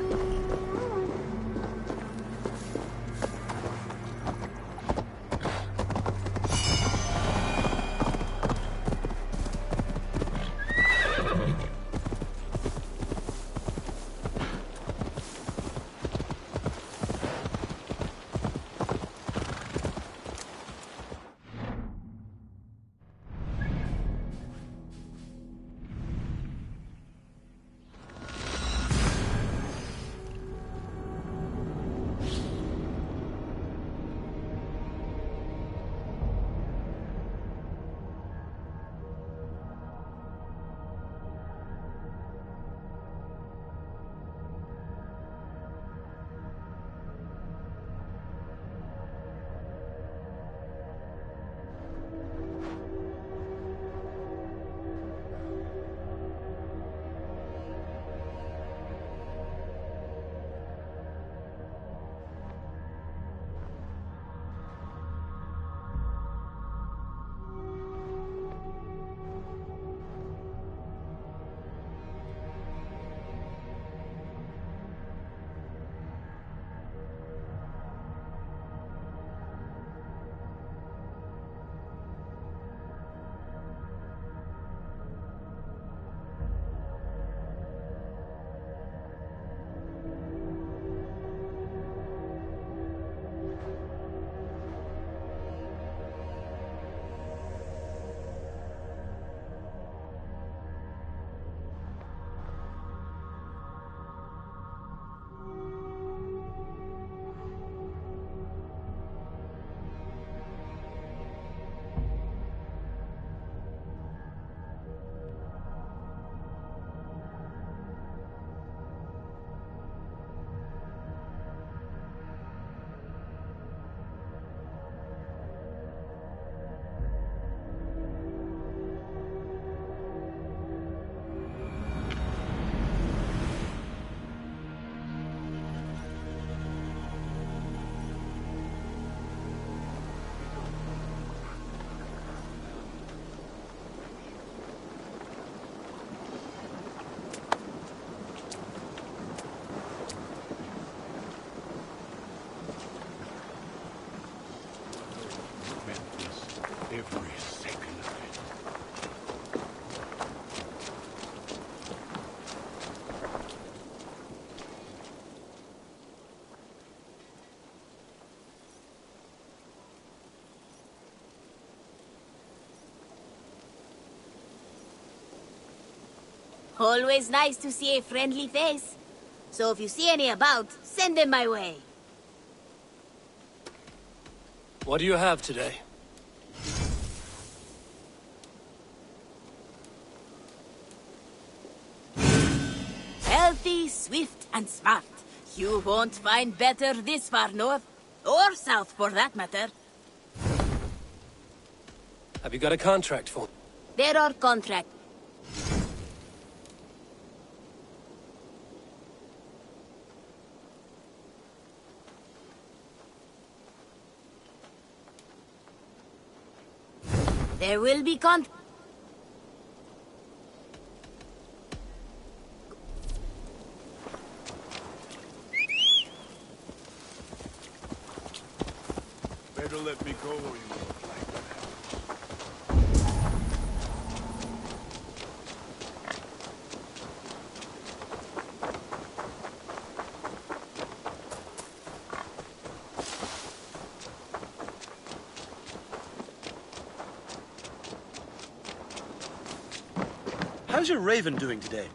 every second of it. Always nice to see a friendly face. So if you see any about, send them my way. What do you have today? Healthy, swift, and smart. You won't find better this far north. Or south, for that matter. Have you got a contract for? There are contracts. There will be Better let me go or you won't like that. How's your raven doing today?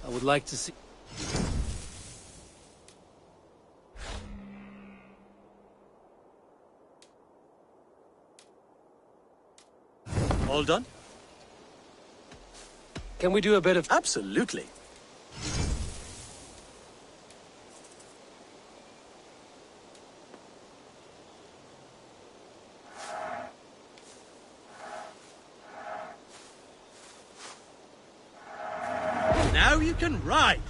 I would like to see... All done? Can we do a bit of... Absolutely. Now you can ride.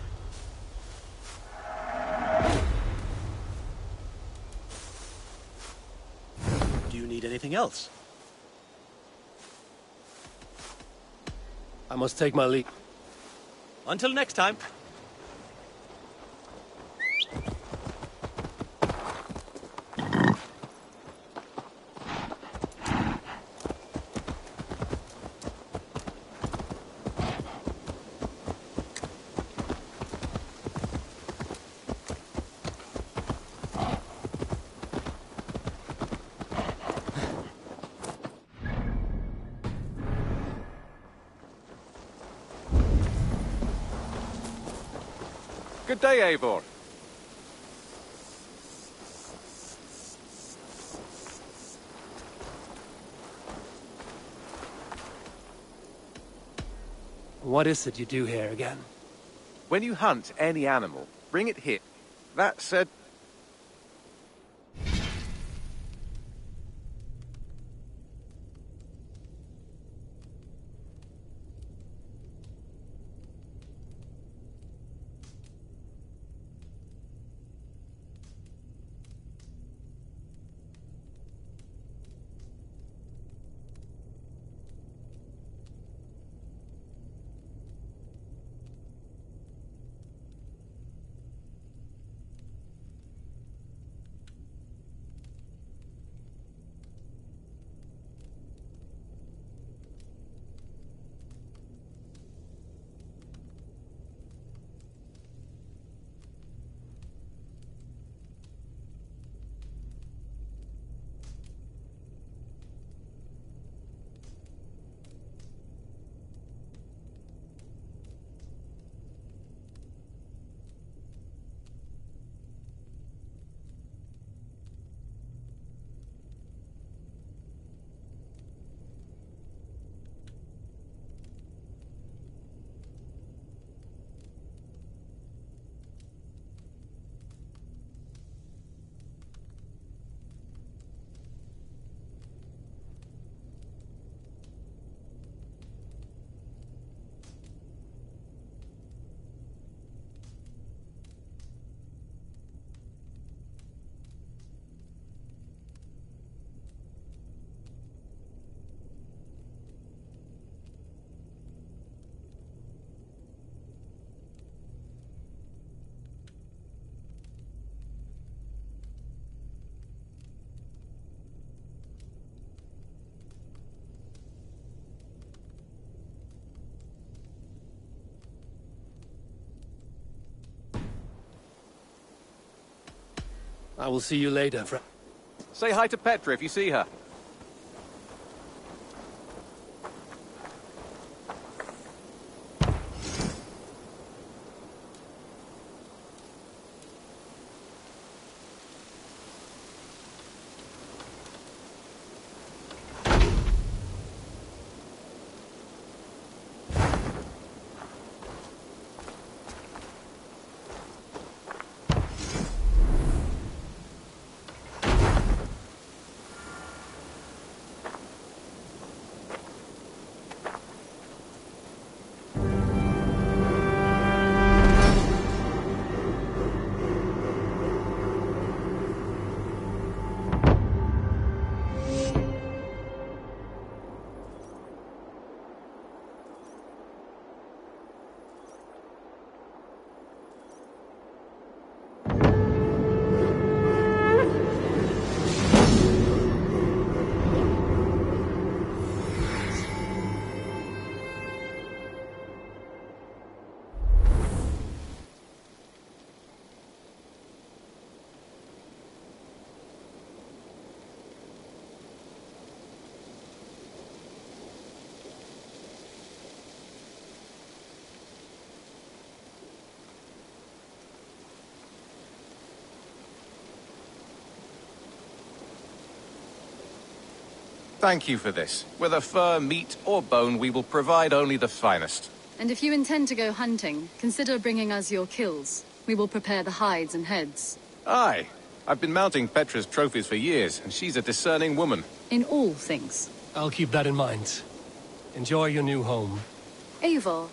Do you need anything else? I must take my leave. Until next time. Good day, Eivor. What is it you do here again? When you hunt any animal, bring it here. That said... I will see you later, friend. Say hi to Petra if you see her. Thank you for this. Whether fur, meat, or bone, we will provide only the finest. And if you intend to go hunting, consider bringing us your kills. We will prepare the hides and heads. Aye. I've been mounting Petra's trophies for years, and she's a discerning woman. In all things. I'll keep that in mind. Enjoy your new home. Eivor,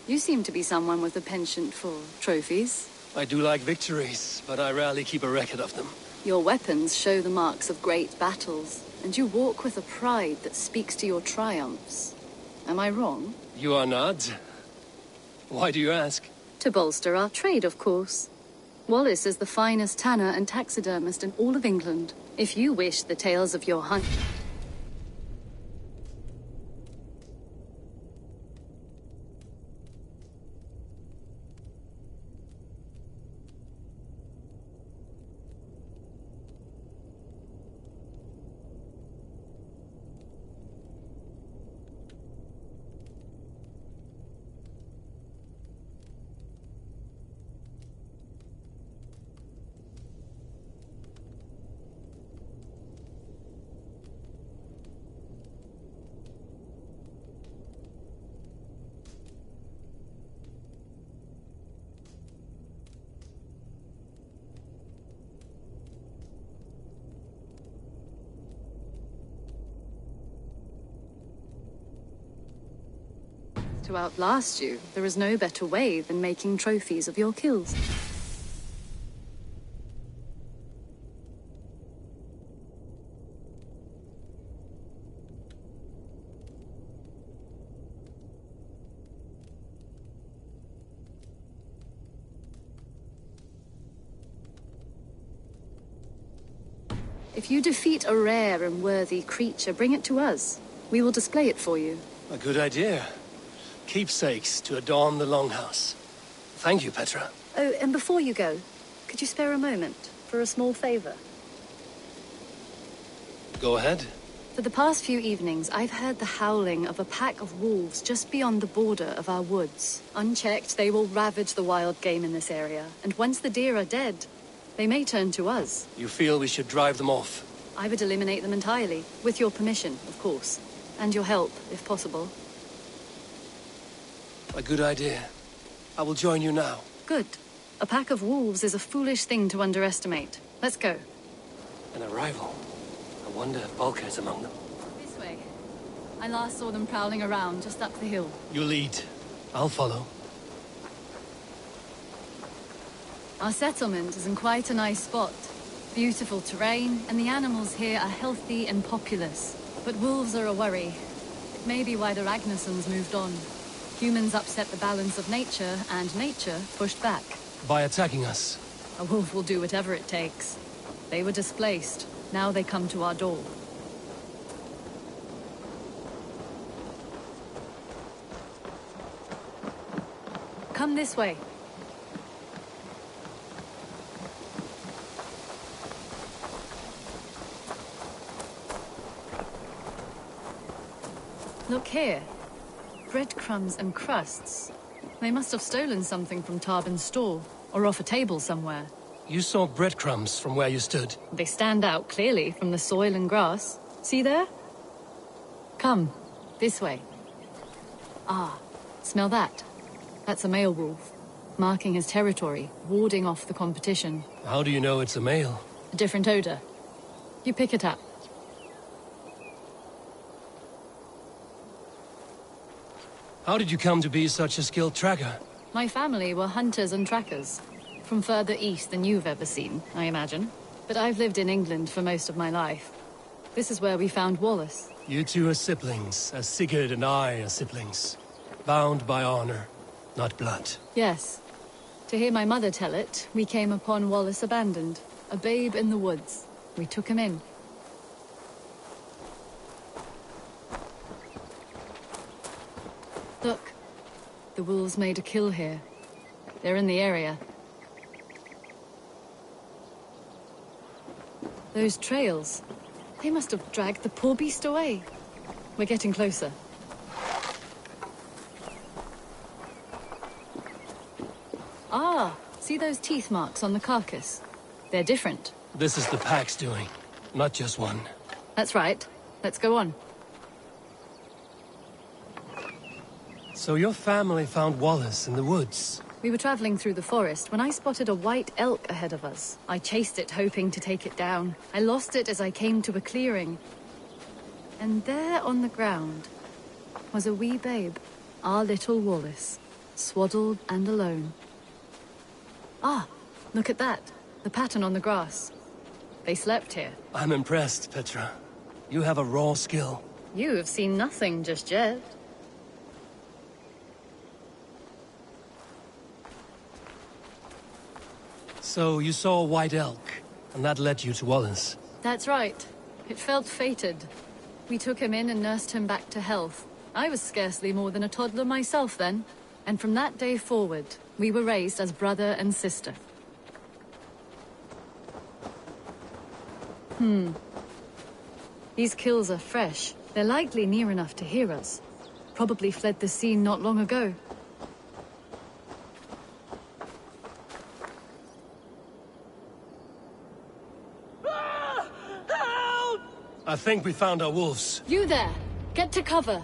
you seem to be someone with a penchant for trophies. I do like victories, but I rarely keep a record of them. Your weapons show the marks of great battles, and you walk with a pride that speaks to your triumphs. Am I wrong? You are not. Why do you ask? To bolster our trade, of course. Wallace is the finest tanner and taxidermist in all of England. If you wish the tales of your hunt... To outlast you, there is no better way than making trophies of your kills. If you defeat a rare and worthy creature, bring it to us. We will display it for you. A good idea. Keepsakes to adorn the longhouse. Thank you, Petra. Oh, and before you go, could you spare a moment for a small favor? Go ahead. For the past few evenings, I've heard the howling of a pack of wolves just beyond the border of our woods. Unchecked, they will ravage the wild game in this area, and once the deer are dead, they may turn to us. You feel we should drive them off? I would eliminate them entirely, with your permission, of course, and your help, if possible. A good idea. I will join you now. Good. A pack of wolves is a foolish thing to underestimate. Let's go. An arrival. I wonder if Bulka is among them. This way. I last saw them prowling around just up the hill. You lead. I'll follow. Our settlement is in quite a nice spot. Beautiful terrain, and the animals here are healthy and populous. But wolves are a worry. It may be why the Ragnarsons moved on. Humans upset the balance of nature, and nature pushed back. By attacking us? A wolf will do whatever it takes. They were displaced. Now they come to our door. Come this way. Look here. Breadcrumbs and crusts. They must have stolen something from Tarbin's store, or off a table somewhere. You saw breadcrumbs from where you stood. They stand out clearly from the soil and grass. See there? Come, this way. Ah, smell that? That's a male wolf, marking his territory, warding off the competition. How do you know it's a male? A different odor. You pick it up. How did you come to be such a skilled tracker? My family were hunters and trackers. From further east than you've ever seen, I imagine. But I've lived in England for most of my life. This is where we found Wallace. You two are siblings, as Sigurd and I are siblings. Bound by honor, not blood. Yes. To hear my mother tell it, we came upon Wallace abandoned, a babe in the woods. We took him in. Look, the wolves made a kill here. They're in the area. Those trails, they must have dragged the poor beast away. We're getting closer. Ah, see those teeth marks on the carcass? They're different. This is the pack's doing, not just one. That's right. Let's go on. So your family found Wallace in the woods? We were traveling through the forest when I spotted a white elk ahead of us. I chased it, hoping to take it down. I lost it as I came to a clearing. And there on the ground was a wee babe, our little Wallace, swaddled and alone. Ah, look at that. The pattern on the grass. They slept here. I'm impressed, Petra. You have a raw skill. You have seen nothing just yet. So you saw a white elk, and that led you to Wallace? That's right. It felt fated. We took him in and nursed him back to health. I was scarcely more than a toddler myself then. And from that day forward, we were raised as brother and sister. These kills are fresh. They're likely near enough to hear us. Probably fled the scene not long ago. I think we found our wolves. You there! Get to cover!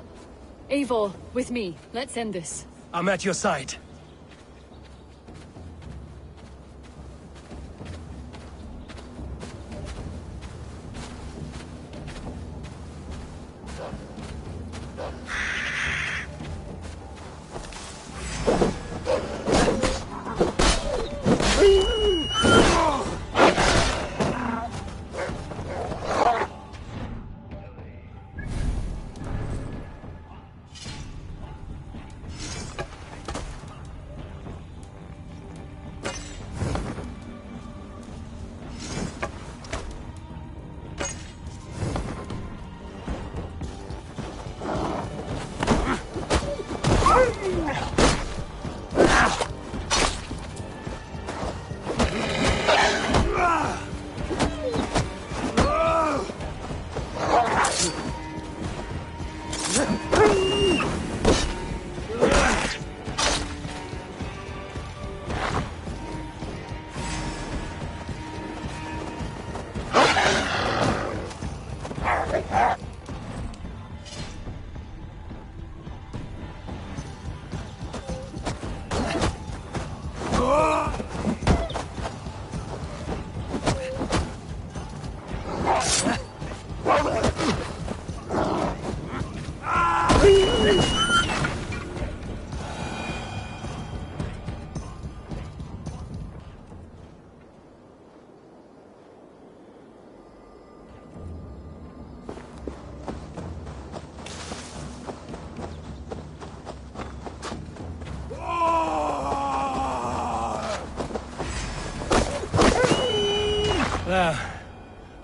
Eivor, with me. Let's end this. I'm at your side.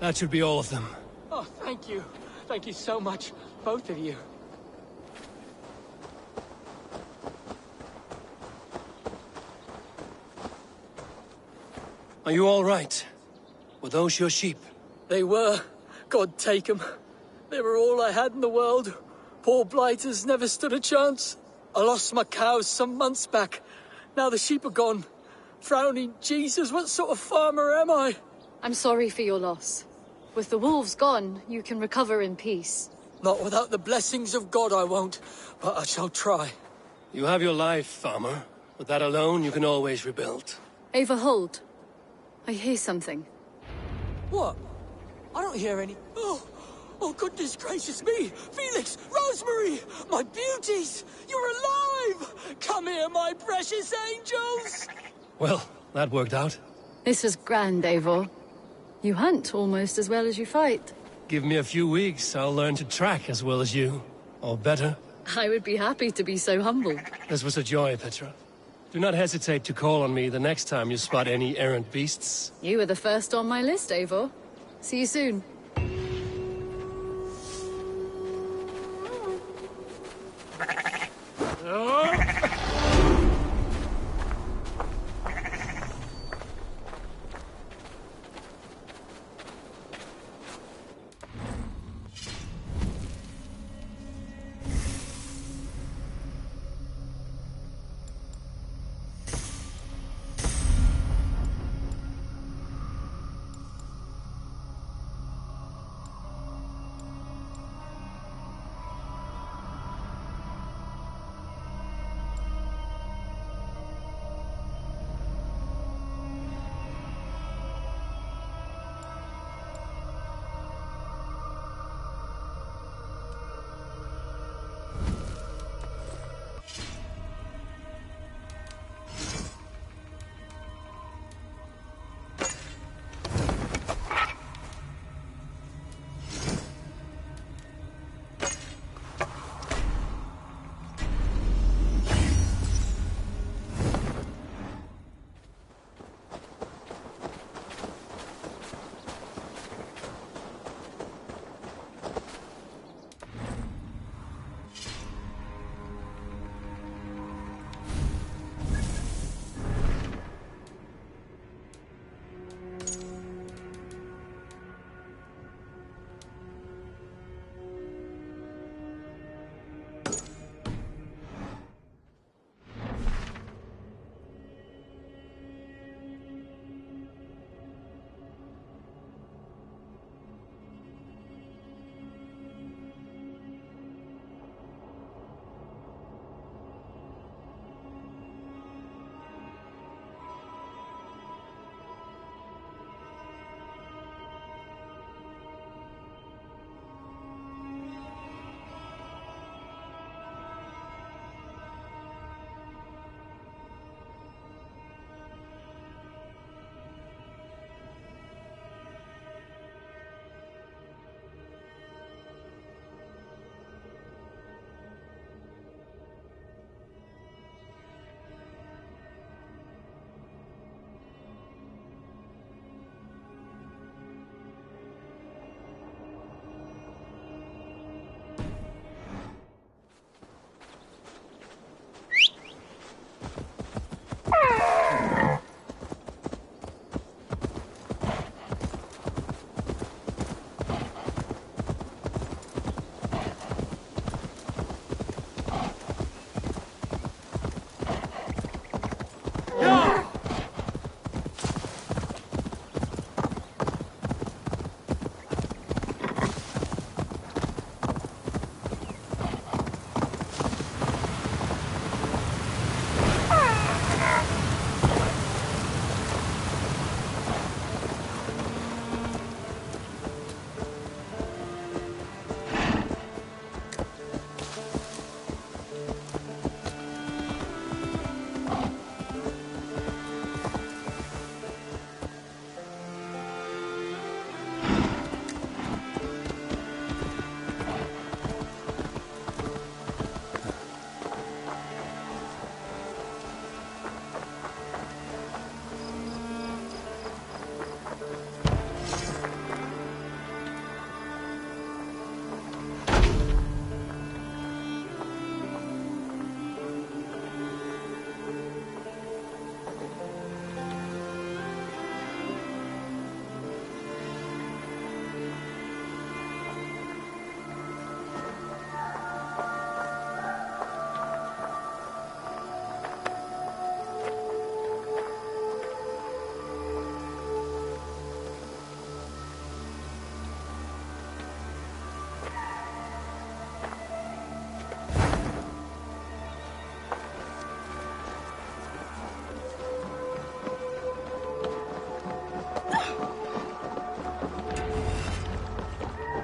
That should be all of them. Oh, thank you. Thank you so much, both of you. Are you all right? Were those your sheep? They were. God take them. They were all I had in the world. Poor blighters never stood a chance. I lost my cows some months back. Now the sheep are gone. Frowning Jesus, what sort of farmer am I? I'm sorry for your loss. With the wolves gone, you can recover in peace. Not without the blessings of God I won't, but I shall try. You have your life, farmer. With that alone, you can always rebuild. Ava, hold. I hear something. What? I don't hear any... Oh, goodness gracious me! Felix! Rosemary! My beauties! You're alive! Come here, my precious angels! Well, that worked out. This was grand, Eivor. You hunt almost as well as you fight. Give me a few weeks, I'll learn to track as well as you. Or better. I would be happy to be so humble. This was a joy, Petra. Do not hesitate to call on me the next time you spot any errant beasts. You were the first on my list, Eivor. See you soon.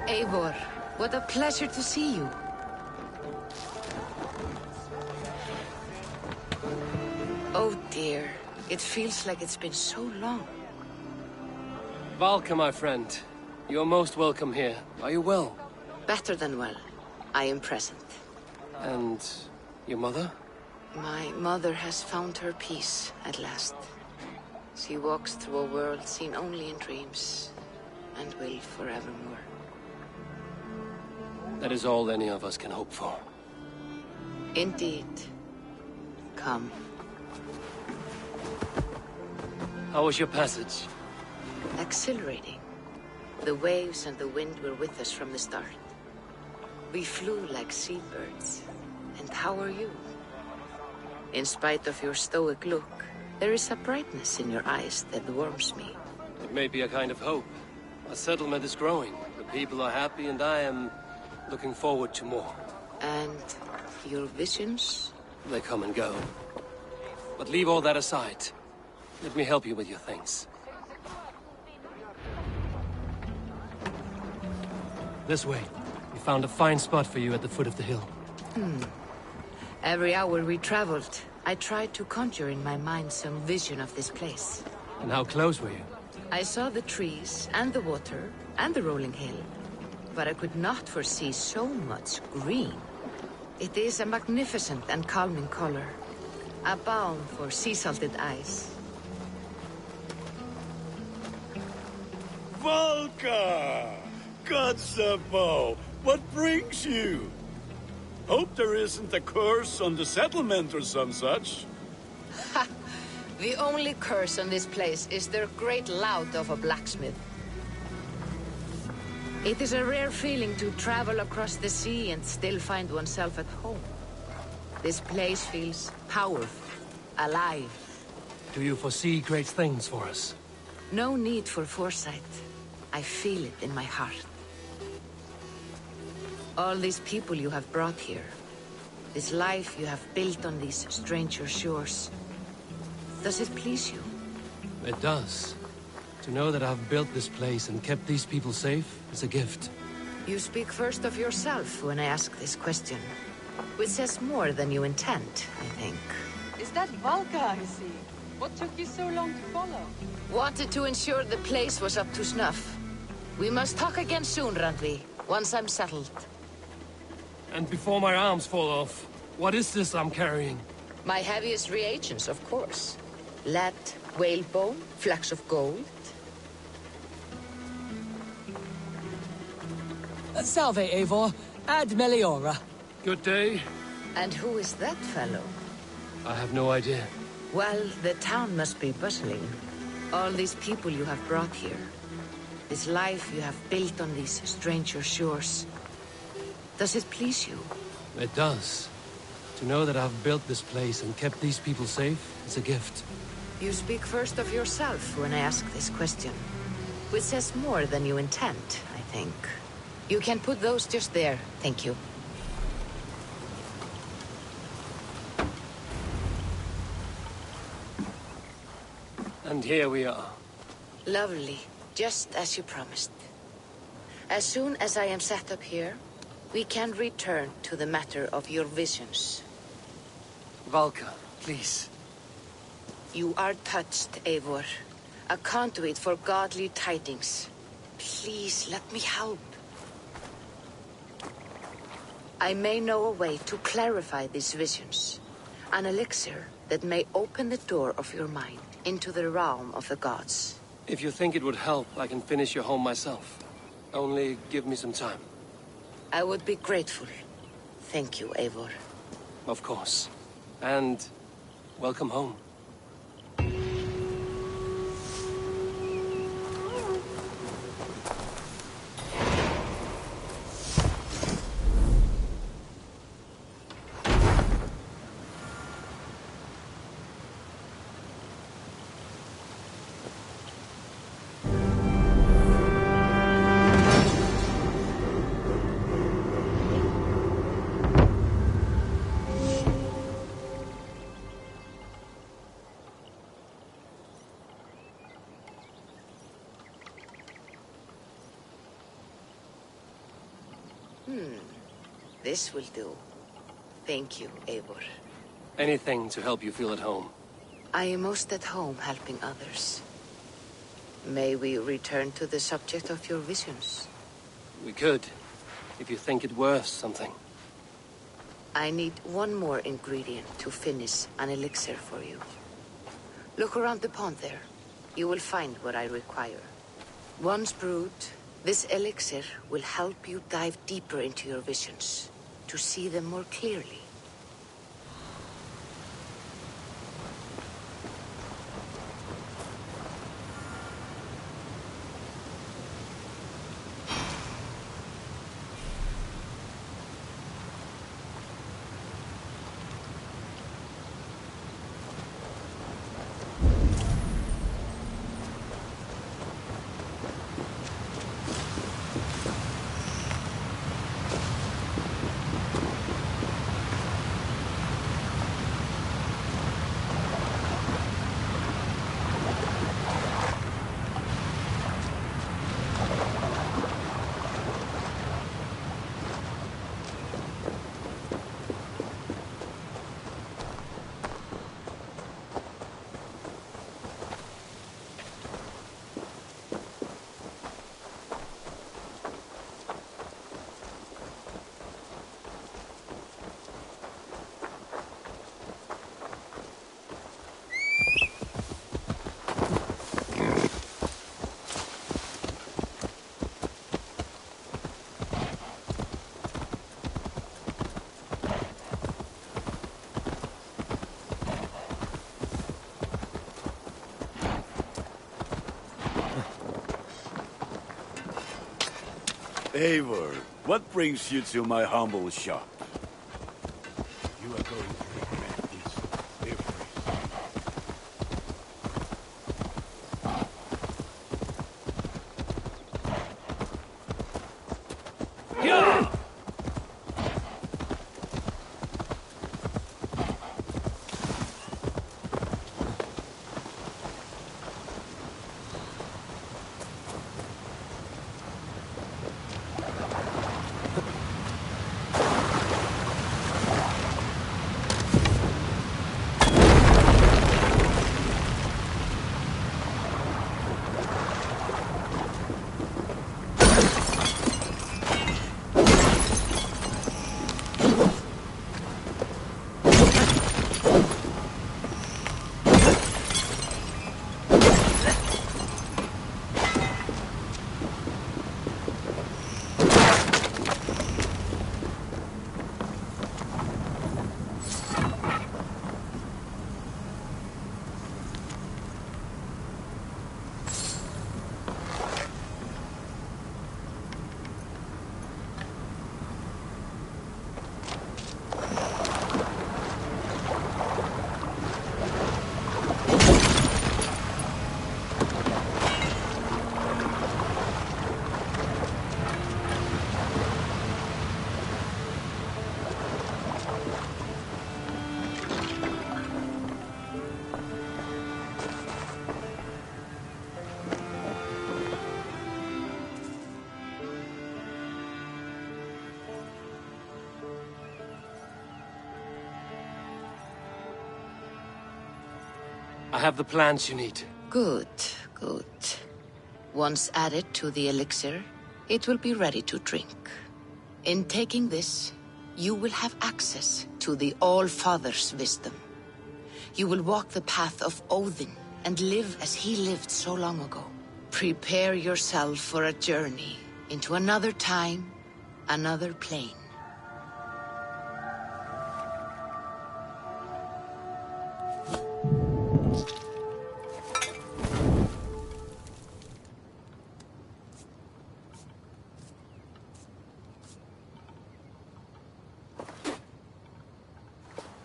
Eivor, what a pleasure to see you. Oh dear, it feels like it's been so long. Valka, my friend. You're most welcome here. Are you well? Better than well. I am present. And your mother? My mother has found her peace at last. She walks through a world seen only in dreams, and will forevermore. That is all any of us can hope for. Indeed. Come. How was your passage? Exhilarating. The waves and the wind were with us from the start. We flew like seabirds. And how are you? In spite of your stoic look, there is a brightness in your eyes that warms me. It may be a kind of hope. Our settlement is growing. The people are happy and I am looking forward to more. And your visions? They come and go. But leave all that aside. Let me help you with your things. This way. We found a fine spot for you at the foot of the hill. Every hour we traveled, I tried to conjure in my mind some vision of this place. And how close were you? I saw the trees, and the water, and the rolling hill. But I could not foresee so much green. It is a magnificent and calming color. A balm for sea-salted eyes. Valka! Kotzabo! What brings you? Hope there isn't a curse on the settlement or some such. Ha! The only curse on this place is their great lout of a blacksmith. It is a rare feeling to travel across the sea and still find oneself at home. This place feels powerful, alive. Do you foresee great things for us? No need for foresight. I feel it in my heart. All these people you have brought here. This life you have built on these stranger shores. Does it please you? It does. To know that I've built this place and kept these people safe is a gift. You speak first of yourself when I ask this question. Which says more than you intend, I think. Is that Valka I see? What took you so long to follow? Wanted to ensure the place was up to snuff. We must talk again soon, Randvi, once I'm settled. And before my arms fall off, what is this I'm carrying? My heaviest reagents, of course. Lead, whalebone, flecks of gold. Salve, Eivor. Ad Meliora. Good day. And who is that fellow? I have no idea. Well, the town must be bustling. All these people you have brought here. This life you have built on these stranger shores. Does it please you? It does. To know that I've built this place and kept these people safe is a gift. You speak first of yourself when I ask this question. Which says more than you intend, I think. You can put those just there, thank you. And here we are. Lovely, just as you promised. As soon as I am set up here, we can return to the matter of your visions. Valka, please. You are touched, Eivor. A conduit for godly tidings. Please, let me help. I may know a way to clarify these visions. An elixir that may open the door of your mind into the realm of the gods. If you think it would help, I can finish your home myself. Only give me some time. I would be grateful. Thank you, Eivor. Of course. And welcome home. This will do. Thank you, Eivor. Anything to help you feel at home. I am most at home helping others. May we return to the subject of your visions? We could, if you think it worth something. I need one more ingredient to finish an elixir for you. Look around the pond there. You will find what I require. Once brewed, this elixir will help you dive deeper into your visions, to see them more clearly. Eivor, what brings you to my humble shop? You are going to regret this every I have the plants you need. Good, good. Once added to the elixir, it will be ready to drink. In taking this, you will have access to the All-Father's wisdom. You will walk the path of Odin and live as he lived so long ago. Prepare yourself for a journey into another time, another plane.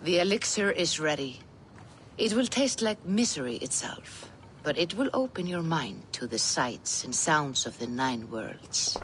The elixir is ready. It will taste like misery itself, but it will open your mind to the sights and sounds of the 9 worlds.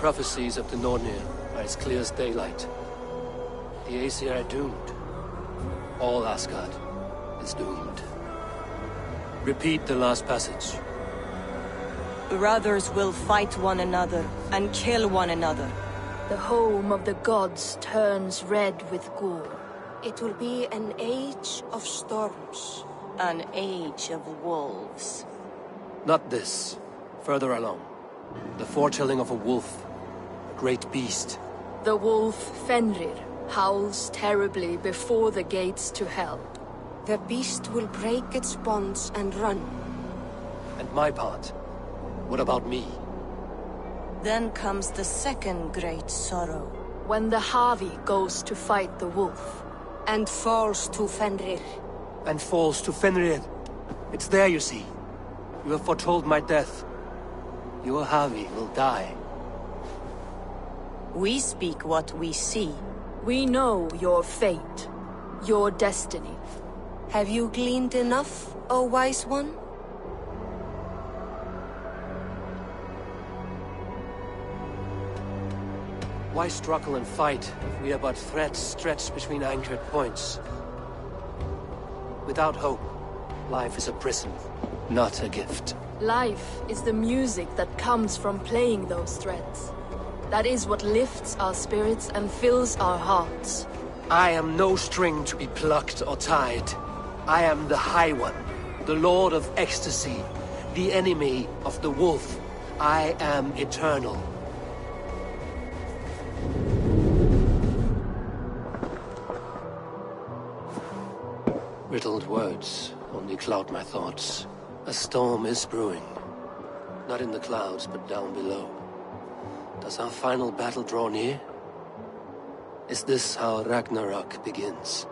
prophecies of the Nornir are as clear as daylight. The Aesir are doomed. All Asgard is doomed. Repeat the last passage. Brothers will fight one another and kill one another. The home of the gods turns red with gore. It will be an age of storms. An age of wolves. Not this. Further along. The foretelling of a wolf. A great beast. The wolf Fenrir howls terribly before the gates to hell. The beast will break its bonds and run. And my part? What about me? Then comes the second great sorrow. When the Havi goes to fight the wolf. And falls to Fenrir. And falls to Fenrir. It's there, you see. You have foretold my death. Your Havi will die. We speak what we see. We know your fate. Your destiny. Have you gleaned enough, O wise one? Why struggle and fight if we are but threads stretched between anchored points? Without hope, life is a prison, not a gift. Life is the music that comes from playing those threads. That is what lifts our spirits and fills our hearts. I am no string to be plucked or tied. I am the High One, the Lord of Ecstasy, the enemy of the wolf. I am eternal. Riddled words only cloud my thoughts. A storm is brewing. Not in the clouds, but down below. Does our final battle draw near? Is this how Ragnarok begins?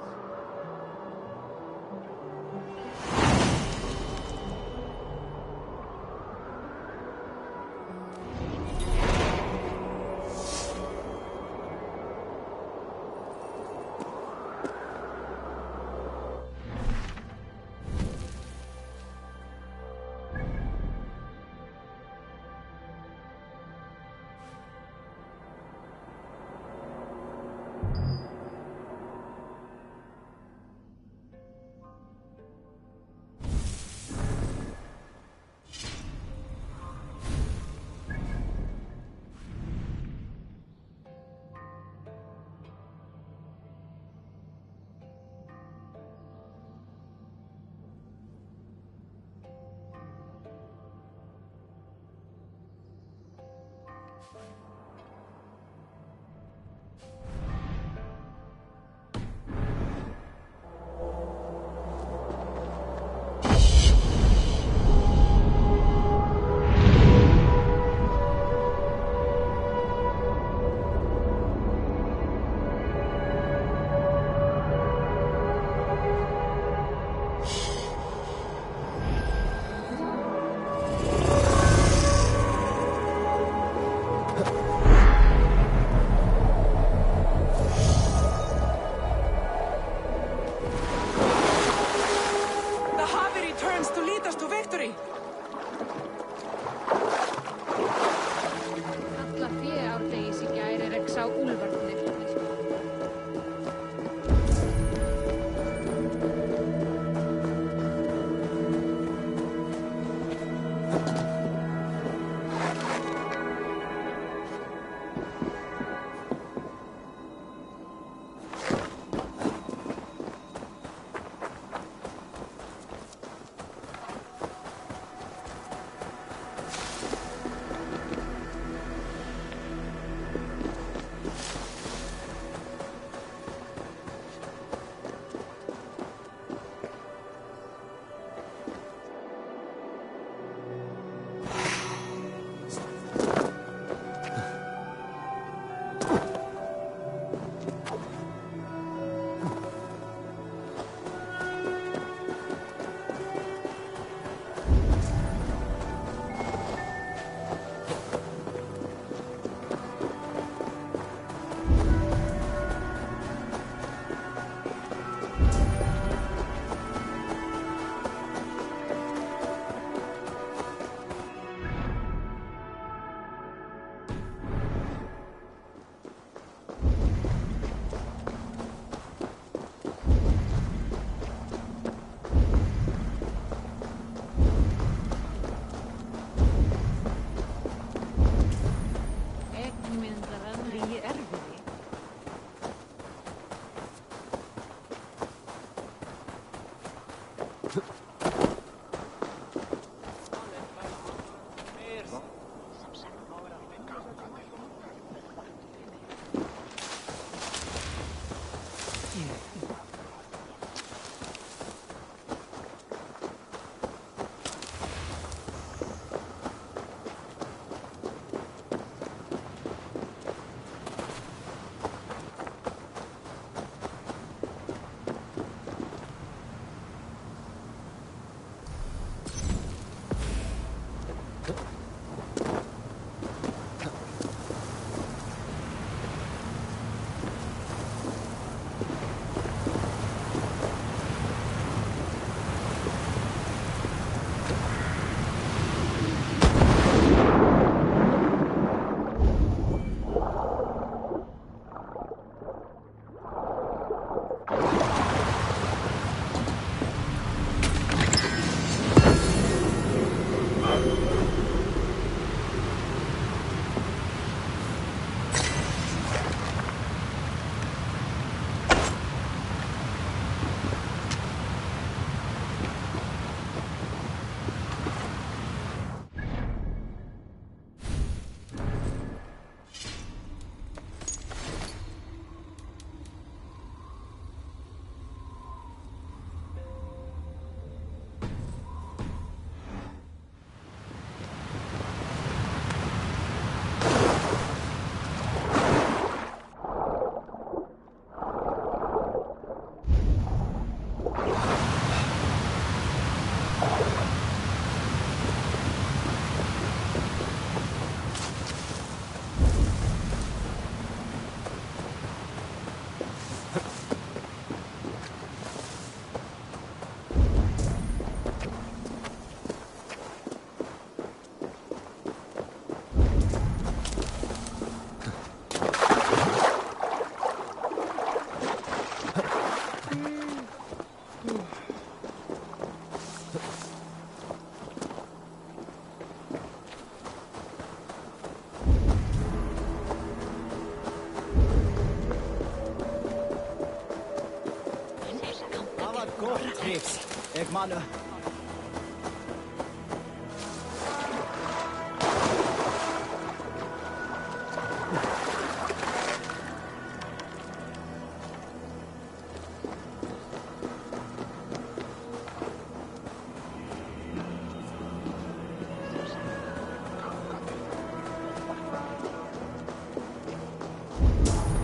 Ik mannen.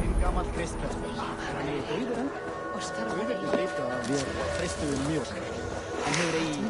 Een gammal kristpräst. Han är drivaren. Huvud drift av prästun mjölk. Han hör i...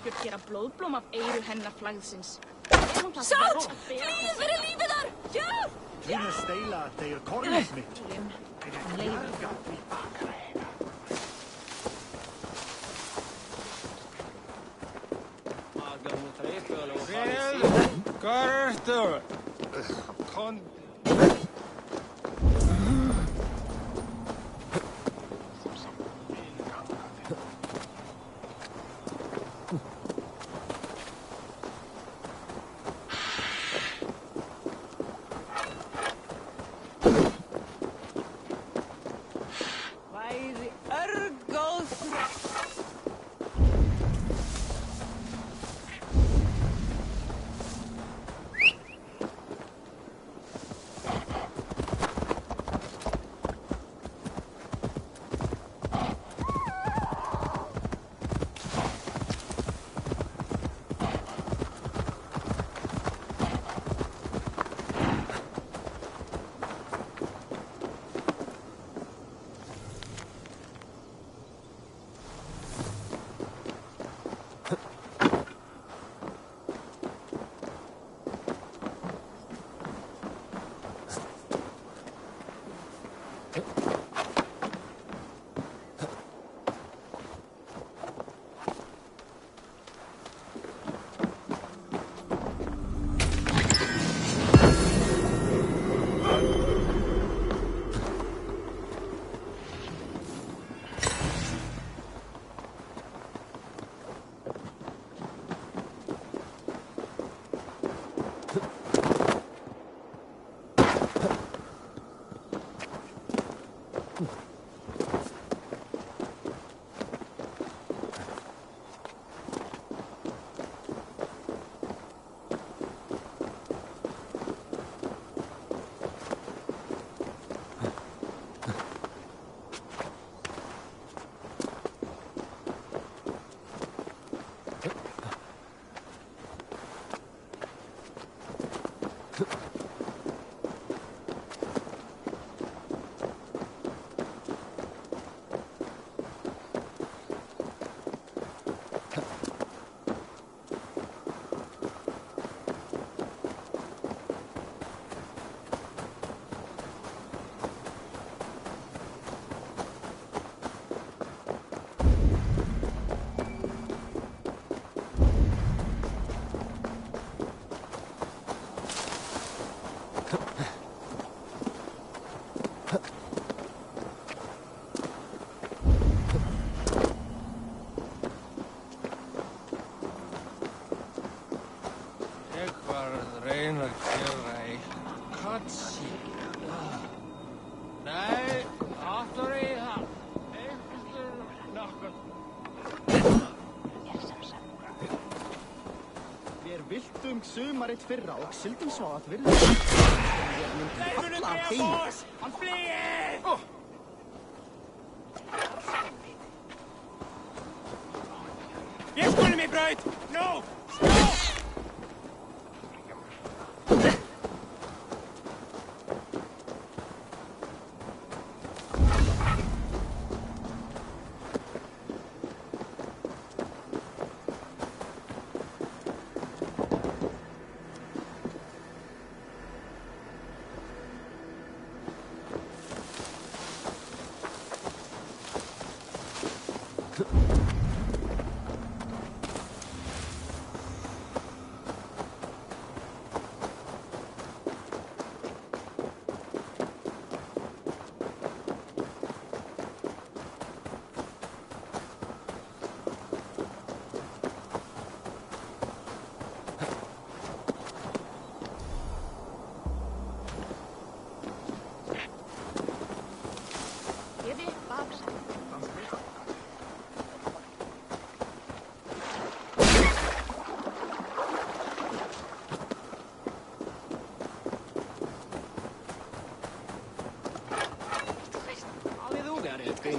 ekkert gera blóðblóm af eyru hennar flæðsins. Sjátt! Flýð fyrir lífið þar! Hjálp! Kynna steila þeir kornus mitt. Carter! Con... Væri örgóð. reyna að gera eitthvað katsi. Nei, aftur í það. Eitthvað nokkuð. Við viltum sumarið fyrra og sildum svo að virða. Leiðunum greið oss! Hann flýir! Ég skulum í braut! Nú!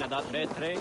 Da 3-3.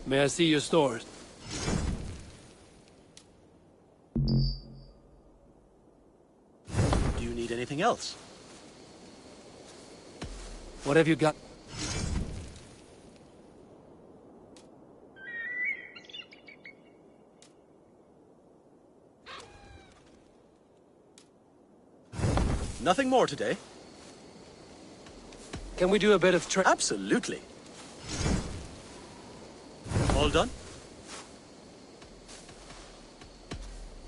May I see your stores? Do you need anything else? What have you got? Nothing more today? Can we do a bit of Absolutely. All done?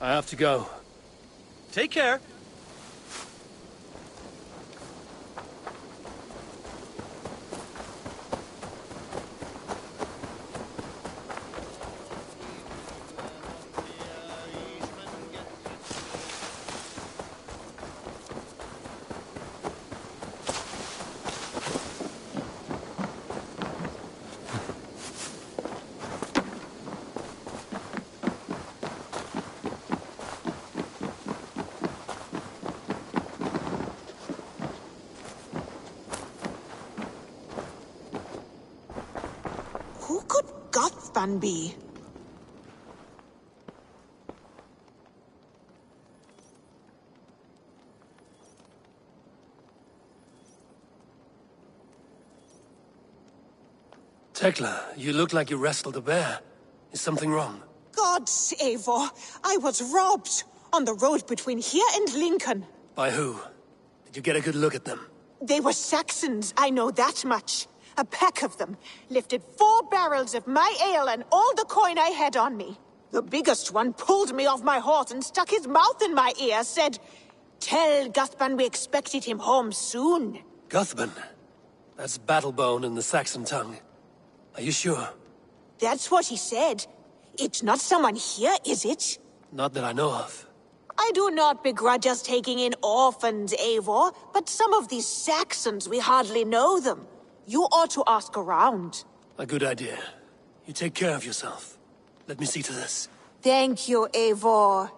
I have to go. Take care. Who could Guthban be? Tekla, you look like you wrestled a bear. Is something wrong? Gods, Eivor, I was robbed on the road between here and Lincoln. By who? Did you get a good look at them? They were Saxons, I know that much. A pack of them lifted 4 barrels of my ale and all the coin I had on me. The biggest one pulled me off my horse and stuck his mouth in my ear, said, "Tell Guthban we expected him home soon." Guthban? That's Battlebone in the Saxon tongue. Are you sure? That's what he said. It's not someone here, is it? Not that I know of. I do not begrudge us taking in orphans, Eivor, but some of these Saxons, we hardly know them. You ought to ask around. A good idea. You take care of yourself. Let me see to this. Thank you, Eivor.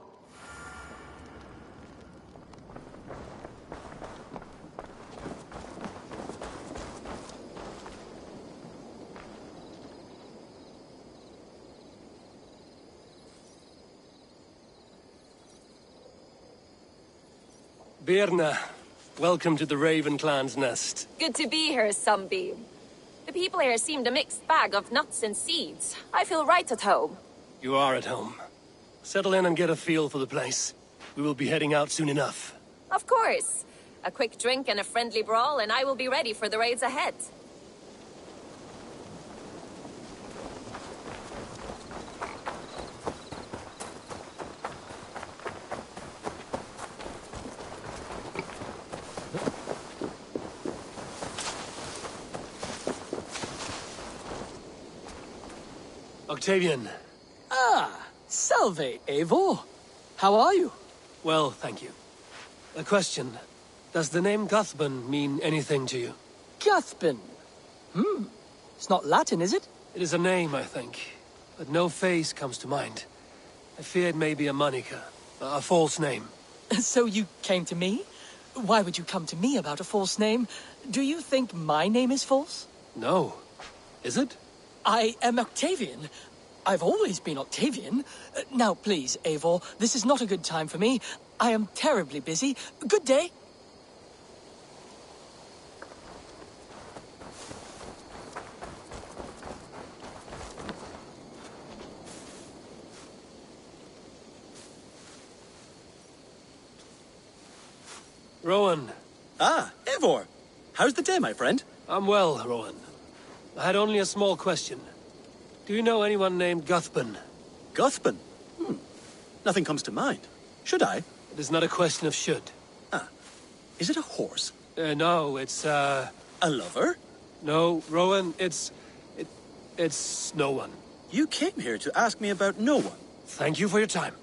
Birna, welcome to the Raven Clan's nest. Good to be here, Sunbeam. The people here seemed a mixed bag of nuts and seeds. I feel right at home. You are at home. Settle in and get a feel for the place. We will be heading out soon enough. Of course. A quick drink and a friendly brawl, and I will be ready for the raids ahead. Octavian. Ah, salve, Eivor. How are you? Well, thank you. A question. Does the name Guthban mean anything to you? Guthban? It's not Latin, is it? It is a name, I think. But no face comes to mind. I fear it may be a moniker. A false name. So you came to me? Why would you come to me about a false name? Do you think my name is false? No. Is it? I am Octavian. I've always been Octavian. Now, please, Eivor, this is not a good time for me. I am terribly busy. Good day. Rowan. Ah, Eivor. How's the day, my friend? I'm well, Rowan. I had only a small question. Do you know anyone named Guthban? Guthban? Nothing comes to mind. Should I? It is not a question of should. Ah. Is it a horse? No, it's, A lover? No, Rowan, it's no one. You came here to ask me about no one. Thank you for your time.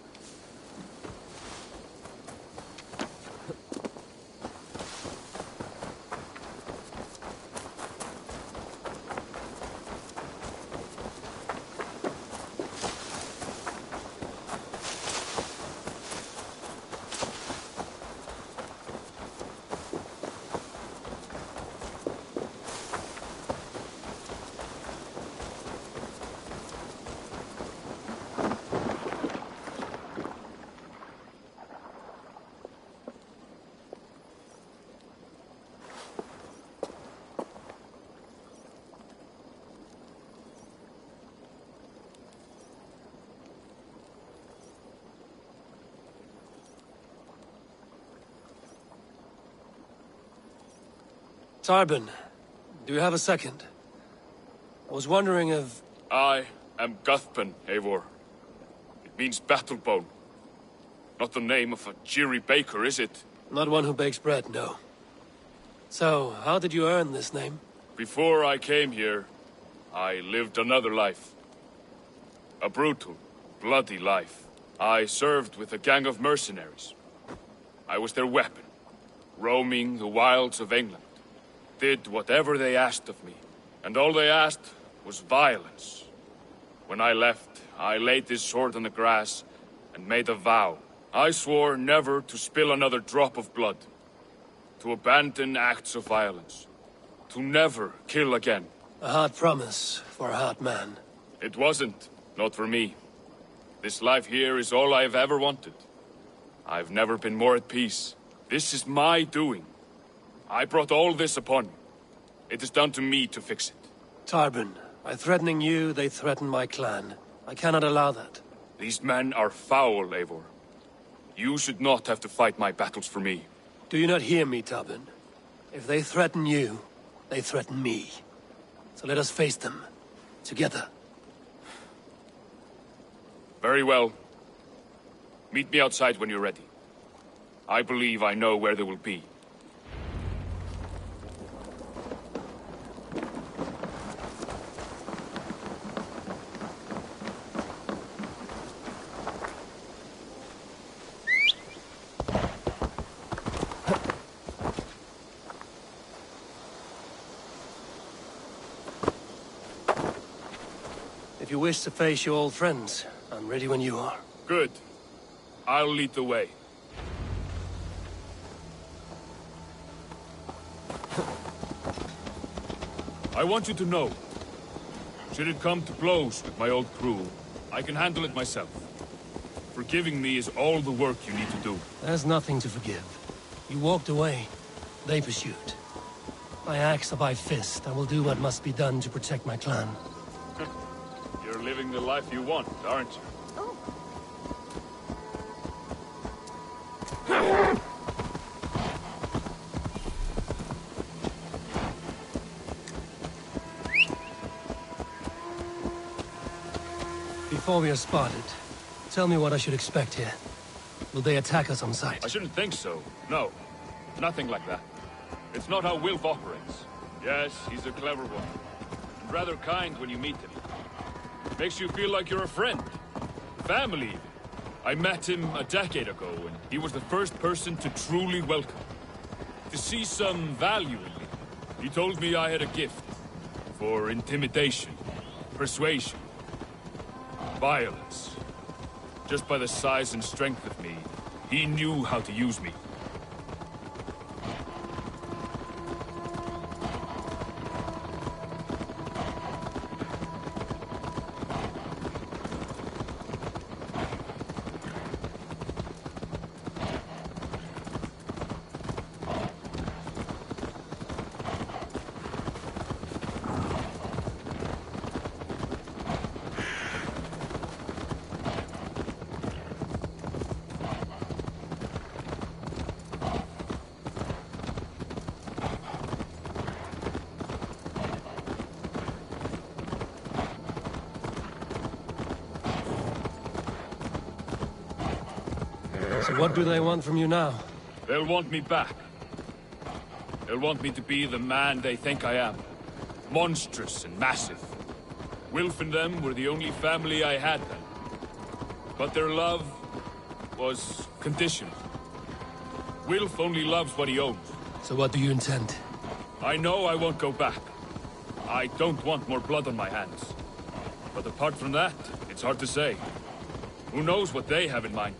Tarbin, do you have a second? I was wondering if... I am Guthpen, Eivor. It means battlebone. Not the name of a cheery baker, is it? Not one who bakes bread, no. So, how did you earn this name? Before I came here, I lived another life. A brutal, bloody life. I served with a gang of mercenaries. I was their weapon, roaming the wilds of England. Did whatever they asked of me, and all they asked was violence. When I left, I laid this sword on the grass and made a vow. I swore never to spill another drop of blood, to abandon acts of violence, to never kill again. A hard promise for a hard man. It wasn't, not for me. This life here is all I've ever wanted. I've never been more at peace. This is my doing. I brought all this upon me. It is down to me to fix it. Tarbin, by threatening you, they threaten my clan. I cannot allow that. These men are foul, Eivor. You should not have to fight my battles for me. Do you not hear me, Tarbin? If they threaten you, they threaten me. So let us face them. Together. Very well. Meet me outside when you're ready. I believe I know where they will be. If you wish to face your old friends, I'm ready when you are. Good. I'll lead the way. I want you to know, should it come to blows with my old crew, I can handle it myself. Forgiving me is all the work you need to do. There's nothing to forgive. You walked away. They pursued. By axe or by fist, I will do what must be done to protect my clan. You're living the life you want, aren't you? Before we are spotted, tell me what I should expect here. Will they attack us on sight? I shouldn't think so. No. Nothing like that. It's not how Wilf operates. Yes, he's a clever one. And rather kind when you meet him. Makes you feel like you're a friend. Family, even. I met him a decade ago, and he was the first person to truly welcome. To see some value in me. He told me I had a gift. For intimidation. Persuasion. Violence. Just by the size and strength of me, he knew how to use me. So what do they want from you now? They'll want me back. They'll want me to be the man they think I am. Monstrous and massive. Wilf and them were the only family I had then. But their love was conditional. Wilf only loves what he owns. So what do you intend? I know I won't go back. I don't want more blood on my hands. But apart from that, it's hard to say. Who knows what they have in mind?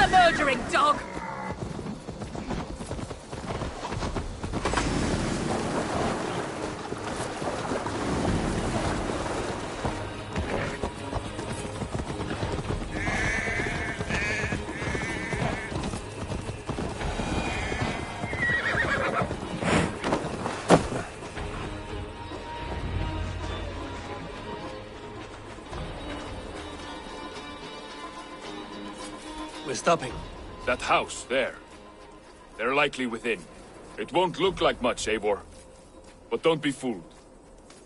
the murdering dog! We're stopping. That house, there. They're likely within. It won't look like much, Eivor. But don't be fooled.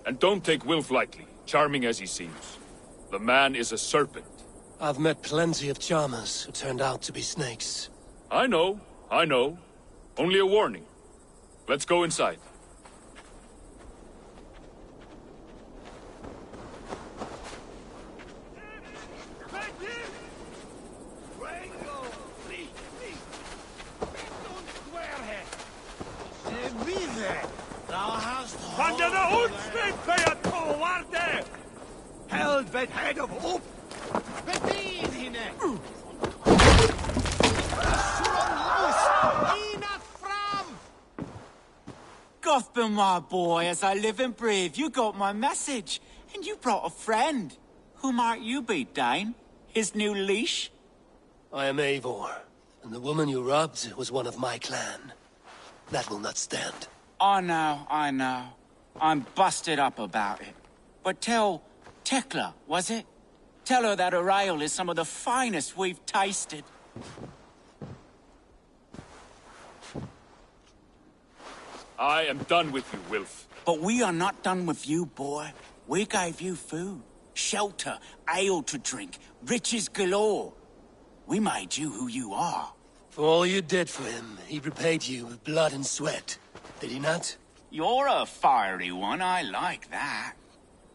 And don't take Wilf lightly, charming as he seems. The man is a serpent. I've met plenty of charmers who turned out to be snakes. I know. Only a warning. Let's go inside. Under the Unstein Fire Cowarde! Held with head of up! Bedien hinne! Gotham, my boy, as I live and breathe, you got my message. And you brought a friend. Who might you be, Dane? His new leash? I am Eivor, and the woman you robbed was one of my clan. That will not stand. I know. I'm busted up about it. But tell Tekla, was it? Tell her that her ale is some of the finest we've tasted. I am done with you, Wilf. But we are not done with you, boy. We gave you food, shelter, ale to drink, riches galore. We made you who you are. For all you did for him, he repaid you with blood and sweat. Did he not? You're a fiery one, I like that.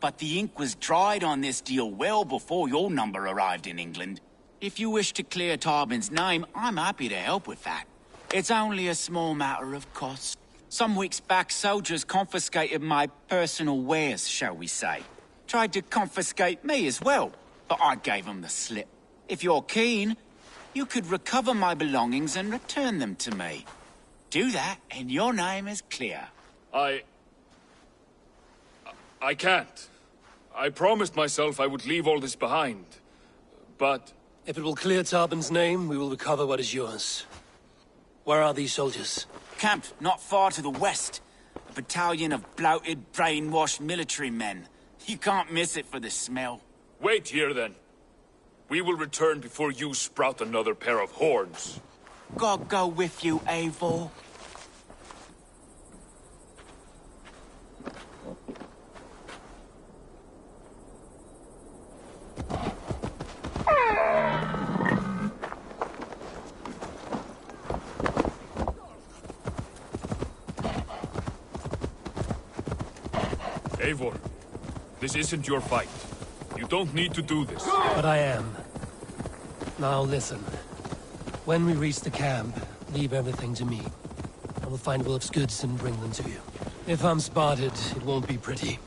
But the ink was dried on this deal well before your number arrived in England. If you wish to clear Tarbin's name, I'm happy to help with that. It's only a small matter of cost. Some weeks back, soldiers confiscated my personal wares, shall we say. Tried to confiscate me as well, but I gave them the slip. If you're keen, you could recover my belongings and return them to me. Do that, and your name is clear. I can't. I promised myself I would leave all this behind. But... If it will clear Tarbin's name, we will recover what is yours. Where are these soldiers? Camped not far to the west. A battalion of bloated, brainwashed military men. You can't miss it for the smell. Wait here, then. We will return before you sprout another pair of horns. God go with you, Eivor. Eivor, this isn't your fight. You don't need to do this. But I am. Now listen. When we reach the camp, leave everything to me. I will find Wilf's goods and bring them to you. If I'm spotted, it won't be pretty.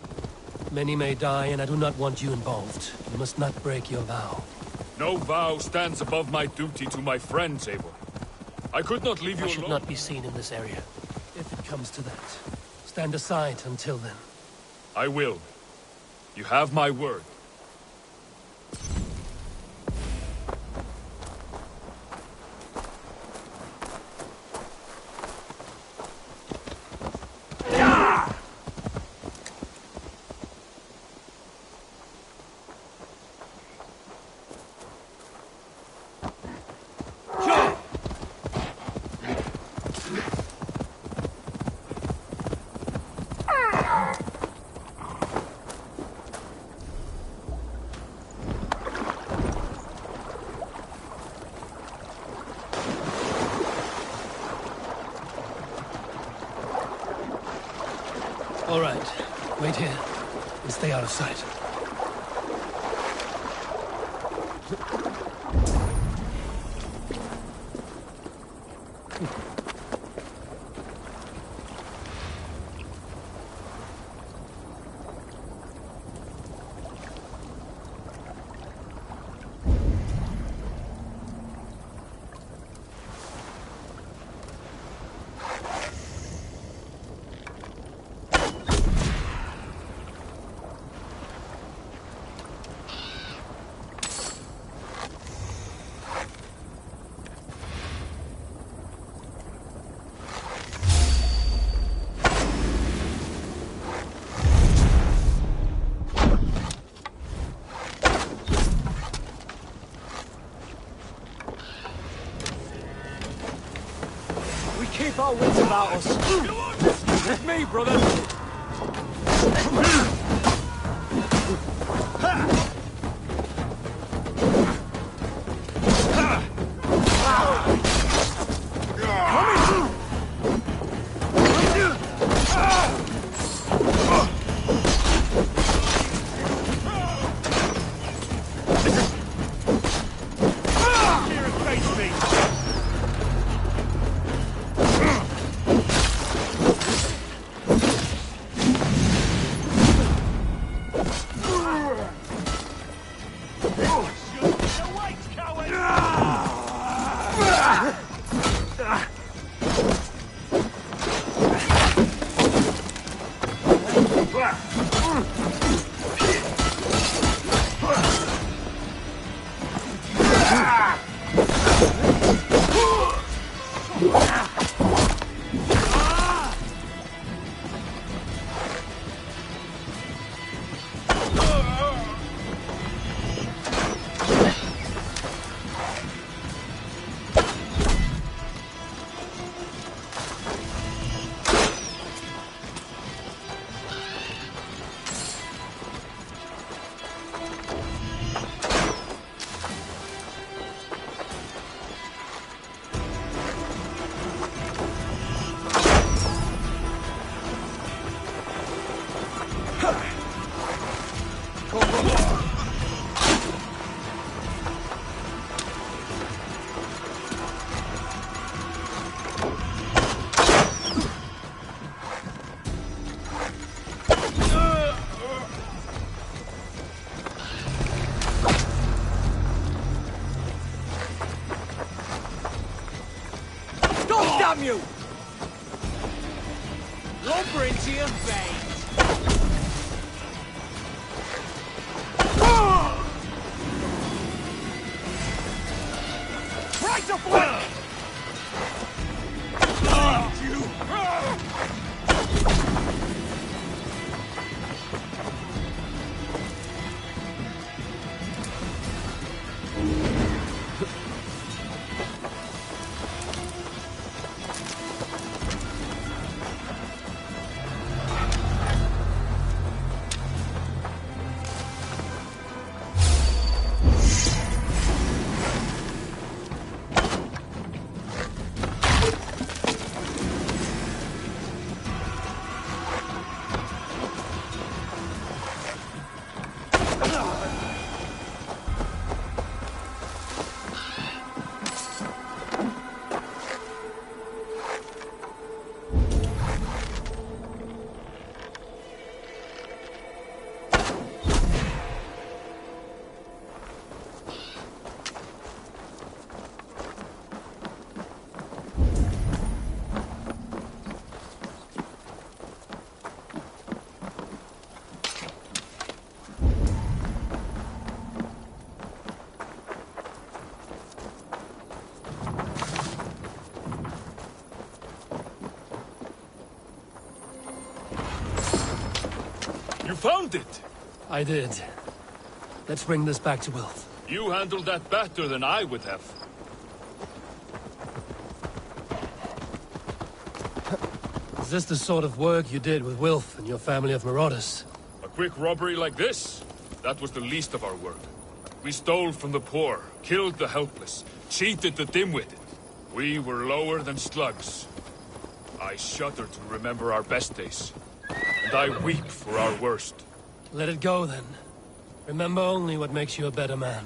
Many may die, and I do not want you involved. You must not break your vow. No vow stands above my duty to my friends, Eivor. I could not leave you alone. I should not be seen in this area. If it comes to that, stand aside until then. I will. You have my word. All right. Wait here and stay out of sight. keep our wits about us. With me, brother. Damn you! Lumber into your veins! Right of way! You found it! I did. Let's bring this back to Wilf. You handled that better than I would have. Is this the sort of work you did with Wilf and your family of marauders? A quick robbery like this? That was the least of our work. We stole from the poor, killed the helpless, cheated the dim-witted. We were lower than slugs. I shudder to remember our best days. And I weep for our worst. Let it go, then. Remember only what makes you a better man.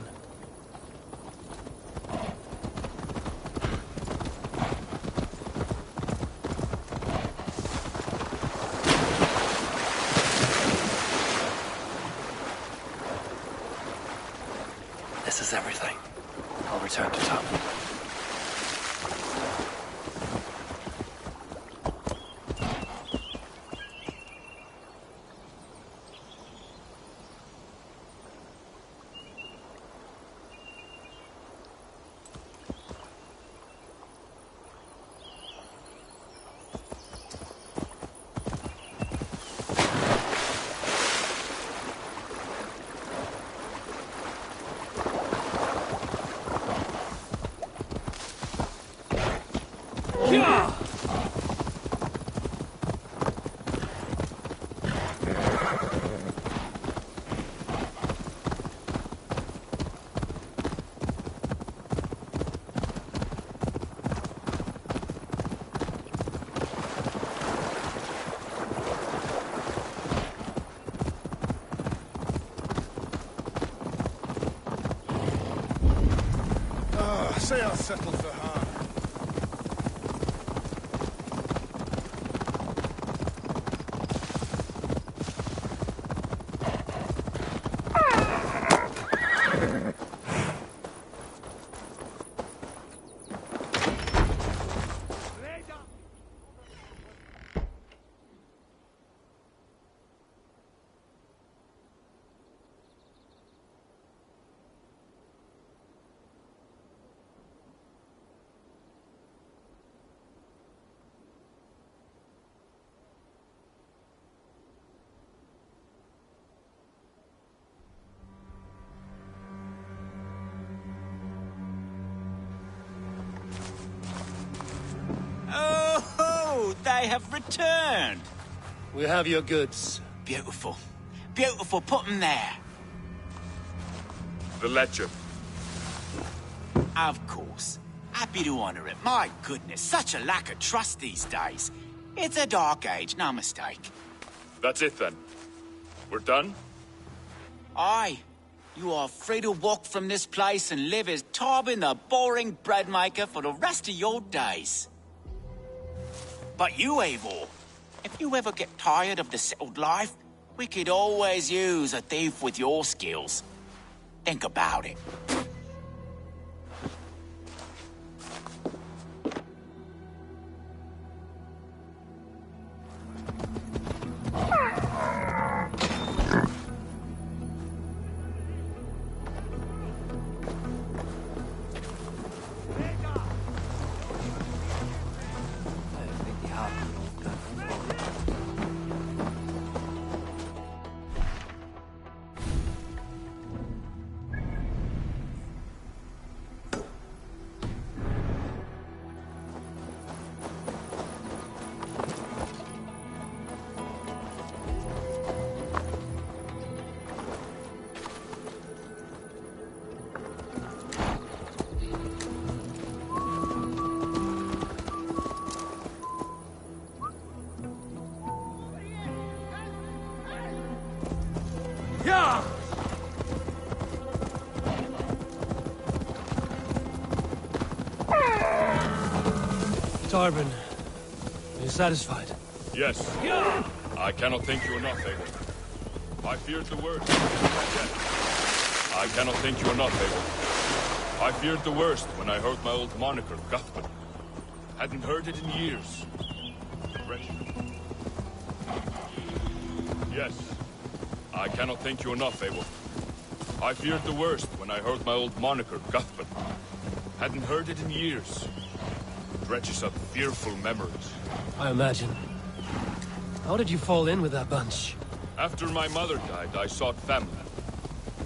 This is everything. I'll return to town. say I'll settle for her. Oh, they have returned. We have your goods. Beautiful. Beautiful. Put them there. The ledger. Of course. Happy to honor it. My goodness, such a lack of trust these days. It's a dark age, no mistake. That's it then. We're done? Aye. You are free to walk from this place and live as Tobin the boring bread maker for the rest of your days. But you, Eivor, if you ever get tired of the settled life, we could always use a thief with your skills. Think about it. Yeah! Tarbin, are you satisfied? Yes. I cannot thank you enough, Eivor. I feared the worst. Yes. I cannot thank you enough, Eivor. I feared the worst when I heard my old moniker, Guthman. Hadn't heard it in years. Yes. I cannot thank you enough, Eivor. I feared the worst when I heard my old moniker, Guthman. Hadn't heard it in years. Dredges up fearful memories. I imagine. How did you fall in with that bunch? After my mother died, I sought family.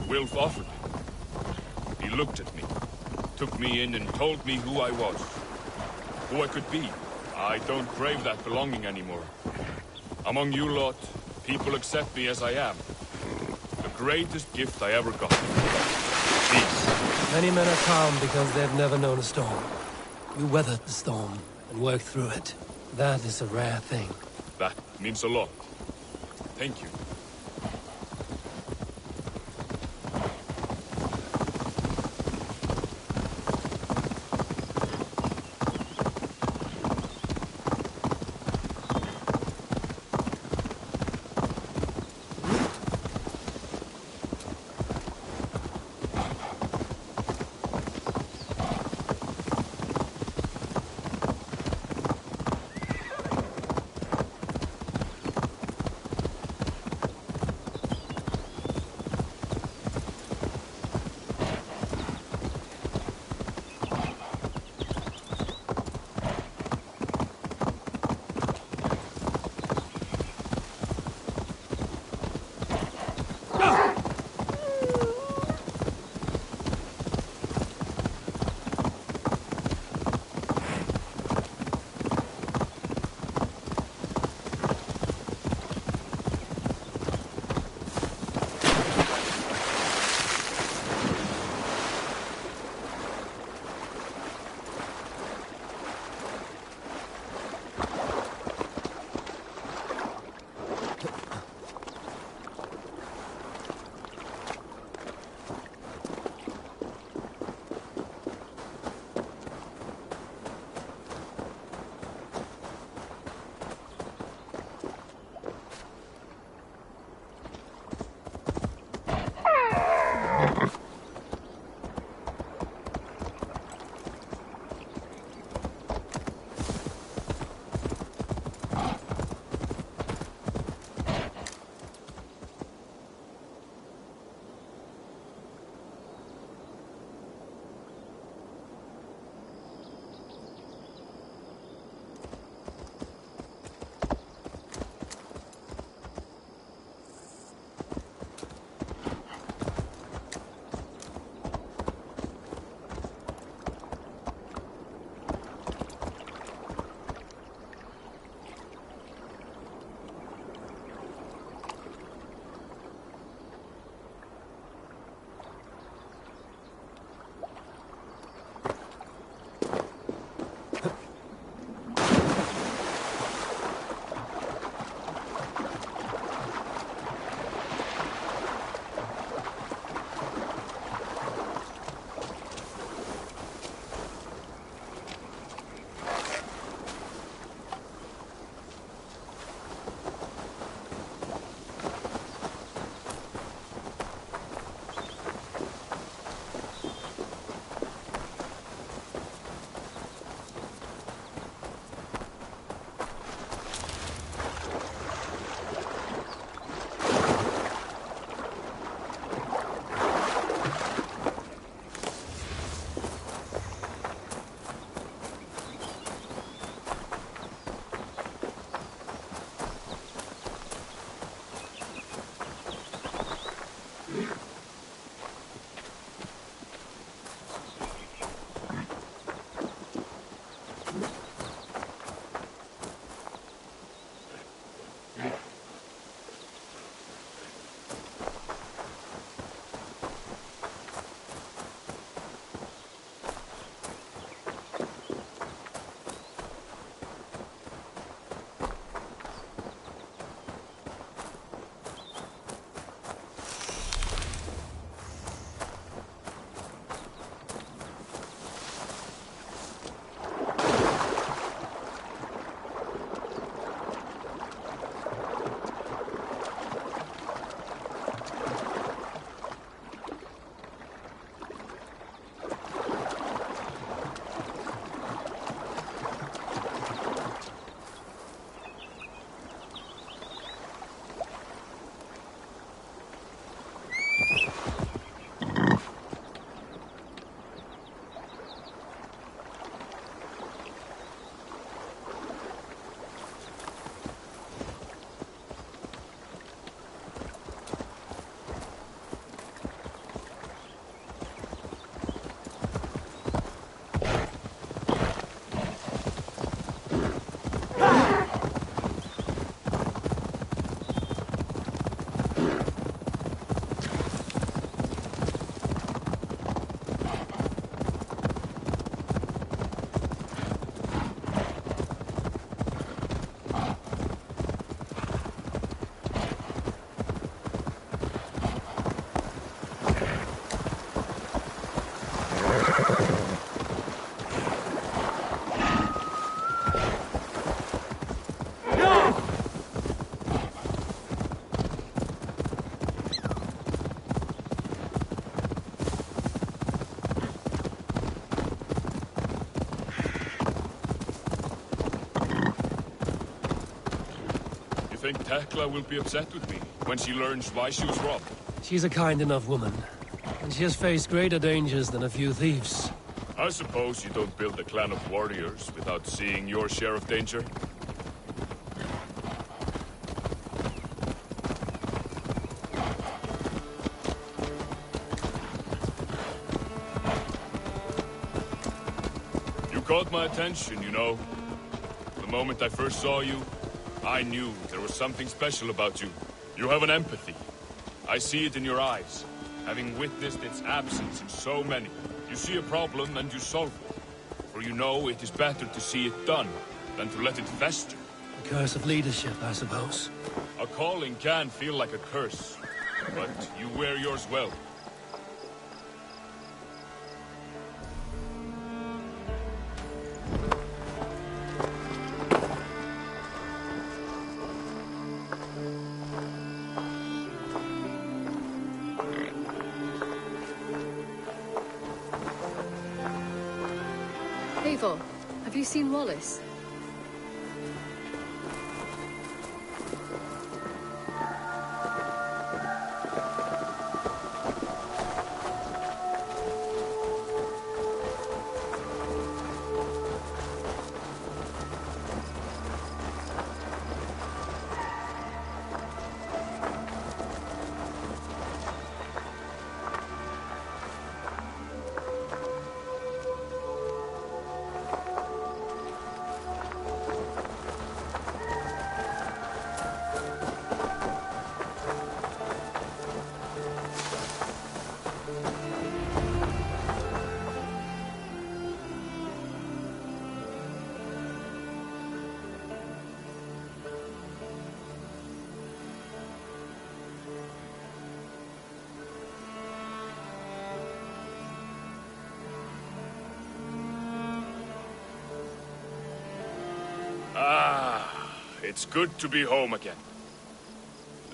Wilf offered it. He looked at me, took me in and told me who I was. Who I could be. I don't crave that belonging anymore. Among you lot, people accept me as I am. The greatest gift I ever got. Peace. Many men are calm because they've never known a storm. You weathered the storm and worked through it. That is a rare thing. That means a lot. Thank you. You think Tekla will be upset with me when she learns why she was robbed? She's a kind enough woman, and she has faced greater dangers than a few thieves. I suppose you don't build a clan of warriors without seeing your share of danger? You caught my attention, you know. The moment I first saw you, I knew there was something special about you. You have an empathy. I see it in your eyes, having witnessed its absence in so many. You see a problem and you solve it. For you know it is better to see it done than to let it fester. The curse of leadership, I suppose. A calling can feel like a curse, but you wear yours well. Eivor, have you seen Wallace? It's good to be home again.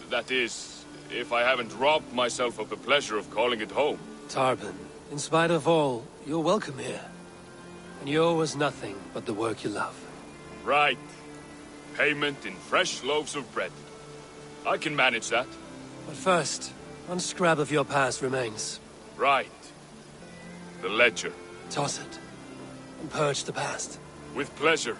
That is, if I haven't robbed myself of the pleasure of calling it home. Tarban, in spite of all, you're welcome here. And you owe us nothing but the work you love. Right. Payment in fresh loaves of bread. I can manage that. But first, one scrap of your past remains. Right. The ledger. Toss it, and purge the past. With pleasure.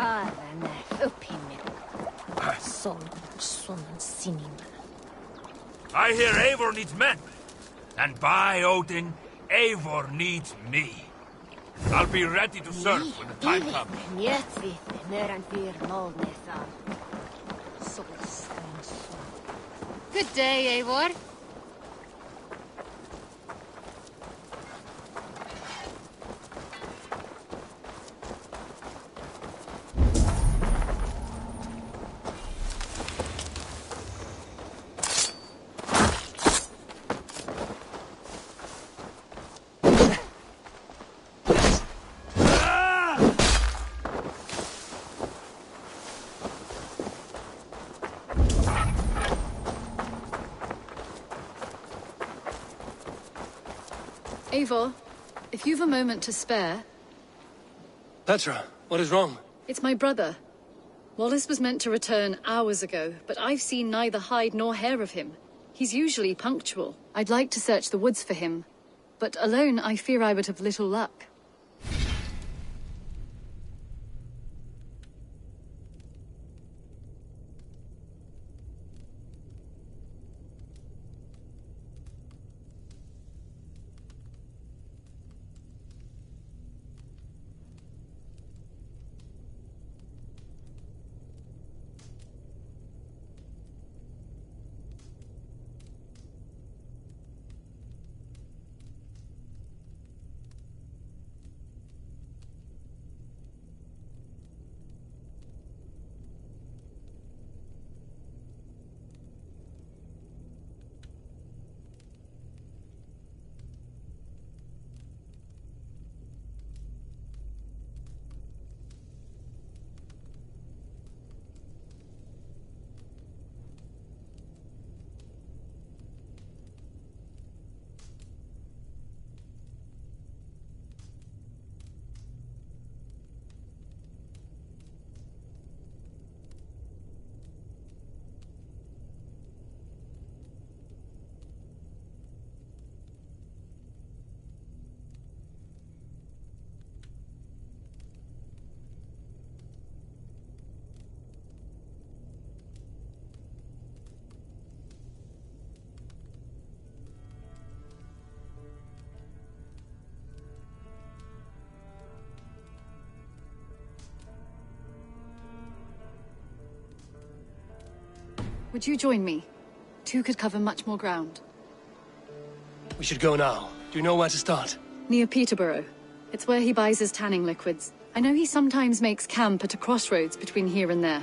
Arne, upp himmel. Son sinimman. I hear Eivor needs men. And by Odin, Eivor needs me. I'll be ready to serve when the time comes. Good day, Eivor. Eivor, if you've a moment to spare... Petra, what is wrong? It's my brother. Wallace was meant to return hours ago, but I've seen neither hide nor hair of him. He's usually punctual. I'd like to search the woods for him, but alone I fear I would have little luck. Would you join me? Two could cover much more ground. We should go now. Do you know where to start? Near Peterborough. It's where he buys his tanning liquids. I know he sometimes makes camp at a crossroads between here and there.